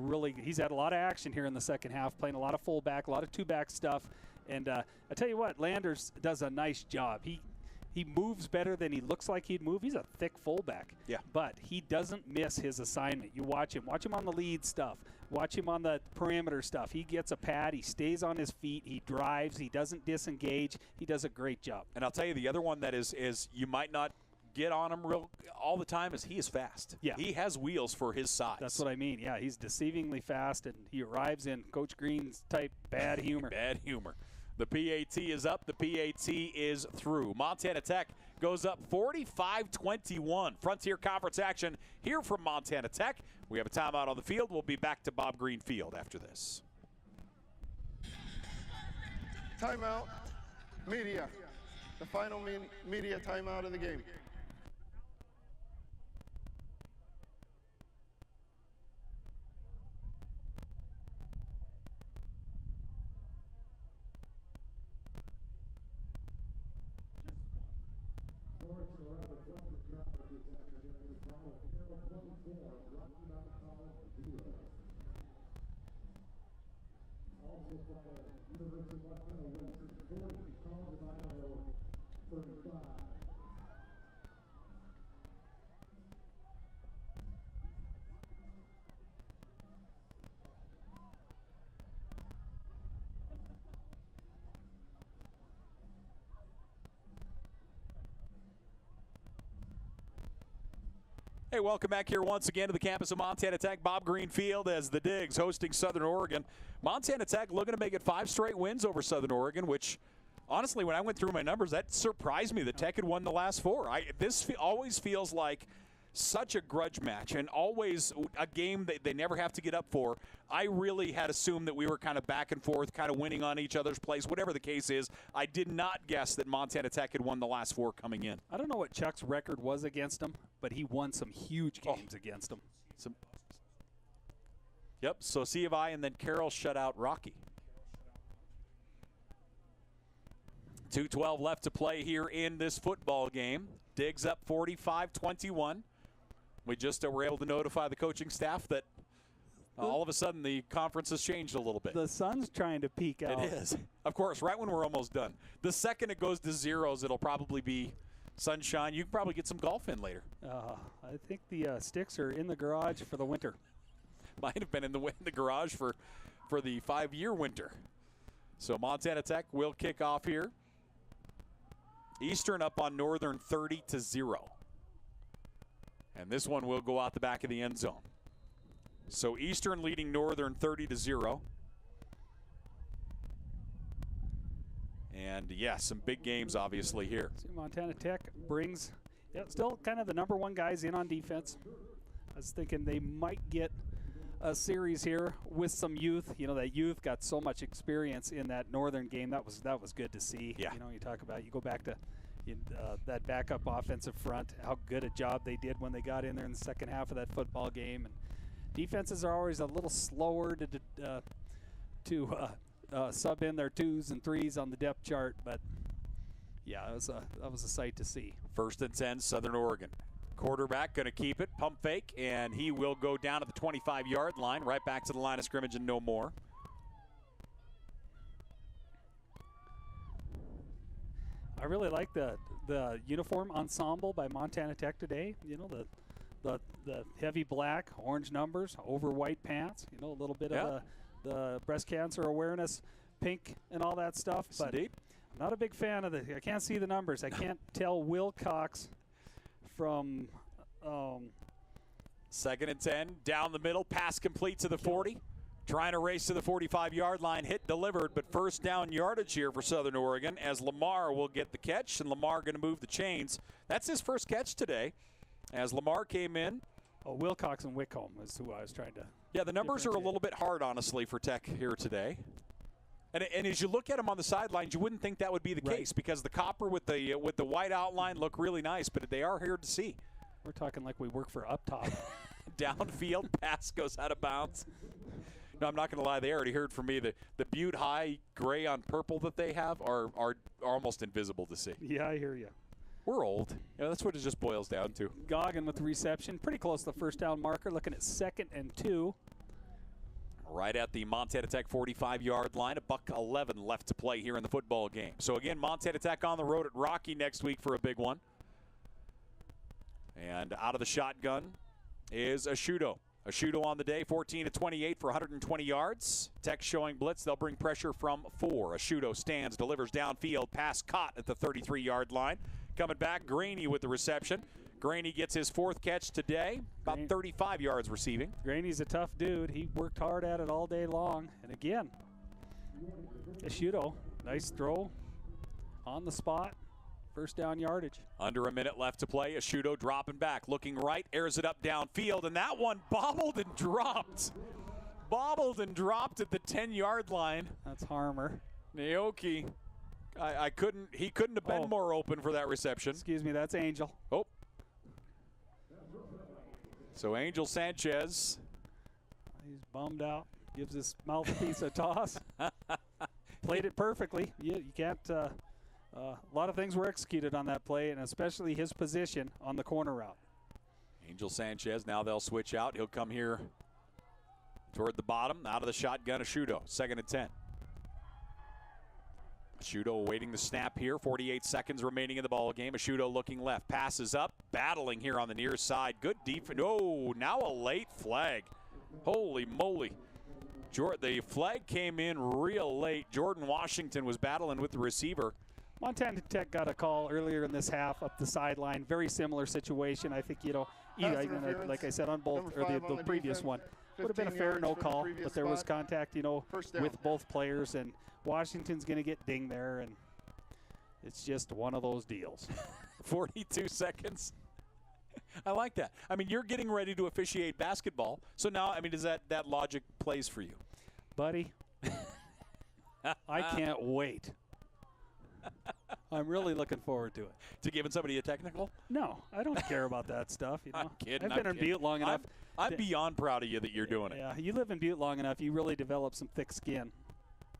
lot of action here in the second half, playing a lot of fullback, a lot of two-back stuff. And I tell you what, Landers does a nice job. He moves better than he looks like he'd move. He's a thick fullback. Yeah. But he doesn't miss his assignment. You watch him. Watch him on the lead stuff. Watch him on the perimeter stuff. He gets a pad. He stays on his feet. He drives. He doesn't disengage. He does a great job. And I'll tell you, the other one that is you might not get on him all the time is he is fast. Yeah. He has wheels for his size. That's what I mean. Yeah, he's deceivingly fast, and he arrives in Coach Green's type bad humor. Bad humor. The PAT is up. The PAT is through. Montana Tech goes up 45-21. Frontier Conference action here from Montana Tech. We have a timeout on the field. We'll be back to Bob Green Field after this. Timeout. Media. The final media timeout of the game. Hey, welcome back here once again to the campus of Montana Tech. Bob Green Field as the Digs hosting Southern Oregon. Montana Tech looking to make it 5 straight wins over Southern Oregon, which honestly, when I went through my numbers, that surprised me that Tech had won the last 4. This always feels like such a grudge match and always a game that they never have to get up for. I really had assumed that we were kind of back and forth, kind of winning on each other's plays, whatever the case is. I did not guess that Montana Tech had won the last 4 coming in. I don't know what Chuck's record was against him, but he won some huge games against him. Yep, so C of I and then Carroll shut out Rocky. 2:12 left to play here in this football game. Digs up 45-21. We just were able to notify the coaching staff that all of a sudden the conference has changed a little bit. The sun's trying to peek out. It is. Of course, right when we're almost done. The second it goes to zeros, it'll probably be sunshine. You can probably get some golf in later. I think the sticks are in the garage for the winter. Might have been in the garage for the 5-year winter. So Montana Tech will kick off here. Eastern up on Northern 30-0. And this one will go out the back of the end zone. So Eastern leading Northern 30-0. And yes, some big games obviously here. See, Montana Tech brings still kind of the number one guys in on defense. I was thinking they might get a series here with some youth. You know, that youth got so much experience in that Northern game. That was good to see. Yeah. You know, you talk about, you go back to that backup offensive front, how good a job they did when they got in there in the second half of that football game. And defenses are always a little slower to sub in their 2s and 3s on the depth chart, but yeah, that was a sight to see. 1st and 10, Southern Oregon. Quarterback going to keep it, pump fake, and he will go down to the 25-yard line, right back to the line of scrimmage and no more. I really like the uniform ensemble by Montana Tech today. You know, the heavy black, orange numbers, over white pants. You know, a little bit of the breast cancer awareness, pink and all that stuff. Yes, but indeed. I'm not a big fan of I can't see the numbers. I can't tell Wilcox from 2nd and 10, down the middle, pass complete to the 40. Trying to race to the 45-yard line, hit delivered, but first down yardage here for Southern Oregon as Lamar will get the catch, and Lamar going to move the chains. That's his first catch today as Lamar came in. Oh, Wilcox and Wickholm is who I was trying to. Yeah, the numbers are a little bit hard, honestly, for Tech here today. And as you look at them on the sidelines, you wouldn't think that would be the case because the copper with the white outline look really nice, but they are here to see. We're talking like we work for Up Top. Downfield pass goes out of bounds. No, I'm not going to lie. They already heard from me that the Butte High gray on purple that they have are almost invisible to see. Yeah, I hear you. We're old. Yeah, that's what it just boils down to. Goggin with the reception. Pretty close to the first down marker. Looking at 2nd and 2. Right at the Montana Tech 45-yard line. $1:11 left to play here in the football game. So, again, Montana Tech on the road at Rocky next week for a big one. And out of the shotgun is Ashudo. Ashudo on the day, 14-28 for 120 yards. Tech showing blitz. They'll bring pressure from 4. Ashudo stands, delivers downfield. Pass caught at the 33-yard line. Coming back, Graney with the reception. Graney gets his 4th catch today, about 35 yards receiving. Graney's a tough dude. He worked hard at it all day long. And again, Ashudo, nice throw on the spot. First down yardage. Under a minute left to play. Ashudo dropping back, looking right, airs it up downfield, and that one bobbled and dropped. Bobbled and dropped at the 10-yard line. That's Harmer. Naoki, he couldn't have been more open for that reception. Excuse me, that's Angel. Oh. So Angel Sanchez. He's bummed out. Gives his mouthpiece a toss. Played it perfectly. You can't. A lot of things were executed on that play, and especially his position on the corner route. Angel Sanchez, now they'll switch out. He'll come here toward the bottom, out of the shotgun, Ashudo, 2nd and 10. Ashudo awaiting the snap here, 48 seconds remaining in the ball game. Ashudo looking left, passes up, battling here on the near side. Good defense. Oh, now a late flag. Holy moly. The flag came in real late. Jordan Washington was battling with the receiver. Montana Tech got a call earlier in this half up the sideline. Very similar situation. I think, like I said on both, or the previous one, would have been a fair no call, but there was contact, with both players, and Washington's going to get dinged there, and it's just one of those deals. 42 seconds. I like that. I mean, you're getting ready to officiate basketball, so now, does that logic plays for you? Buddy, I can't wait. I'm really looking forward to it. To giving somebody a technical? No, I don't care about that stuff. I'm kidding. I've been in Butte long enough. I'm beyond proud of you that you're doing it. Yeah, you live in Butte long enough, you really develop some thick skin.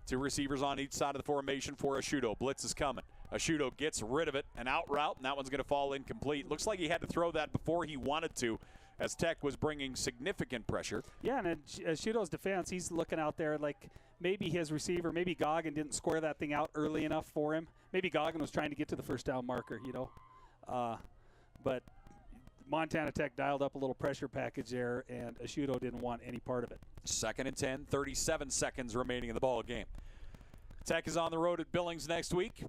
2 receivers on each side of the formation for Ashudo. Blitz is coming. Ashudo gets rid of it, an out route, and that one's going to fall incomplete. Looks like he had to throw that before he wanted to, as Tech was bringing significant pressure. Yeah, and in Ashudo's defense, he's looking out there like maybe his receiver, maybe Goggin didn't square that thing out early enough for him. Maybe Goggin was trying to get to the first down marker, But Montana Tech dialed up a little pressure package there, and Ashuto didn't want any part of it. 2nd and 10, 37 seconds remaining in the ball game. Tech is on the road at Billings next week,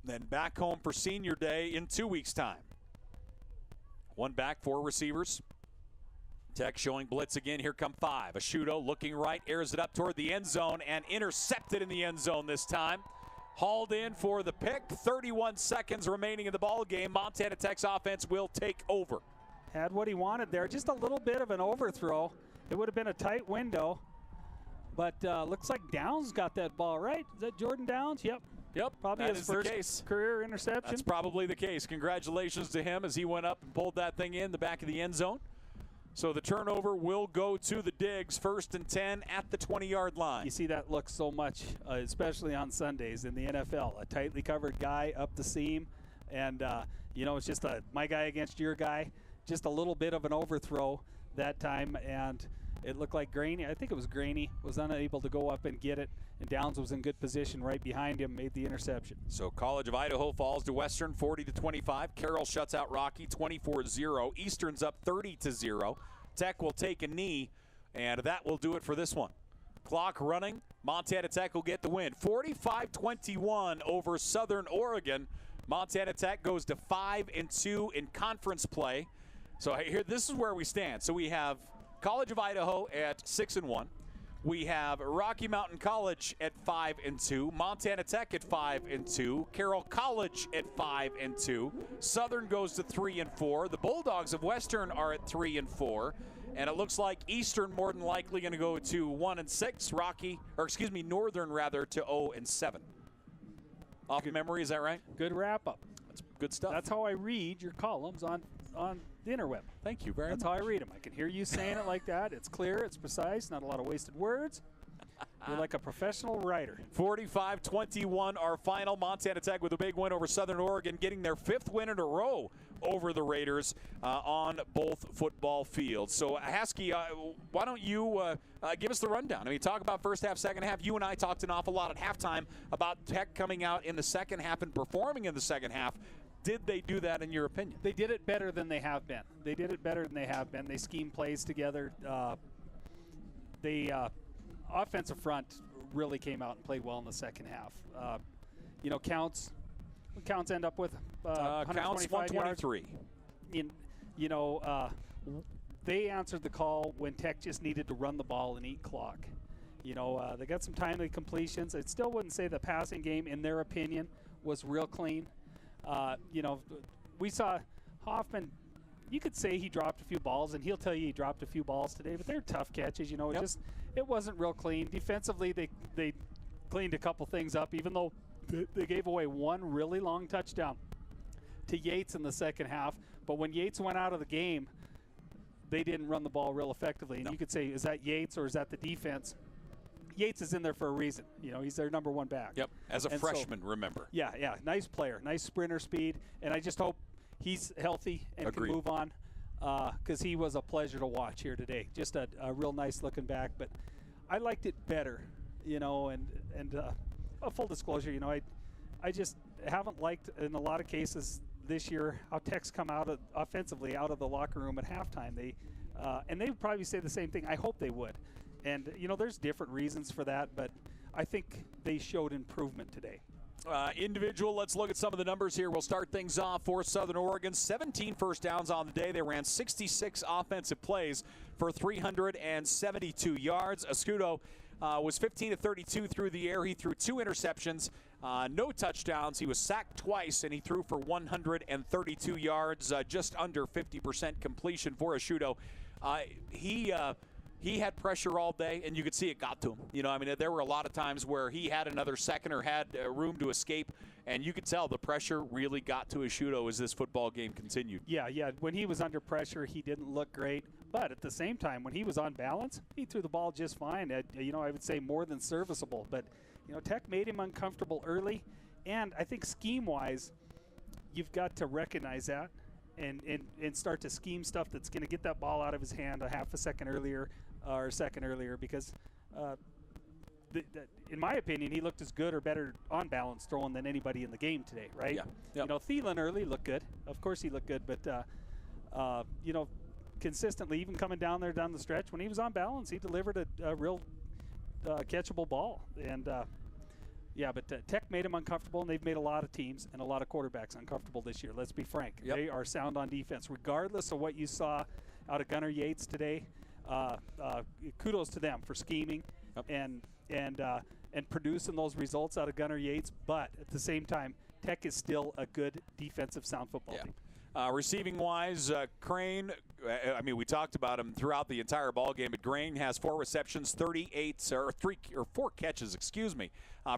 then back home for Senior Day in 2 weeks' time. One back, 4 receivers. Tech showing blitz again. Here come 5. Ashuto looking right, airs it up toward the end zone, and intercepted in the end zone this time. Hauled in for the pick. 31 seconds remaining in the ball game. Montana Tech's offense will take over. Had what he wanted there. Just a little bit of an overthrow. It would have been a tight window. But looks like Downs got that ball, right? Is that Jordan Downs? Yep. Probably that his is first the case. career interception. That's probably the case. Congratulations to him as he went up and pulled that thing in the back of the end zone. So the turnover will go to the Digs. 1st and 10 at the 20-yard line. You see that look so much, especially on Sundays in the NFL. A tightly covered guy up the seam. And, it's just my guy against your guy. Just a little bit of an overthrow that time. And it looked like Graney, I think it was Graney, was unable to go up and get it. And Downs was in good position right behind him, made the interception. So College of Idaho falls to Western 40-25. Carroll shuts out Rocky 24-0. Eastern's up 30-0. Tech will take a knee, and that will do it for this one. Clock running. Montana Tech will get the win. 45-21 over Southern Oregon. Montana Tech goes to 5-2 in conference play. So here, this is where we stand. So we have College of Idaho at 6-1. We have Rocky Mountain College at 5-2, Montana Tech at 5-2, Carroll College at 5-2. Southern goes to 3-4. The Bulldogs of Western are at 3-4, and it looks like Eastern more than likely going to go to 1-6. Northern rather to 0-7. Off memory, is that right? Good wrap up. That's good stuff. That's how I read your columns on the interweb. Thank you very much. That's how I read them. I can hear you saying it like that. It's clear, it's precise, not a lot of wasted words. You're like a professional writer. 45-21 our final. Montana Tech with a big win over Southern Oregon, getting their 5th win in a row over the Raiders on both football fields. So, Haskey, why don't you give us the rundown? I mean, talk about first half, second half. You and I talked an awful lot at halftime about Tech coming out in the second half and performing in the second half. Did they do that in your opinion? They did it better than they have been. They scheme plays together. The offensive front really came out and played well in the second half. Counts end up with 123. They answered the call when Tech just needed to run the ball and eat clock. They got some timely completions. I still wouldn't say the passing game, in their opinion, was real clean. We saw Hoffman. You could say he dropped a few balls, and he'll tell you he dropped a few balls today, but they're tough catches. It wasn't real clean. Defensively, they cleaned a couple things up, even though they gave away one really long touchdown to Yates in the second half. But when Yates went out of the game, they didn't run the ball real effectively. And you could say, is that Yates or is that the defense? Yates is in there for a reason. He's their number one back. Yep, as a freshman, remember. Yeah, nice player, nice sprinter speed, and I just hope he's healthy and can move on because he was a pleasure to watch here today. Just a real nice looking back, but I liked it better, and a full disclosure, I just haven't liked in a lot of cases this year how Tech's come out offensively out of the locker room at halftime. And they would probably say the same thing. I hope they would. And, there's different reasons for that, but I think they showed improvement today. Individual, let's look at some of the numbers here. We'll start things off for Southern Oregon. 17 first downs on the day. They ran 66 offensive plays for 372 yards. Ashuto was 15-32 through the air. He threw 2 interceptions, no touchdowns. He was sacked twice, and he threw for 132 yards, just under 50% completion for Ashuto. He had pressure all day, and you could see it got to him. There were a lot of times where he had another second or had room to escape, and you could tell the pressure really got to Ashuto as this football game continued. Yeah. When he was under pressure, he didn't look great. But at the same time, when he was on balance, he threw the ball just fine. I would say more than serviceable. But, Tech made him uncomfortable early, and I think scheme-wise, you've got to recognize that and start to scheme stuff that's going to get that ball out of his hand a half a second earlier or a second earlier, because in my opinion, he looked as good or better on balance throwing than anybody in the game today, right? Yeah. Yep. You know, Thielen early looked good. Of course he looked good, but, you know, consistently, even coming down there down the stretch, when he was on balance, he delivered a real catchable ball. And, yeah, but Tech made him uncomfortable, and they've made a lot of teams and a lot of quarterbacks uncomfortable this year. Let's be frank. Yep. They are sound on defense. Regardless of what you saw out of Gunnar Yates today, kudos to them for scheming and producing those results out of Gunnar Yates. But at the same time, Tech is still a good defensive sound football team. Receiving-wise, Crane, I mean, we talked about him throughout the entire ball game, but Crane has 4 receptions, 4 catches,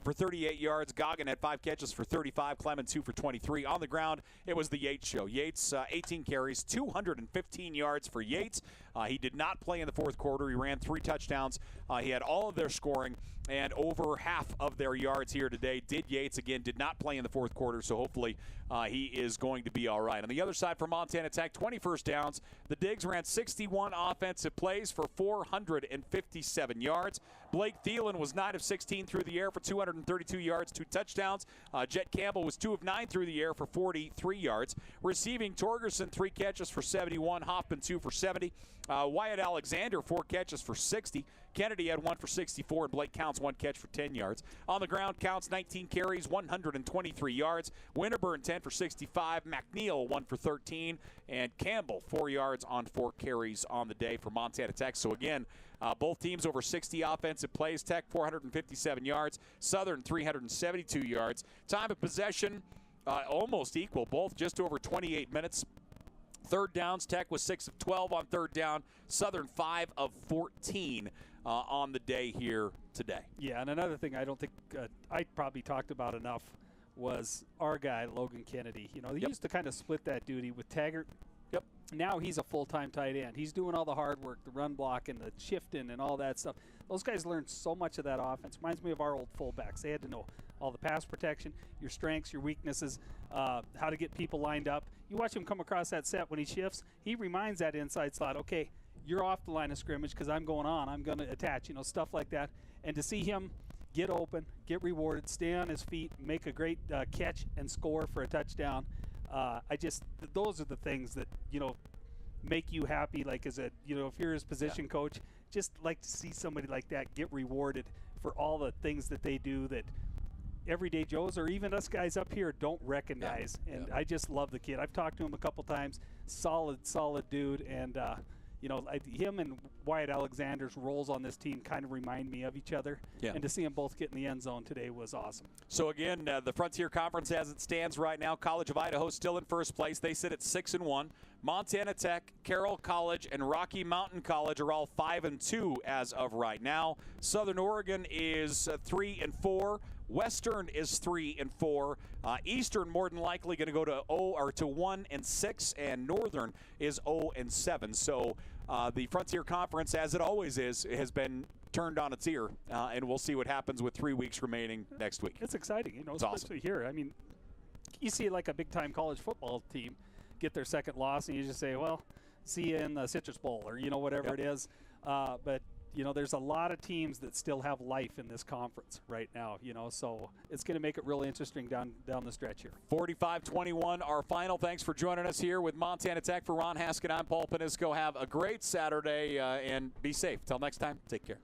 for 38 yards. Goggin had 5 catches for 35. Clement 2 for 23. On the ground, it was the Yates show. Yates, 18 carries, 215 yards for Yates. He did not play in the fourth quarter. He ran 3 touchdowns. He had all of their scoring and over half of their yards here today. Yates, again, did not play in the fourth quarter, so hopefully he is going to be all right. On the other side for Montana Tech, 20 first downs. The Digs ran 61 offensive plays for 457 yards. Blake Thielen was 9 of 16 through the air for 232 yards, 2 touchdowns. Jet Campbell was 2 of 9 through the air for 43 yards. Receiving, Torgerson 3 catches for 71. Hoffman 2 for 70. Wyatt Alexander 4 catches for 60. Kennedy had 1 for 64, and Blake Counts 1 catch for 10 yards. On the ground, Counts 19 carries, 123 yards. Winterburn 10 for 65. McNeil 1 for 13, and Campbell 4 yards on 4 carries on the day for Montana Tech. So again, both teams over 60 offensive plays. Tech 457 yards. Southern 372 yards. Time of possession almost equal, both just over 28 minutes. Third downs, Tech was 6 of 12 on third down. Southern 5 of 14 on the day here today. Yeah, and another thing I don't think I probably talked about enough was our guy, Logan Kennedy. You know, he used to kind of split that duty with Taggart. Yep. Now he's a full-time tight end. He's doing all the hard work, the run block and the shifting and all that stuff. Those guys learned so much of that offense. Reminds me of our old fullbacks. They had to know all the pass protection, your strengths, your weaknesses, how to get people lined up. You watch him come across that set when he shifts, he reminds that inside slot, okay, you're off the line of scrimmage because I'm going on. I'm going to attach, you know, stuff like that. And to see him get open, get rewarded, stay on his feet, make a great catch and score for a touchdown, those are the things that, you know, make you happy. Like as a, you know, if you're his position coach, just like to see somebody like that get rewarded for all the things that they do that everyday Joes or even us guys up here don't recognize. And I just love the kid. I've talked to him a couple times. Solid dude. And, you know, him and Wyatt Alexander's roles on this team kind of remind me of each other. Yeah. And to see them both get in the end zone today was awesome. So, again, the Frontier Conference as it stands right now, College of Idaho still in first place. They sit at 6-1. Montana Tech, Carroll College, and Rocky Mountain College are all 5-2 as of right now. Southern Oregon is 3-4. Western is 3-4. Eastern more than likely going to go to 1-6, and Northern is 0-7. So the Frontier Conference, as it always is, has been turned on its ear, and we'll see what happens with 3 weeks remaining next week. It's exciting, you know, it's especially awesome. Here. I mean, you see like a big-time college football team get their second loss, and you just say, well, see you in the Citrus Bowl or, you know, whatever it is. But you know, there's a lot of teams that still have life in this conference right now, you know, so it's going to make it really interesting down the stretch here. 45-21, our final. Thanks for joining us here with Montana Tech. For Ron Haskett, I'm Paul Panisco. Have a great Saturday and be safe. Till next time, take care.